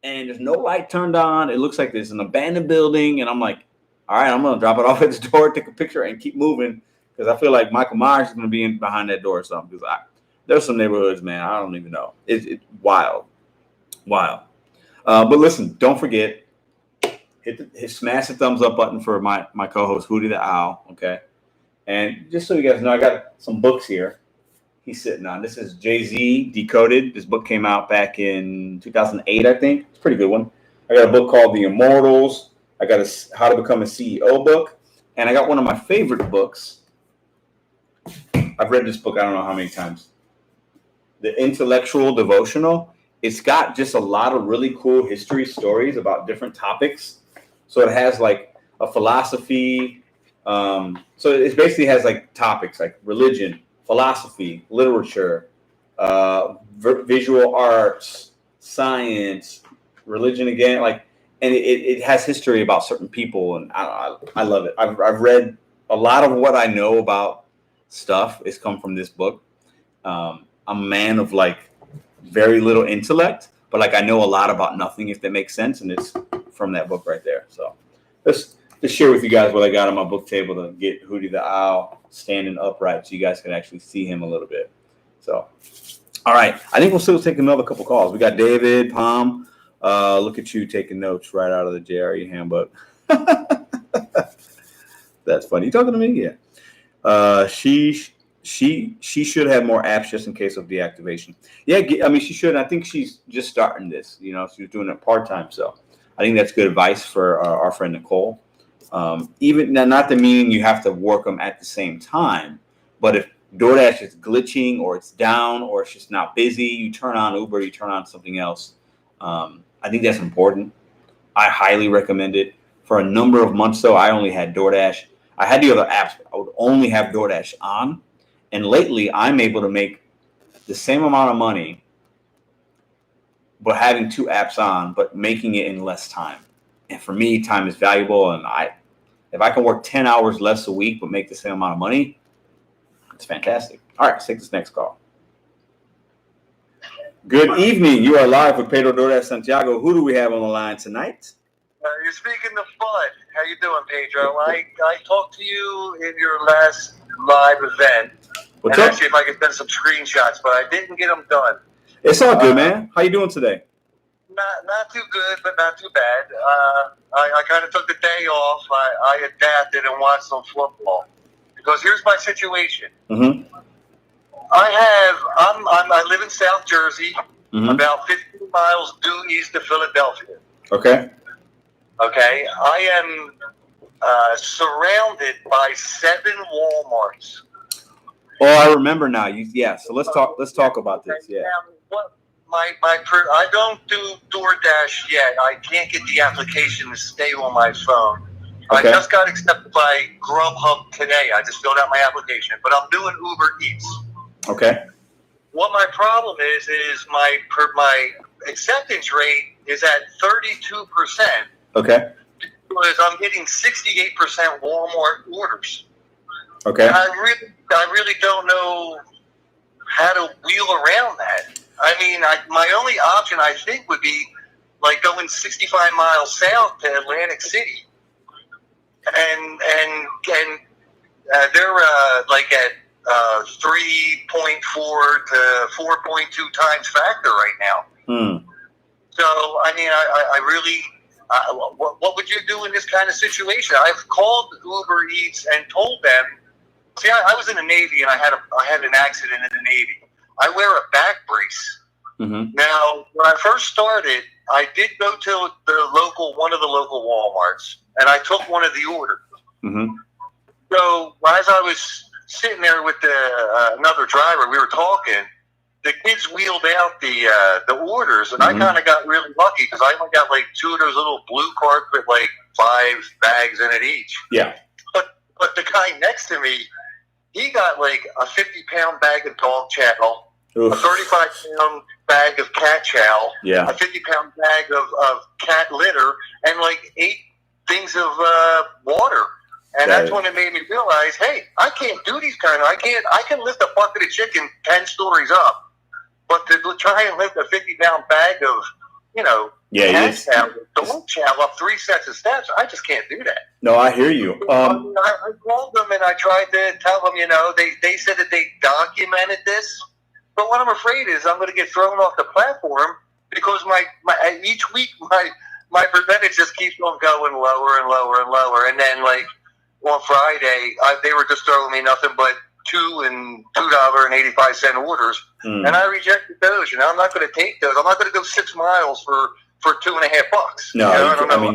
and there's no light turned on. It looks like there's an abandoned building, and I'm like, all right, I'm gonna drop it off at the door, take a picture, and keep moving, because I feel like Michael Myers is gonna be behind that door or something. Because there's some neighborhoods, man, I don't even know. It's wild. But listen, don't forget, smash the thumbs up button for my co-host Hootie the Owl, okay? And just so you guys know, I got some books here he's sitting on. This is Jay-Z Decoded. This book came out back in 2008, I think. It's a pretty good one. I got a book called The Immortals. I got a How to Become a CEO book. And I got one of my favorite books. I've read this book I don't know how many times. The Intellectual Devotional. it's got just a lot of really cool history stories about different topics. So it has like a philosophy. So it basically has like topics like religion, philosophy, literature, visual arts, science, religion again. Like, and it has history about certain people, and I love it. I've read a lot of what I know about stuff has come from this book. I'm a man of like very little intellect, but like I know a lot about nothing, if that makes sense, and it's from that book right there. So let's share with you guys what I got on my book table to get Hootie the Owl standing upright so you guys can actually see him a little bit. So, all right, I think we'll still take another couple calls. We got David, Palm. Look at you taking notes right out of the JRE handbook. That's funny. You talking to me? Yeah. She should have more apps just in case of deactivation. Yeah, I mean, she should. I think she's just starting this. You know, she's doing it part-time. So I think that's good advice for our friend Nicole. Even now, not the meaning you have to work them at the same time, but if DoorDash is glitching or it's down or it's just not busy, you turn on Uber, you turn on something else. I think that's important. I highly recommend it. For a number of months, though, I only had DoorDash. I had the other apps, but I would only have DoorDash on. And lately, I'm able to make the same amount of money, but having two apps on, but making it in less time. And for me, time is valuable. And if I can work 10 hours less a week, but make the same amount of money, it's fantastic. All right, let's take this next call. Good evening. You are live with Pedro DoorDash Santiago. Who do we have on the line tonight? You're speaking to Bud. How you doing, Pedro? I talked to you in your last live event. What's and up? Actually, if I could send some screenshots, but I didn't get them done. It's all good, man. How you doing today? Not too good, but not too bad. I kind of took the day off. I adapted and watched some football. Because here's my situation. Mm-hmm. I live in South Jersey, about 15 miles due east of Philadelphia. Okay. Okay, I am surrounded by 7 Walmarts. Oh, I remember now. So let's talk about this. Yeah. I don't do DoorDash yet. I can't get the application to stay on my phone. Okay. I just got accepted by Grubhub today. I just filled out my application, but I'm doing Uber Eats. Okay. What my problem is my acceptance rate is at 32%. Okay. Because I'm getting 68% Walmart orders. Okay. And I really don't know how to wheel around that. I mean, my only option, I think, would be like going 65 miles south to Atlantic City, and they're like at 3.4 to 4.2 times factor right now. So, I mean, I really. What would you do in this kind of situation? I've called Uber Eats and told them. See, I was in the Navy and I had an accident in the Navy. I wear a back brace. Mm-hmm. Now, when I first started, I did go to one of the local Walmarts, and I took one of the orders. Mm-hmm. So as I was sitting there with another driver, we were talking. The kids wheeled out the orders, and I kind of got really lucky because I only got like 2 of those little blue carts with like 5 bags in it each. Yeah. But the guy next to me, he got like a 50-pound bag of dog chow, a 35-pound bag of cat chow, yeah, a 50-pound bag of cat litter, and like 8 things of water. And that's when it made me realize, hey, I can't do these kind of. I can lift a bucket of chicken 10 stories up. But to try and lift a 50-pound bag of, cat chow, dog chow up 3 sets of steps, I just can't do that. No, I hear you. I called them and I tried to tell them, they said that they documented this. But what I'm afraid is I'm going to get thrown off the platform because each week my percentage just keeps on going lower and lower and lower. And then, like, on Friday, they were just throwing me nothing but $2 and $2.85 orders, and I rejected those. I'm not going to take those. I'm not going to go 6 miles for $2.50. No, I don't know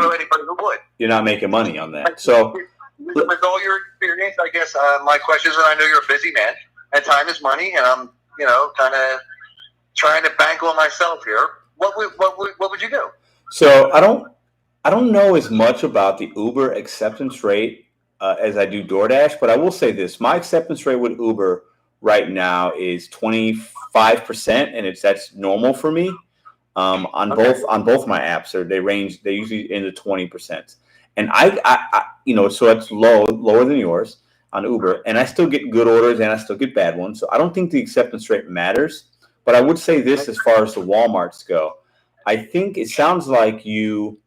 anybody who would. You're not making money on that. So, with all your experience, I guess my question is, and I know you're a busy man, and time is money, and I'm kind of trying to bank on myself here. What would you do? So I don't know as much about the Uber acceptance rate as I do DoorDash, but I will say this: my acceptance rate with Uber right now is 25%, and that's normal for me. On both my apps, they usually in the 20%, and I so that's lower than yours on Uber, and I still get good orders and I still get bad ones. So I don't think the acceptance rate matters. But I would say this as far as the Walmarts go, I think it sounds like your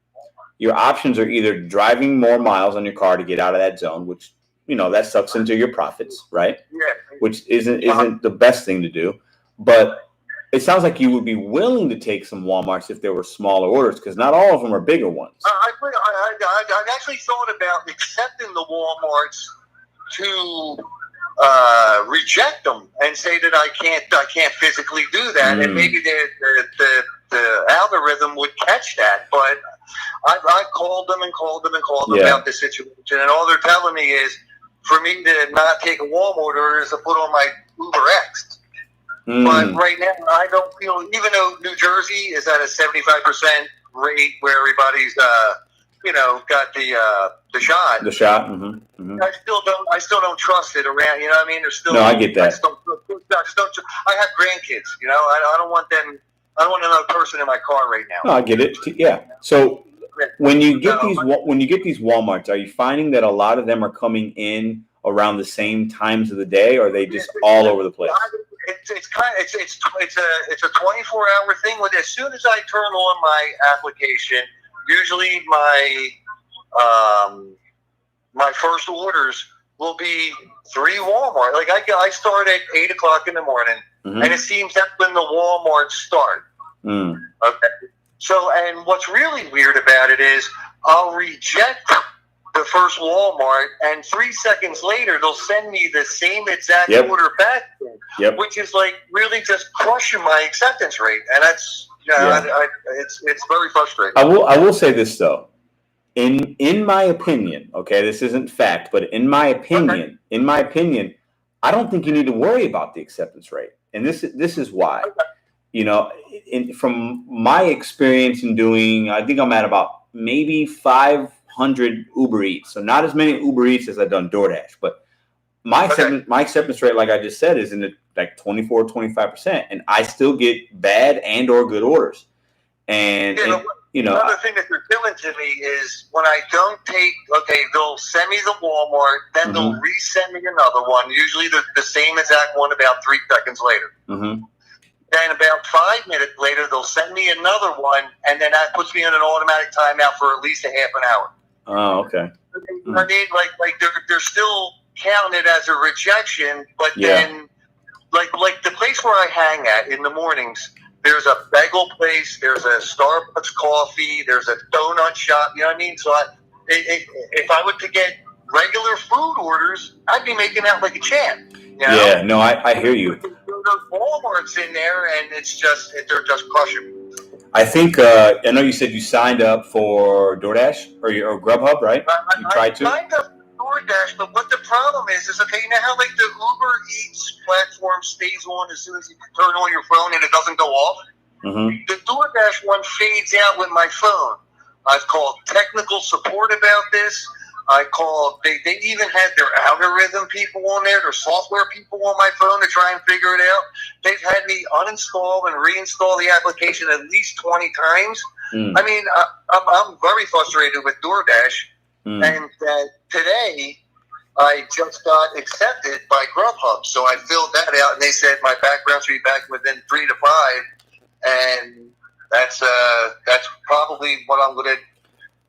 options are either driving more miles on your car to get out of that zone, which that sucks into your profits, right? Yeah. Which isn't the best thing to do, but it sounds like you would be willing to take some Walmarts if there were smaller orders, because not all of them are bigger ones. I've actually thought about accepting the Walmarts to reject them and say that I can't physically do that, and maybe the algorithm would catch that. But I called them about this situation, and all they're telling me is for me to not take a Walmart order is to put on my UberX. But right now, I don't feel, even though New Jersey is at a 75% rate where everybody's, got the shot. The shot. Mm-hmm. Mm-hmm. I still don't trust it around. You know what I mean? There's still. No, I get that. I have grandkids. I don't want them. I don't want another person in my car right now. No, I get it. Yeah. So when you get these Walmarts, are you finding that a lot of them are coming in around the same times of the day, or are they just all over the place? It's a 24-hour thing. As soon as I turn on my application, usually my first orders will be 3 Walmart. Like I start at 8:00 in the morning, and it seems that's when the Walmarts start. Okay. So, and what's really weird about it is I'll reject the first Walmart, and 3 seconds later they'll send me the same exact order back, which is like really just crushing my acceptance rate, and that's it's very frustrating. I will say this though, in my opinion, okay, this isn't fact, but in my opinion, I don't think you need to worry about the acceptance rate, and this is why. From my experience in doing, I think I'm at about maybe 500 Uber Eats. So not as many Uber Eats as I've done DoorDash, but my acceptance rate, like I just said, is in the 24, 25%, and I still get bad and or good orders. Another thing that they're doing to me is when I don't take, they'll send me the Walmart, then they'll resend me another one, usually the same exact one about 3 seconds later. Then about 5 minutes later, they'll send me another one, and then that puts me in an automatic timeout for at least a half an hour. Oh, okay. I mean, like they're still counting it as a rejection, but then, like the place where I hang at in the mornings, there's a bagel place, there's a Starbucks coffee, there's a donut shop. You know what I mean? So if I were to get regular food orders, I'd be making out like a champ. Yeah, no, I hear you. There's Walmart's in there, and they're just crushing. I think I know you said you signed up for DoorDash or Grubhub, right? I signed up for DoorDash, but what the problem is okay, you know how like the Uber Eats platform stays on as soon as you turn on your phone and it doesn't go off? The DoorDash one fades out with my phone. I've called technical support about this. They even had their algorithm people on there, their software people on my phone to try and figure it out. They've had me uninstall and reinstall the application at least 20 times. I mean, I'm very frustrated with DoorDash. And today, I just got accepted by Grubhub. So I filled that out, and they said my background should be back within 3 to 5. And that's probably what I'm going to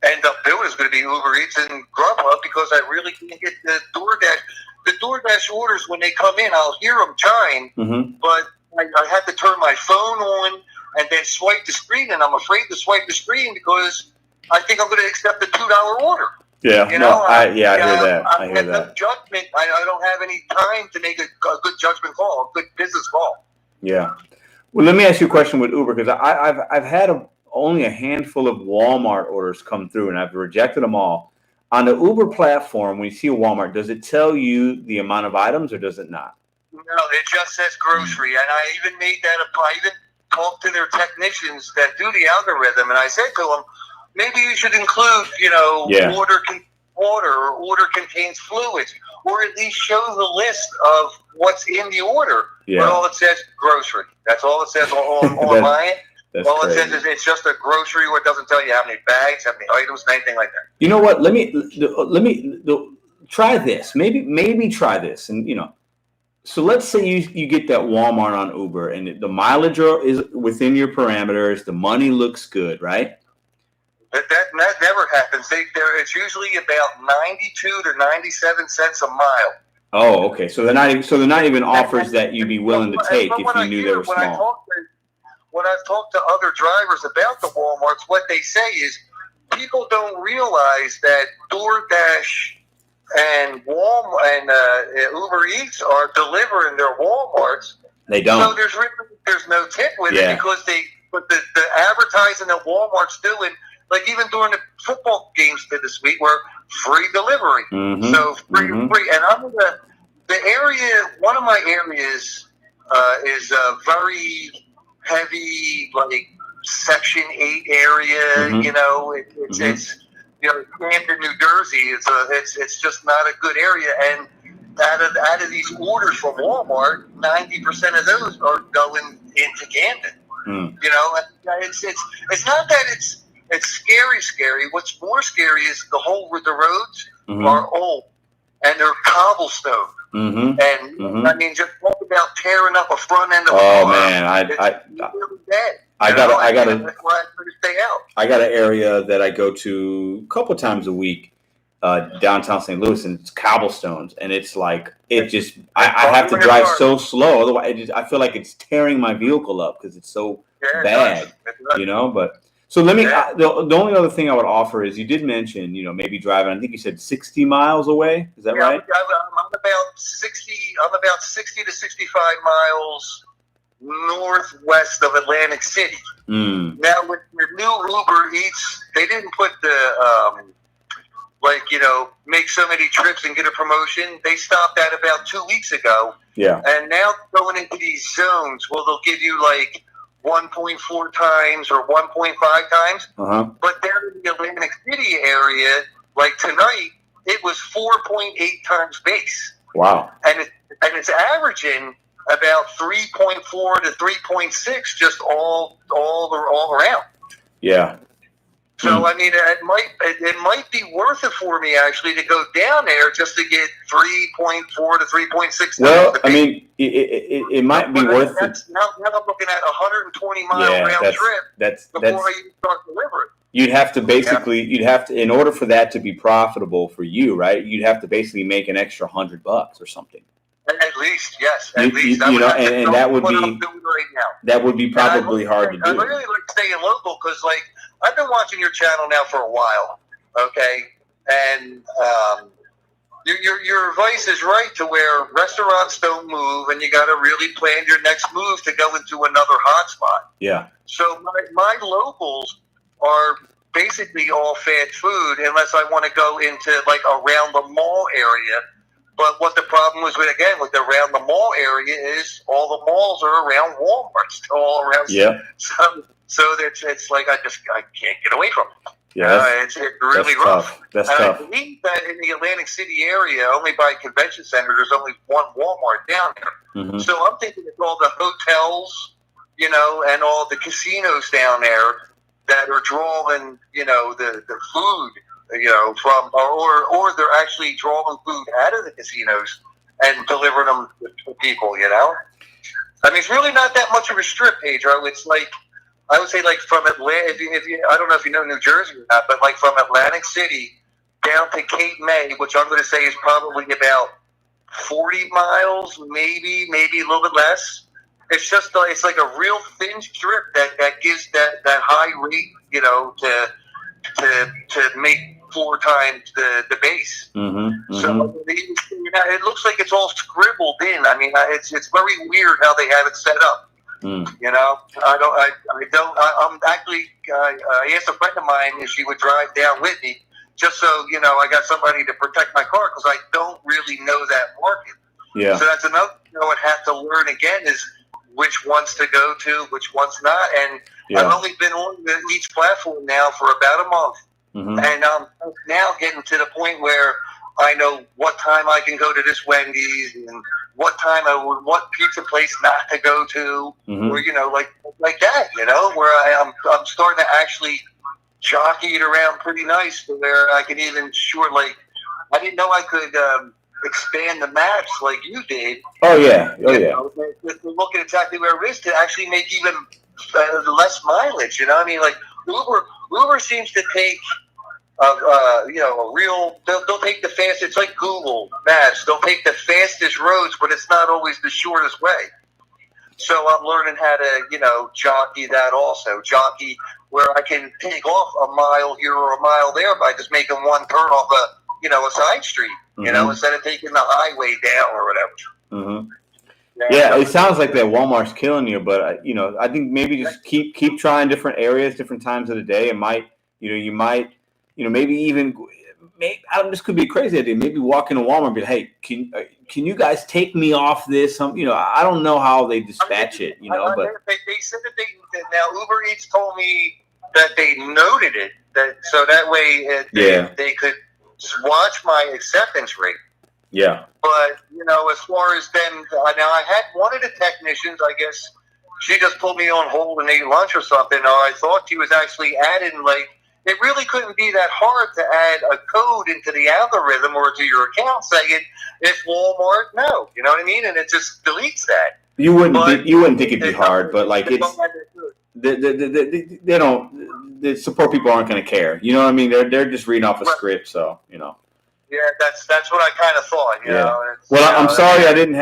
end up doing is going to be Uber Eats and Grubhub, because I really can't get the DoorDash. The DoorDash orders, when they come in, I'll hear them chime, but I have to turn my phone on and then swipe the screen, and I'm afraid to swipe the screen because I think I'm going to accept a $2 order. Yeah, I hear that. I hear that. Judgment. I don't have any time to make a good judgment call, a good business call. Yeah. Well, let me ask you a question with Uber, because I've had only a handful of Walmart orders come through, and I've rejected them all. On the Uber platform, when you see a Walmart, does it tell you the amount of items, or does it not? No, it just says grocery, and I even made that talk to their technicians that do the algorithm, and I said to them, maybe you should include, order contains fluids, or at least show the list of what's in the order. Yeah. But all it says grocery. That's all it says online. All crazy. it says is it's just a grocery, where it doesn't tell you how many bags, how many items, anything like that. You know what? Let me try this. Maybe try this, and So let's say you get that Walmart on Uber, and the mileage is within your parameters. The money looks good, right? That never happens. It's usually about 92 to 97 cents a mile. Oh, okay. So they're not even offers that you'd be willing to take if you knew they were small. When I've talked to other drivers about the Walmarts, what they say is people don't realize that DoorDash and Uber Eats are delivering their Walmarts. They don't. So there's no tip with it, because the advertising that Walmart's doing, like even during the football games this week, were free delivery. Mm-hmm. So free. And I'm in the area. One of my areas is very heavy, like Section 8 area. Mm-hmm. It's Camden, New Jersey. It's just not a good area. And out of these orders from Walmart, 90% of those are going into Camden. Mm. It's not that it's scary. What's more scary is the roads mm-hmm. are old and they're cobblestone. Mm-hmm. And mm-hmm. I mean, just talk about tearing up a front end of a car. Oh man, it's really bad. I got to stay out. I got an area that I go to a couple times a week, downtown St. Louis, and it's cobblestones, and it's like I have to drive so slow, otherwise I feel like it's tearing my vehicle up because it's so bad, But so let me. The only other thing I would offer is you did mention, maybe driving. I think you said 60 miles away. Is that right? I'm about 60. I'm about 60 to 65 miles northwest of Atlantic City. Mm. Now, with your new Uber Eats, they didn't put the make so many trips and get a promotion. They stopped that about 2 weeks ago. Yeah. And now going into these zones, they'll give you like 1.4 times or 1.5 times. Uh-huh. But there in the Atlantic City area, like tonight, it was 4.8 times base. Wow. And it's averaging about 3.4 to 3.6 just all around. Yeah. So I mean, it might be worth it for me actually to go down there just to get 3.4 to 3.6. Well, I mean, it might be worth it. Now I'm looking at 120 mile round trip before I even start delivering. You'd have to, in order for that to be profitable for you, right? You'd have to basically make an extra $100 or something. At least, yes. At least. And that would be what I'm doing right now. That would be probably hard to do. I really like staying local because, like, I've been watching your channel now for a while, okay? And your advice is right to where restaurants don't move, and you got to really plan your next move to go into another hotspot. Yeah. So my locals are basically all fast food, unless I want to go into like around the mall area. But what the problem was with around the mall area is all the malls are around Walmart's, all around. Yeah. So it's like I can't get away from it. Yeah, it's really rough. That's and tough. I believe that in the Atlantic City area, only by convention center, there's only one Walmart down there. Mm-hmm. So I'm thinking it's all the hotels, and all the casinos down there that are drawing, the food, from, or they're actually drawing food out of the casinos and delivering them to people, I mean, it's really not that much of a strip, Pedro. It's like, I would say, like from Atlanta, I don't know if you know New Jersey or not, but like from Atlantic City down to Cape May, which I'm going to say is probably about 40 miles, maybe a little bit less. It's just, it's like a real thin strip that gives that high rate, to make 4 times the base. Mm-hmm. So it looks like it's all scribbled in. I mean, it's very weird how they have it set up. Mm. I'm actually, I asked a friend of mine if she would drive down with me, just so, I got somebody to protect my car, because I don't really know that market. Yeah. So that's another thing I would have to learn again is which ones to go to, which ones not. And I've only been on each platform now for about a month. And I'm now getting to the point where I know what time I can go to this Wendy's and what time what pizza place not to go to, or like that. Where I'm starting to actually jockey it around pretty nice to where I can even I didn't know I could expand the maps like you did. Oh yeah, To look at exactly where it is to actually make even less mileage. I mean, like Uber seems to take a real. They'll take the fastest. It's like Google Maps. They'll take the fastest roads, but it's not always the shortest way. So I'm learning how to jockey that also. Jockey where I can take off a mile here or a mile there by just making one turn off a side street. Instead of taking the highway down or whatever. Yeah, it sounds like that Walmart's killing you, but I think maybe just keep trying different areas, different times of the day. It might, maybe even, this could be a crazy idea. Maybe walk into Walmart and be like, hey, can you guys take me off this? I don't know how they dispatch it, but they said that now Uber Eats told me that they noted it so that way they could watch my acceptance rate. Yeah. But, as far as them, now I had one of the technicians, I guess, she just put me on hold and ate lunch or something, or I thought she was actually adding, it really couldn't be that hard to add a code into the algorithm or to your account saying, if Walmart, no. You know what I mean? And it just deletes that. You wouldn't think it'd be hard, but they don't, the support people aren't going to care. You know what I mean? They're just reading off a script, so, Yeah, that's what I kind of thought. Well, I'm sorry I didn't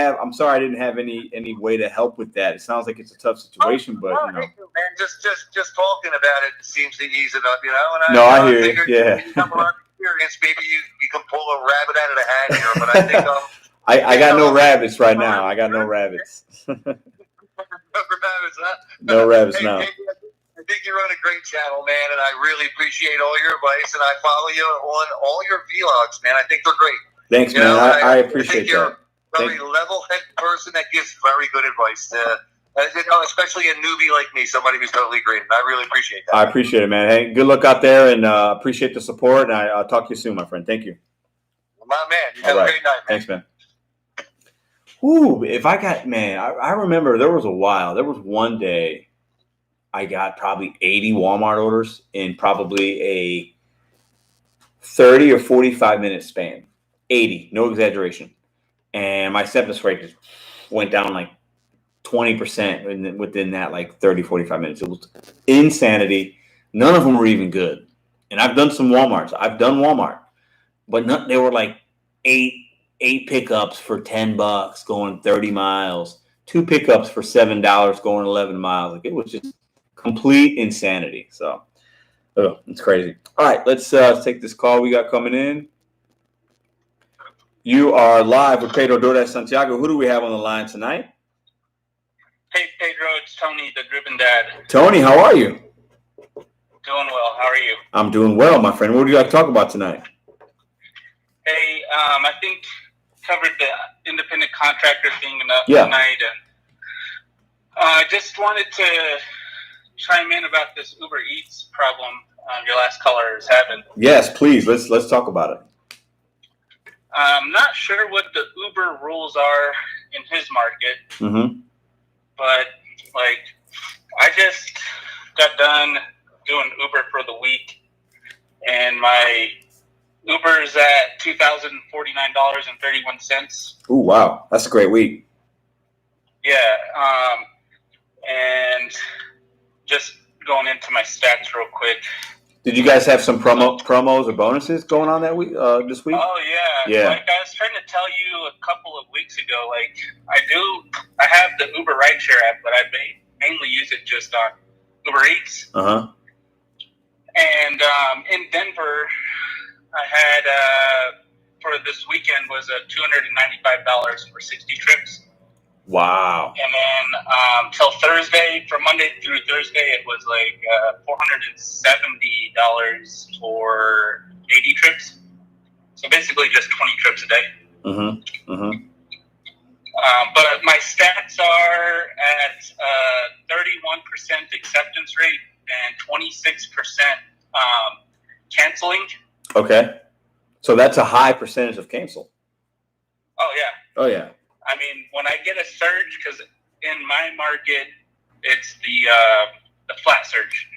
have any way to help with that. It sounds like it's a tough situation, but man, just talking about it seems to ease it up. And I hear you. Yeah. You have a lot of experience. Maybe you can pull a rabbit out of the hat here, but I think I got no rabbits right now. I got no rabbits. No rabbits now. I think you run a great channel, man, and I really appreciate all your advice, and I follow you on all your vlogs, man. I think they're great. Thanks, man. I appreciate that. You're a very level-headed person that gives very good advice to, especially a newbie like me, somebody who's totally green. I really appreciate that. I appreciate it, man. Hey, good luck out there, and appreciate the support, and I'll talk to you soon, my friend. Thank you. My man. You have a great night, man. Thanks, man. Ooh, I remember there was one day I got probably 80 Walmart orders in probably a 30 or 45 minute span. 80, no exaggeration. And my acceptance rate just went down like 20% within that 30, 45 minutes. It was insanity. None of them were even good. And I've done some Walmarts. I've done Walmart. But they were like eight pickups for $10 going 30 miles. 2 pickups for $7 going 11 miles. It was just complete insanity. So, it's crazy. All right, let's take this call we got coming in. You are live with Pedro DoorDash Santiago. Who do we have on the line tonight? Hey, Pedro, it's Tony, the Driven Dad. Tony, how are you? Doing well. How are you? I'm doing well, my friend. What do you like to talk about tonight? Hey, I think covered the independent contractor thing enough tonight, and I just wanted to chime in about this Uber Eats problem your last caller is having. Yes, please. Let's talk about it. I'm not sure what the Uber rules are in his market, but I just got done doing Uber for the week, and my Uber's at $2,049.31. Oh wow, that's a great week. Yeah, and just going into my stats real quick. Did you guys have some promos or bonuses going on that week? This week? Oh yeah. Like I was trying to tell you a couple of weeks ago. I have the Uber rideshare app, but I mainly use it just on Uber Eats. And in Denver, I had for this weekend was $295 for 60 trips. Wow. And then till Thursday, from Monday through Thursday, it was $470 for 80 trips. So basically just 20 trips a day. But my stats are at 31% acceptance rate and 26% canceling. Okay. So that's a high percentage of cancel. Oh, yeah. Oh, yeah. I mean, when I get a surge, because in my market, it's the flat surge.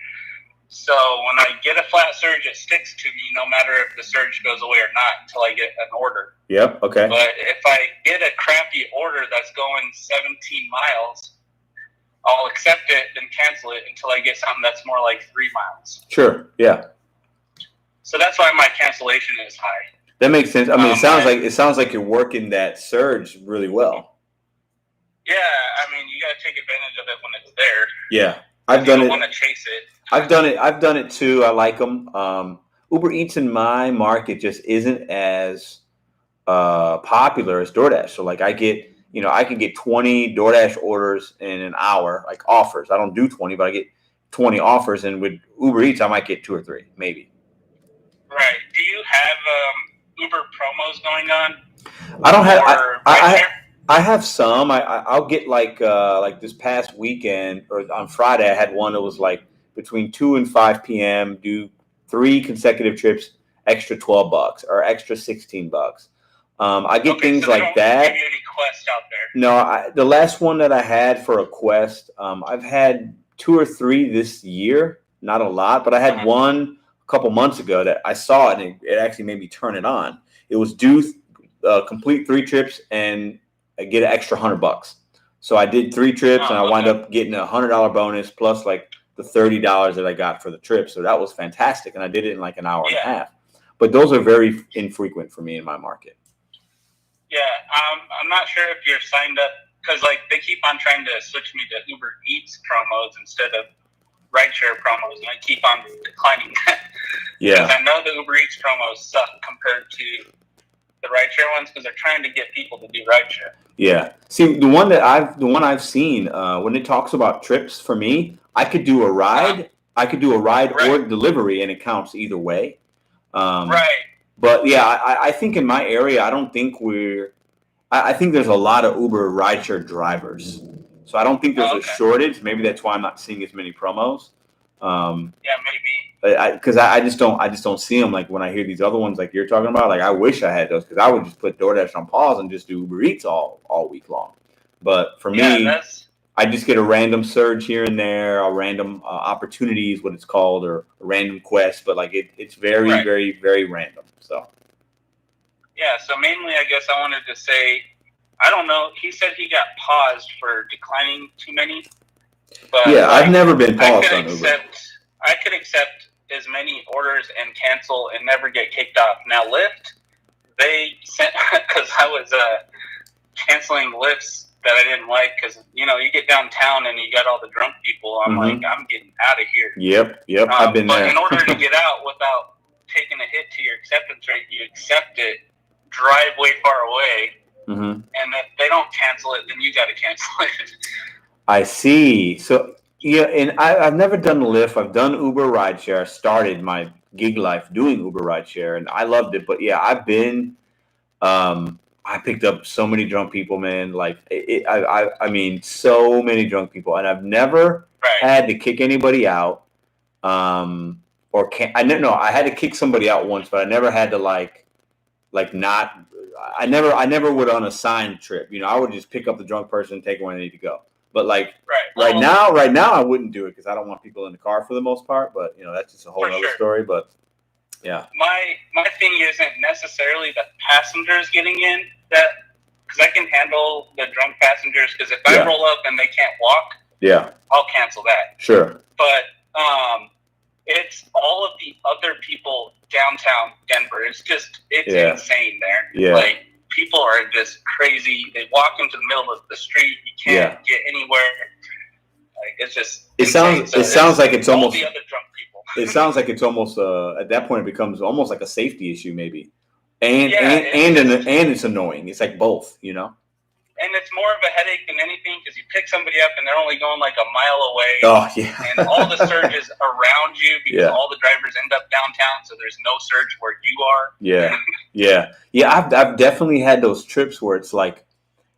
So when I get a flat surge, it sticks to me no matter if the surge goes away or not until I get an order. Yep. Okay. But if I get a crappy order that's going 17 miles, I'll accept it, then cancel it until I get something that's more like 3 miles. Sure. Yeah. So that's why my cancellation is high. That makes sense. I mean, it sounds like you're working that surge really well. Yeah, I mean, you got to take advantage of it when it's there. Yeah, I've done it. You don't want to chase it. I've done it too. I like them. Uber Eats in my market just isn't as popular as DoorDash. So like I can get 20 DoorDash orders in an hour, like offers. I don't do 20, but I get 20 offers, and with Uber Eats, I might get 2 or 3, maybe. Right. Do you have Uber promos going on? I don't have. I have some. I'll get like this past weekend or on Friday, I had one that was like between 2 and 5 p.m. Do 3 consecutive trips, extra $12 or extra $16. I get things like that. Give you any Quest out there? No, the last one that I had for a Quest, I've had 2 or 3 this year. Not a lot, but I had one a couple months ago that I saw it, and it actually made me turn it on. It was complete 3 trips and get an extra $100. So I did 3 trips, and I wound up getting a $100 bonus plus like the $30 that I got for the trip. So that was fantastic, and I did it in like an hour and a half. But those are very infrequent for me in my market. Yeah, I'm not sure if you're signed up because like they keep on trying to switch me to Uber Eats promos instead of rideshare promos, and I keep on declining that. Yeah, because I know the Uber Eats promos suck compared to the rideshare ones because they're trying to get people to do rideshare. Yeah. See, the one I've seen when it talks about trips for me, I could do a ride. I could do a ride or delivery, and it counts either way. Right. But yeah, I think in my area, I don't think I think there's a lot of Uber rideshare drivers. So I don't think there's a shortage. Maybe that's why I'm not seeing as many promos. Yeah, maybe. Because I just don't see them. Like when I hear these other ones like you're talking about, like I wish I had those because I would just put DoorDash on pause and just do Uber Eats all week long. But for me, I just get a random surge here and there, a random opportunities, what it's called, or a random quest. But like it's very, very, very random. So. Yeah. So mainly, I guess I wanted to say, I don't know. He said he got paused for declining too many. But yeah, I've never been paused on Uber. I could accept as many orders and cancel and never get kicked off. Now Lyft, they sent because I was canceling Lyfts that I didn't like because you get downtown and you got all the drunk people. I'm like, I'm getting out of here. Yep. I've been there. But in order to get out without taking a hit to your acceptance rate, you accept it, drive way far away, and if they don't cancel it, then you got to cancel it. I see. So. Yeah, and I've never done Lyft. I've done Uber rideshare. I started my gig life doing Uber rideshare, and I loved it. But yeah, I've been, I picked up so many drunk people, man. Like, I mean, so many drunk people, and I've never had to kick anybody out. I had to kick somebody out once, but I never had to not. I never would on a signed trip. I would just pick up the drunk person and take them where they need to go. But like right now, I wouldn't do it because I don't want people in the car for the most part. But that's just a whole other story. But yeah, my thing isn't necessarily the passengers getting in because I can handle the drunk passengers. Because if I roll up and they can't walk, I'll cancel that. Sure. But it's all of the other people downtown Denver. It's insane there. Yeah. Like. People are just crazy. They walk into the middle of the street. You can't get anywhere. Like it's just. It sounds like it's almost. The other drunk people. It sounds like it's almost. At that point, it becomes almost like a safety issue, maybe. And it's annoying. It's like both, And it's more of a headache than anything because you pick somebody up and they're only going like a mile away. Oh yeah. And all the surges around you because all the drivers end up downtown, so there's no surge where you are. Yeah. I've definitely had those trips where it's like,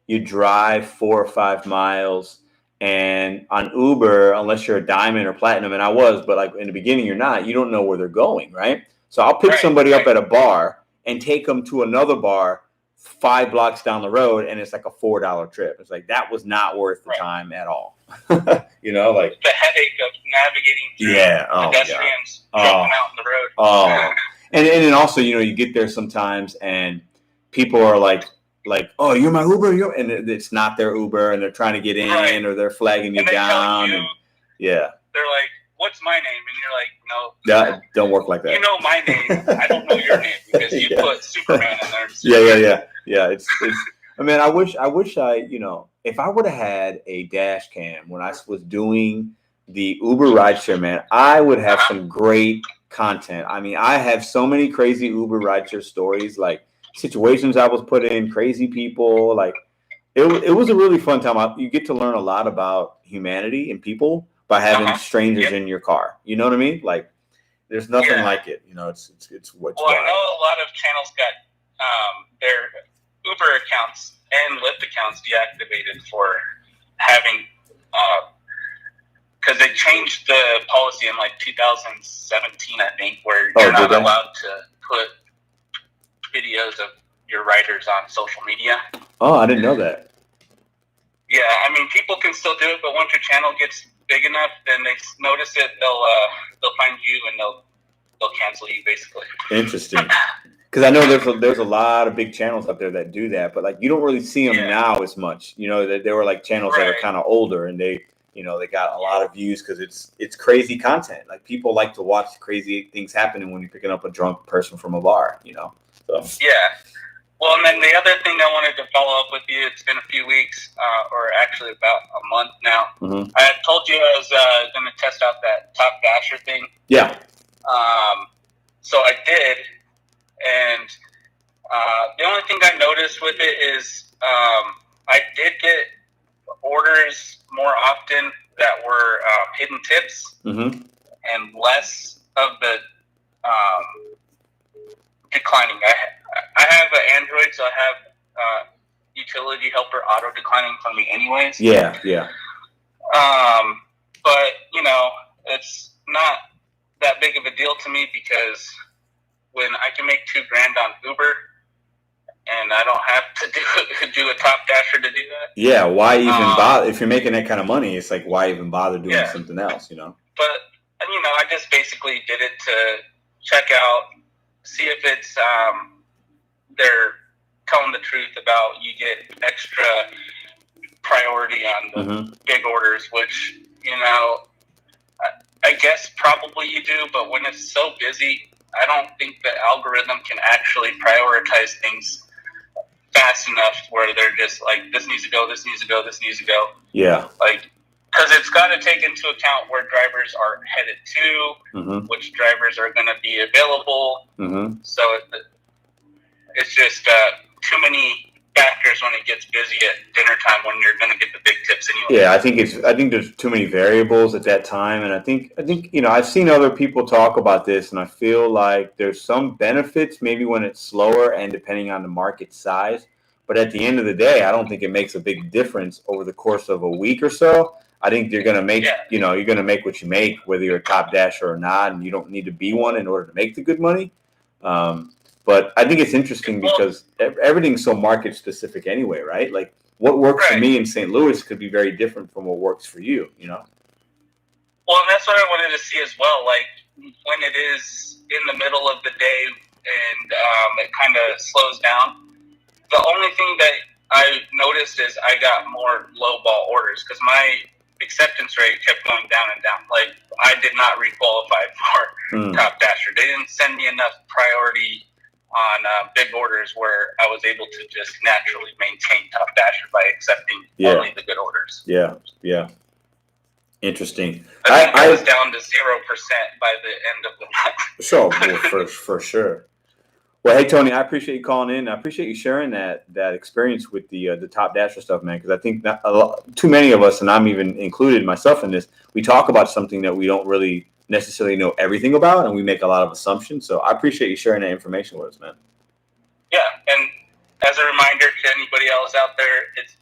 you drive 4 or 5 miles, and on Uber, unless you're a diamond or platinum, and I was, but like in the beginning you're not, you don't know where they're going, right? So I'll pick somebody up at a bar and take them to another bar 5 blocks down the road, and it's like a $4 trip. It's like, that was not worth the time at all. You know, like the headache of navigating through pedestrians jumping out in the road. Oh, and then also, you know, you get there sometimes and people are like, oh, you're my Uber, and it's not their Uber, and they're trying to get in, or they're flagging you down, and they're like, what's my name? And you're like, no, that don't work like that. You know my name. I don't know your name because you put Superman in there. Yeah. It's. I mean, I wish I, you know, if I would have had a dash cam when I was doing the Uber rideshare, man, I would have some great content. I mean, I have so many crazy Uber rideshare stories, like situations I was put in, crazy people. Like it was a really fun time. You get to learn a lot about humanity and people by having strangers in your car. You know what I mean? Like, there's nothing like it. You know, it's what's Well, I know a lot of channels got their Uber accounts and Lyft accounts deactivated for having because they changed the policy in like 2017, I think, where you're not allowed to put videos of your riders on social media. Oh, I didn't know that. Yeah, I mean, people can still do it, but once your channel gets big enough, then they notice it, they'll find you and they'll cancel you, basically. Interesting. Because I know there's a lot of big channels out there that do that, but like you don't really see them now as much. You know, that there were like channels that are kind of older, and they got a lot of views because it's crazy content. Like, people like to watch crazy things happening when you're picking up a drunk person from a bar. You know. So. Yeah. Well, and then the other thing I wanted to follow up with you, it's been a few weeks, or actually about a month now. Mm-hmm. I had told you I was going to test out that Top Dasher thing. Yeah. So I did, and the only thing I noticed with it is I did get orders more often that were hidden tips, and less of the declining. I have an Android, so I have utility helper auto declining from me anyways. Yeah. But, you know, it's not that big of a deal to me because when I can make $2,000 on Uber and I don't have to do a Top Dasher to do that. Yeah, why even bother? If you're making that kind of money, it's like, why even bother doing something else, you know? But, you know, I just basically did it to check out, see if it's they're telling the truth about you get extra priority on the big orders, which, you know, I guess probably you do, but when it's so busy, I don't think the algorithm can actually prioritize things fast enough where they're just like, this needs to go, this needs to go, this needs to go. Yeah. Like, because it's got to take into account where drivers are headed to, which drivers are going to be available. So it's just too many factors when it gets busy at dinner time when you're going to get the big tips anyway. Yeah, I think there's too many variables at that time, and I think you know, I've seen other people talk about this, and I feel like there's some benefits maybe when it's slower and depending on the market size. But at the end of the day, I don't think it makes a big difference over the course of a week or so. I think you're going to make, you know, you're going to make what you make, whether you're a Top Dasher or not, and you don't need to be one in order to make the good money. But I think it's interesting because everything's so market specific anyway, right? Like, what works for me in St. Louis could be very different from what works for you, you know? Well, and that's what I wanted to see as well. Like, when it is in the middle of the day and it kind of slows down, the only thing that I noticed is I got more low ball orders because my acceptance rate kept going down and down. Like, I did not requalify for Top Dasher. They didn't send me enough priority on big orders where I was able to just naturally maintain Top Dasher by accepting only the good orders. Yeah. Interesting. I was down to 0% by the end of the month. So, for sure. Well, hey, Tony, I appreciate you calling in. I appreciate you sharing that experience with the Top Dasher stuff, man, because I think too many of us, and I'm even included myself in this, we talk about something that we don't really necessarily know everything about, and we make a lot of assumptions. So I appreciate you sharing that information with us, man. Yeah, and as a reminder to anybody else out there, it's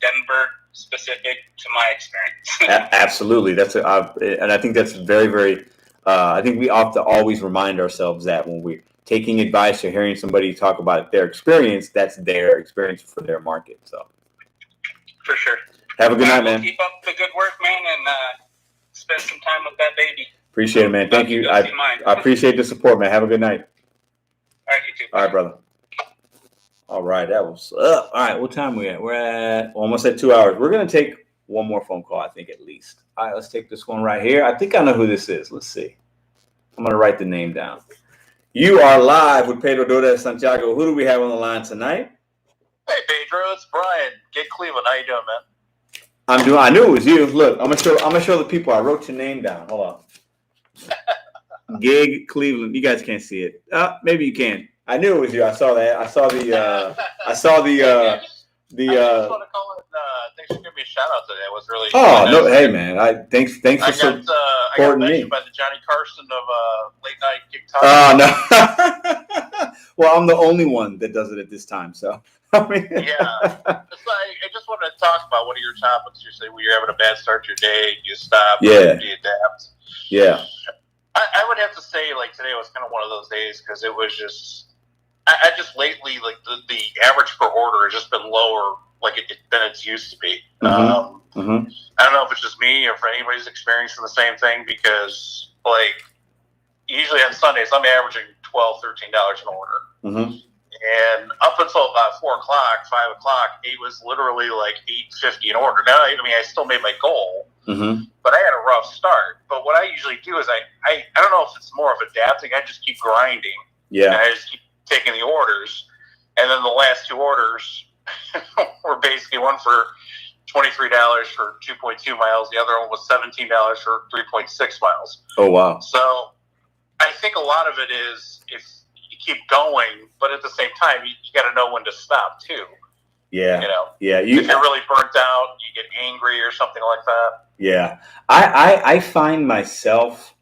specific to my experience. Absolutely. And I think that's very, very, I think we have to always remind ourselves that when we're taking advice or hearing somebody talk about their experience, that's their experience for their market. So For sure. Have a good night, man. Keep up the good work, man, and spend some time with that baby. Appreciate it, man. Thank you. I appreciate the support, man. Have a good night. All right, you too. All right, brother. All right, that was up. All right, what time we at? We're at almost at 2 hours. We're going to take one more phone call, I think, at least. All right, let's take this one right here. I think I know who this is. Let's see. I'm going to write the name down. You are live with Pedro Doda Santiago. Who do we have on the line tonight? Hey, Pedro, it's Brian. Get Cleveland. How you doing, man? I knew it was you. Look, I'm gonna show the people. I wrote your name down. Hold on. Gig Cleveland. You guys can't see it. Maybe you can. I knew it was you. I saw that. I saw the I just want to call it. Thanks for giving me a shout out today. It was really. Oh really nice. no! Hey man, thanks for I got supporting me. mentioned by the Johnny Carson of late night gig talk. Oh no! Well, I'm the only one that does it at this time. So I mean, Yeah. I just wanted to talk about one of your topics. You say when you're having a bad start to your day, do you stop? Yeah. Do you adapt? Yeah. I would have to say, like, today was kind of one of those days because it was just. I just lately, like, the average per order has just been lower, like than it's used to be. I don't know if it's just me or if anybody's experiencing the same thing because, like, usually on Sundays I'm averaging $12, $13 an order. And up until about 4 o'clock, 5 o'clock, it was literally like $8.50 an order. Now, I mean, I still made my goal, but I had a rough start. But what I usually do is I don't know if it's more of adapting. I just keep grinding. Yeah. And I just keep taking the orders. And then the last 2 orders were basically one for $23 for 2.2 miles. The other one was $17 for 3.6 miles. Oh, wow. So I think a lot of it is if you keep going, but at the same time, you got to know when to stop too. Yeah. You know, Yeah. if you're really burnt out, you get angry or something like that. Yeah. I find myself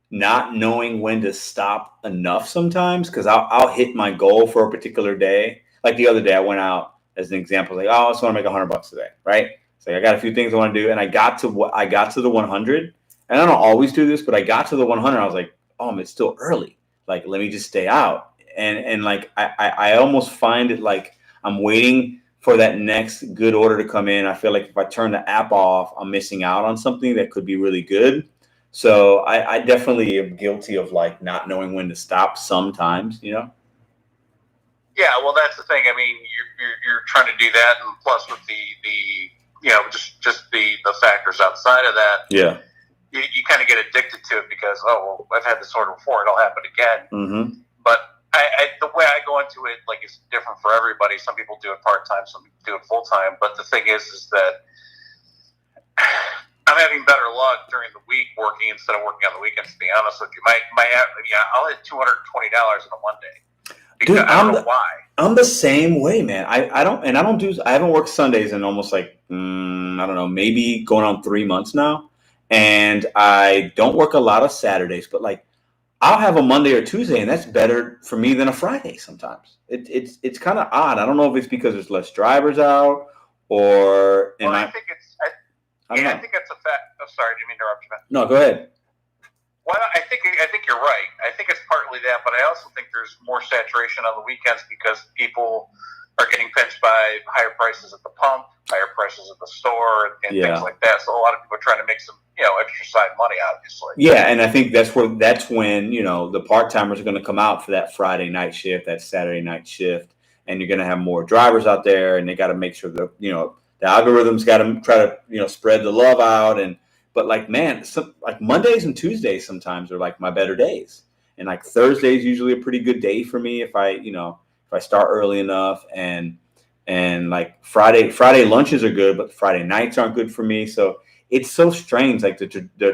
not knowing when to stop enough sometimes because I'll hit my goal for a particular day. Like the other day, I went out as an example, like, oh, I just want to make $100 today, right? So I got a few things I want to do, and I got to the 100, and I don't always do this, but I got to the 100. I was like, oh, it's still early. Like, let me just stay out, and like I almost find it like I'm waiting for that next good order to come in. I feel like if I turn the app off, I'm missing out on something that could be really good. So I definitely am guilty of like not knowing when to stop sometimes, you know? Yeah, well, that's the thing. I mean, you're trying to do that, and plus with the you know just the factors outside of that. Yeah. You kind of get addicted to it because well, I've had this order before; it'll happen again. But the way I go into it, like, it's different for everybody. Some people do it part time, some people do it full time. But the thing is that I'm having better luck during the week working instead of working on the weekends. To be honest with you, I'll hit $220 in a Monday. Dude, I don't know why. I'm the same way, man. I haven't worked Sundays in almost like I don't know, maybe going on 3 months now, and I don't work a lot of Saturdays. But like, I'll have a Monday or Tuesday, and that's better for me than a Friday sometimes. It's kind of odd. I don't know if it's because there's less drivers out or. I think it's. I think that's a fact. I'm sorry, didn't mean to interrupt you, man. No, go ahead. Well, I think you're right. I think it's partly that, but I also think there's more saturation on the weekends because people are getting pinched by higher prices at the pump, higher prices at the store, and things like that. So a lot of people are trying to make some, extra side money, obviously. Yeah, and I think that's when the part timers are going to come out for that Friday night shift, that Saturday night shift, and you're going to have more drivers out there, and they got to make sure that the algorithms got to try to spread the love out. But like, man, like Mondays and Tuesdays sometimes are like my better days, and like Thursday is usually a pretty good day for me if I start early enough, and like Friday lunches are good, but Friday nights aren't good for me. So it's so strange. Like the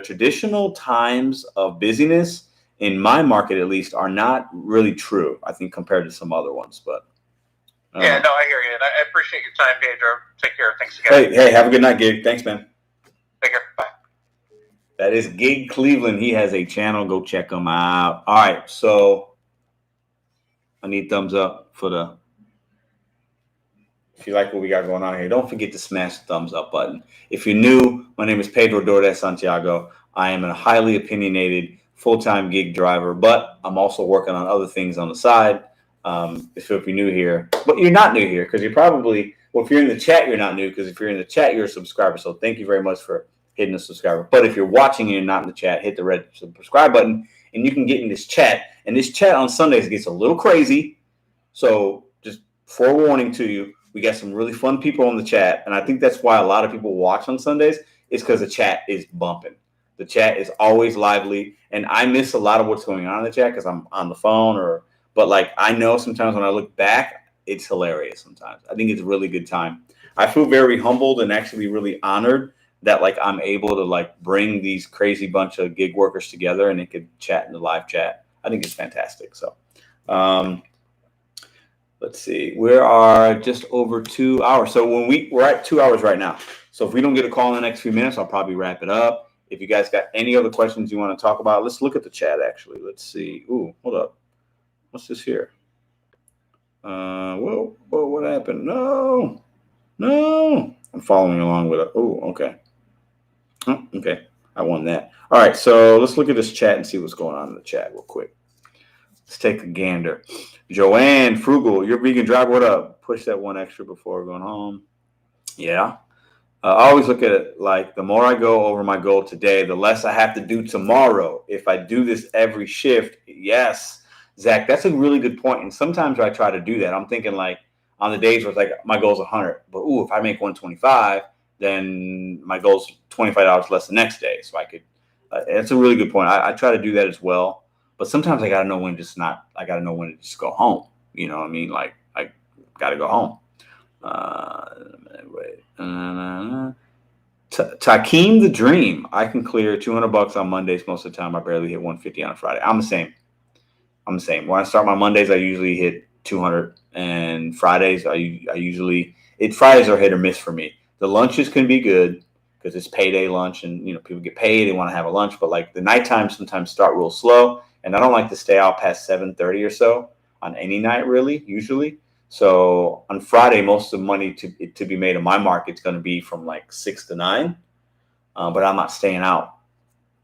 traditional times of busyness in my market, at least, are not really true, I think, compared to some other ones. But I hear you. And I appreciate your time, Pedro. Take care. Thanks again. Hey, have a good night, Gig. Thanks, man. Take care. Bye. That is Gig Cleveland. He has a channel. Go check him out. All right, so I need thumbs up for if you like what we got going on here, don't forget to smash the thumbs up button. If you're new, my name is Pedro Dordes Santiago. I am a highly opinionated full-time gig driver, but I'm also working on other things on the side. So if you're new here, but you're not new here because you're probably, well, if you're in the chat, you're not new because if you're in the chat, you're a subscriber. So thank you very much for hitting the subscriber. But if you're watching and you're not in the chat, hit the red subscribe button and you can get in this chat. And this chat on Sundays gets a little crazy. So just forewarning to you, we got some really fun people on the chat. And I think that's why a lot of people watch on Sundays is because the chat is bumping. The chat is always lively. And I miss a lot of what's going on in the chat because I'm on the phone but like I know sometimes when I look back, it's hilarious sometimes. I think it's a really good time. I feel very humbled and actually really honored that like I'm able to like bring these crazy bunch of gig workers together and they could chat in the live chat. I think it's fantastic. So let's see. We are just over 2 hours. So we're at 2 hours right now. So if we don't get a call in the next few minutes, I'll probably wrap it up. If you guys got any other questions you want to talk about, let's look at the chat actually. Let's see. Ooh, hold up. What's this here? Whoa, what happened? No. I'm following along with it. Oh, okay. Oh, okay. I won that. All right. So let's look at this chat and see what's going on in the chat real quick. Let's take a gander. Joanne Frugal, you're vegan driver. What up? Push that one extra before going home. Yeah. I always look at it like the more I go over my goal today, the less I have to do tomorrow. If I do this every shift, yes. Zach, that's a really good point. And sometimes I try to do that. I'm thinking like on the days where it's like my goal is 100, but if I make 125, then my goal is $25 less the next day. So I could, it's a really good point. I try to do that as well. But sometimes I got to know when to just go home. You know what I mean? Like I got to go home. Takeem the Dream. I can clear $200 on Mondays most of the time. I barely hit 150 on a Friday. I'm the same. When I start my Mondays, I usually hit 200, and Fridays, Fridays are hit or miss for me. The lunches can be good because it's payday lunch, and people get paid, they want to have a lunch, but like the nighttime sometimes start real slow, and I don't like to stay out past 7:30 or so on any night, really, usually. So on Friday, most of the money to be made in my market is going to be from like 6 to 9, but I'm not staying out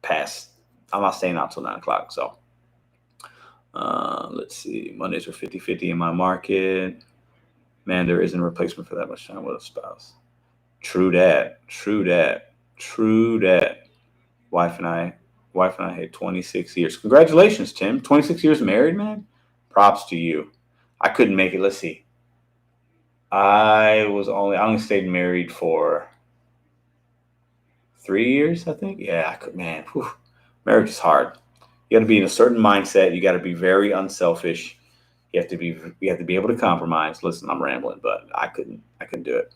till 9 o'clock. So. Let's see. Mondays are 50-50 in my market. Man, there isn't a replacement for that much time with a spouse. True that. Wife and I had 26 years. Congratulations, Tim. 26 years married, man. Props to you. I couldn't make it. Let's see. I only stayed married for 3 years, I think. Yeah, I could, man. Whew. Marriage is hard. You got to be in a certain mindset. You got to be very unselfish. You have to be able to compromise. Listen, I'm rambling, but I couldn't do it.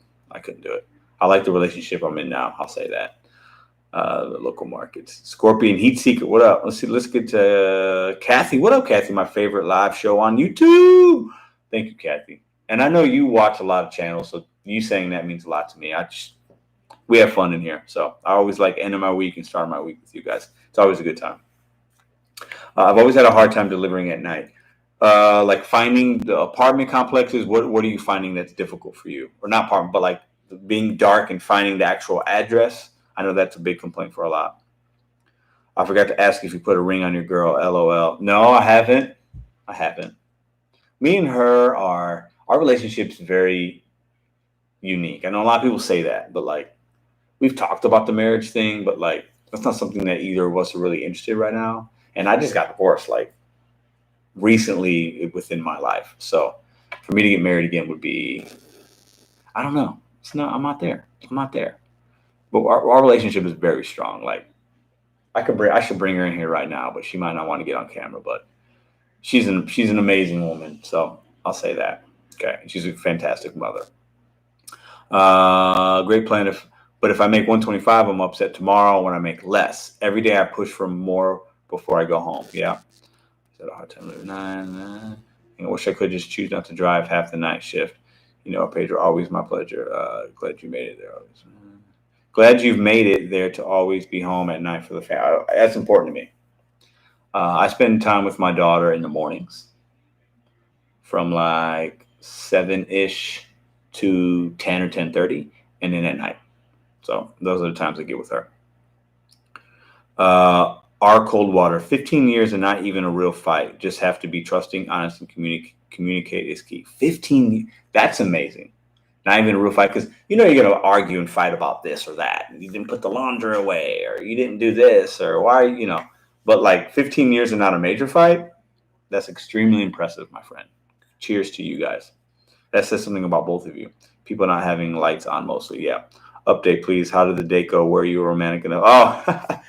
I like the relationship I'm in now. I'll say that. The local markets. Scorpion Heat Seeker. What up? Let's see. Let's get to Kathy. What up, Kathy? My favorite live show on YouTube. Thank you, Kathy. And I know you watch a lot of channels, so you saying that means a lot to me. We have fun in here. So I always like ending my week and starting my week with you guys. It's always a good time. I've always had a hard time delivering at night. Like finding the apartment complexes. What are you finding that's difficult for you? Or not apartment, but like being dark and finding the actual address. I know that's a big complaint for a lot. I forgot to ask if you put a ring on your girl. LOL. No, I haven't. Me and her our relationship's very unique. I know a lot of people say that, but like we've talked about the marriage thing, but like that's not something that either of us are really interested in right now. And I just got divorced like recently within my life. So for me to get married again would be, I don't know. I'm not there. But our relationship is very strong. Like I should bring her in here right now, but she might not want to get on camera, but she's an amazing woman. So I'll say that. Okay. She's a fantastic mother. Great plan. But if I make 125, I'm upset tomorrow when I make less. Every day I push for more before I go home. Yeah. Is that a hard time? 9. I wish I could just choose not to drive half the night shift. Pedro, always my pleasure. Glad you made it there. Glad you've made it there to always be home at night for the family. That's important to me. I spend time with my daughter in the mornings from like 7-ish to 10 or 10:30, and then at night. So those are the times I get with her. Our cold water, 15 years and not even a real fight. Just have to be trusting, honest, and communicate is key. 15, that's amazing. Not even a real fight, because you're going to argue and fight about this or that. And you didn't put the laundry away, or you didn't do this, or why, But like 15 years and not a major fight, that's extremely impressive, my friend. Cheers to you guys. That says something about both of you. People not having lights on mostly. Yeah. Update, please. How did the date go? Were you romantic enough? Oh,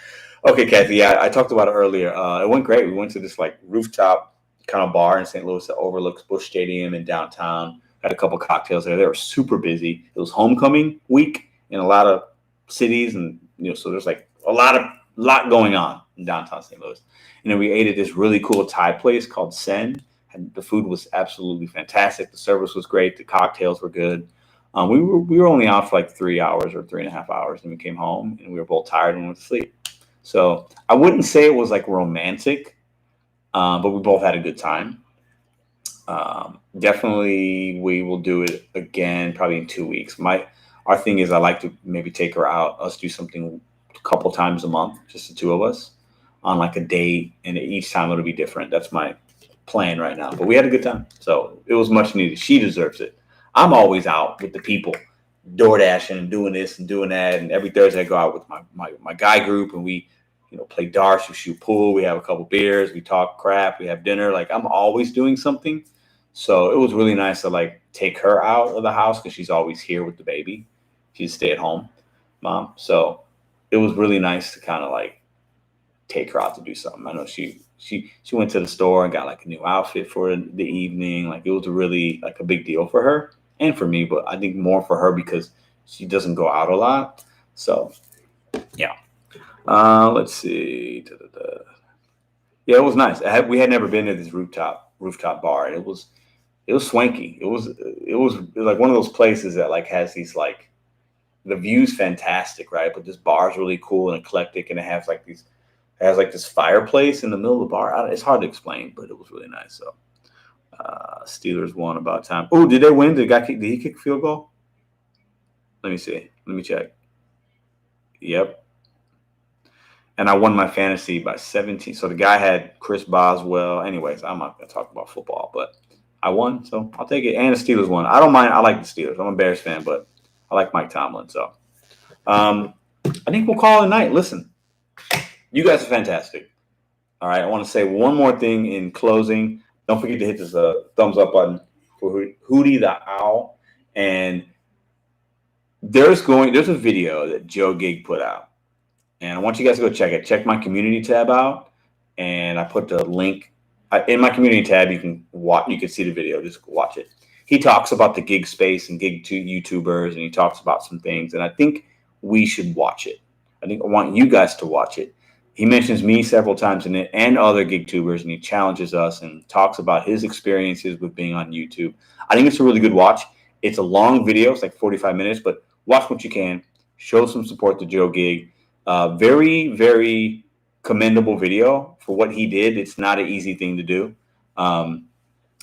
okay, Kathy. Yeah, I talked about it earlier. It went great. We went to this like rooftop kind of bar in St. Louis that overlooks Busch Stadium in downtown. Had a couple cocktails there. They were super busy. It was homecoming week in a lot of cities, and so there's like a lot going on in downtown St. Louis. And then we ate at this really cool Thai place called Sen. And the food was absolutely fantastic. The service was great. The cocktails were good. We were only out for like 3 hours or 3.5 hours, and we came home and we were both tired and went to sleep. So I wouldn't say it was like romantic, but we both had a good time. Definitely we will do it again probably in 2 weeks. Our thing is I like to maybe take her out, us do something a couple times a month, just the two of us on like a date, and each time it'll be different. That's my plan right now, but we had a good time, so it was much needed. She deserves it. I'm always out with the people, door dashing and doing this and doing that, and every Thursday I go out with my guy group, and we play darts, we shoot pool, we have a couple beers, we talk crap, we have dinner. Like I'm always doing something, so it was really nice to like take her out of the house because she's always here with the baby. She's a stay-at-home mom, so it was really nice to kind of like take her out to do something. I know she went to the store and got like a new outfit for the evening. Like it was really like a big deal for her and for me, but I think more for her because she doesn't go out a lot. So yeah. Let's see. Yeah, it was nice. We had never been to this rooftop bar, and it was swanky. It was like one of those places that like has these like the view's fantastic, right? But this bar is really cool and eclectic, and it has like this fireplace in the middle of the bar. It's hard to explain, but it was really nice. So Steelers won about time. Oh, did they win? Did he kick a field goal? Let me see. Let me check. Yep. And I won my fantasy by 17. So the guy had Chris Boswell. Anyways, I'm not going to talk about football, but I won, so I'll take it. And the Steelers won. I don't mind. I like the Steelers. I'm a Bears fan, but I like Mike Tomlin. So I think we'll call it a night. Listen, you guys are fantastic. All right, I want to say one more thing in closing. Don't forget to hit this thumbs up button for Hootie the Owl. And there's a video that Joe Gig put out. And I want you guys to go check it. Check my community tab out. And I put the link in my community tab. You can see the video. Just watch it. He talks about the gig space and gig YouTubers, and he talks about some things. And I think we should watch it. I want you guys to watch it. He mentions me several times in it and other gig tubers, and he challenges us and talks about his experiences with being on YouTube. I think it's a really good watch. It's a long video. It's like 45 minutes, but watch what you can. Show some support to Joe Gig. Very, very commendable video for what he did. It's not an easy thing to do. And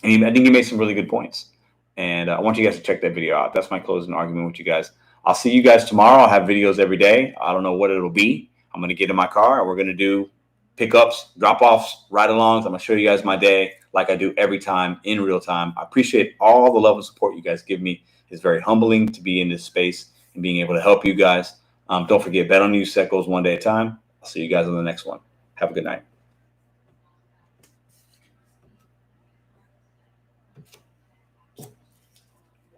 I think he made some really good points. And I want you guys to check that video out. That's my closing argument with you guys. I'll see you guys tomorrow. I'll have videos every day. I don't know what it'll be. I'm going to get in my car and we're going to do pickups, drop-offs, ride-alongs. I'm going to show you guys my day like I do every time in real time. I appreciate all the love and support you guys give me. It's very humbling to be in this space and being able to help you guys. Don't forget, bet on you, set goals one day at a time. I'll see you guys on the next one. Have a good night.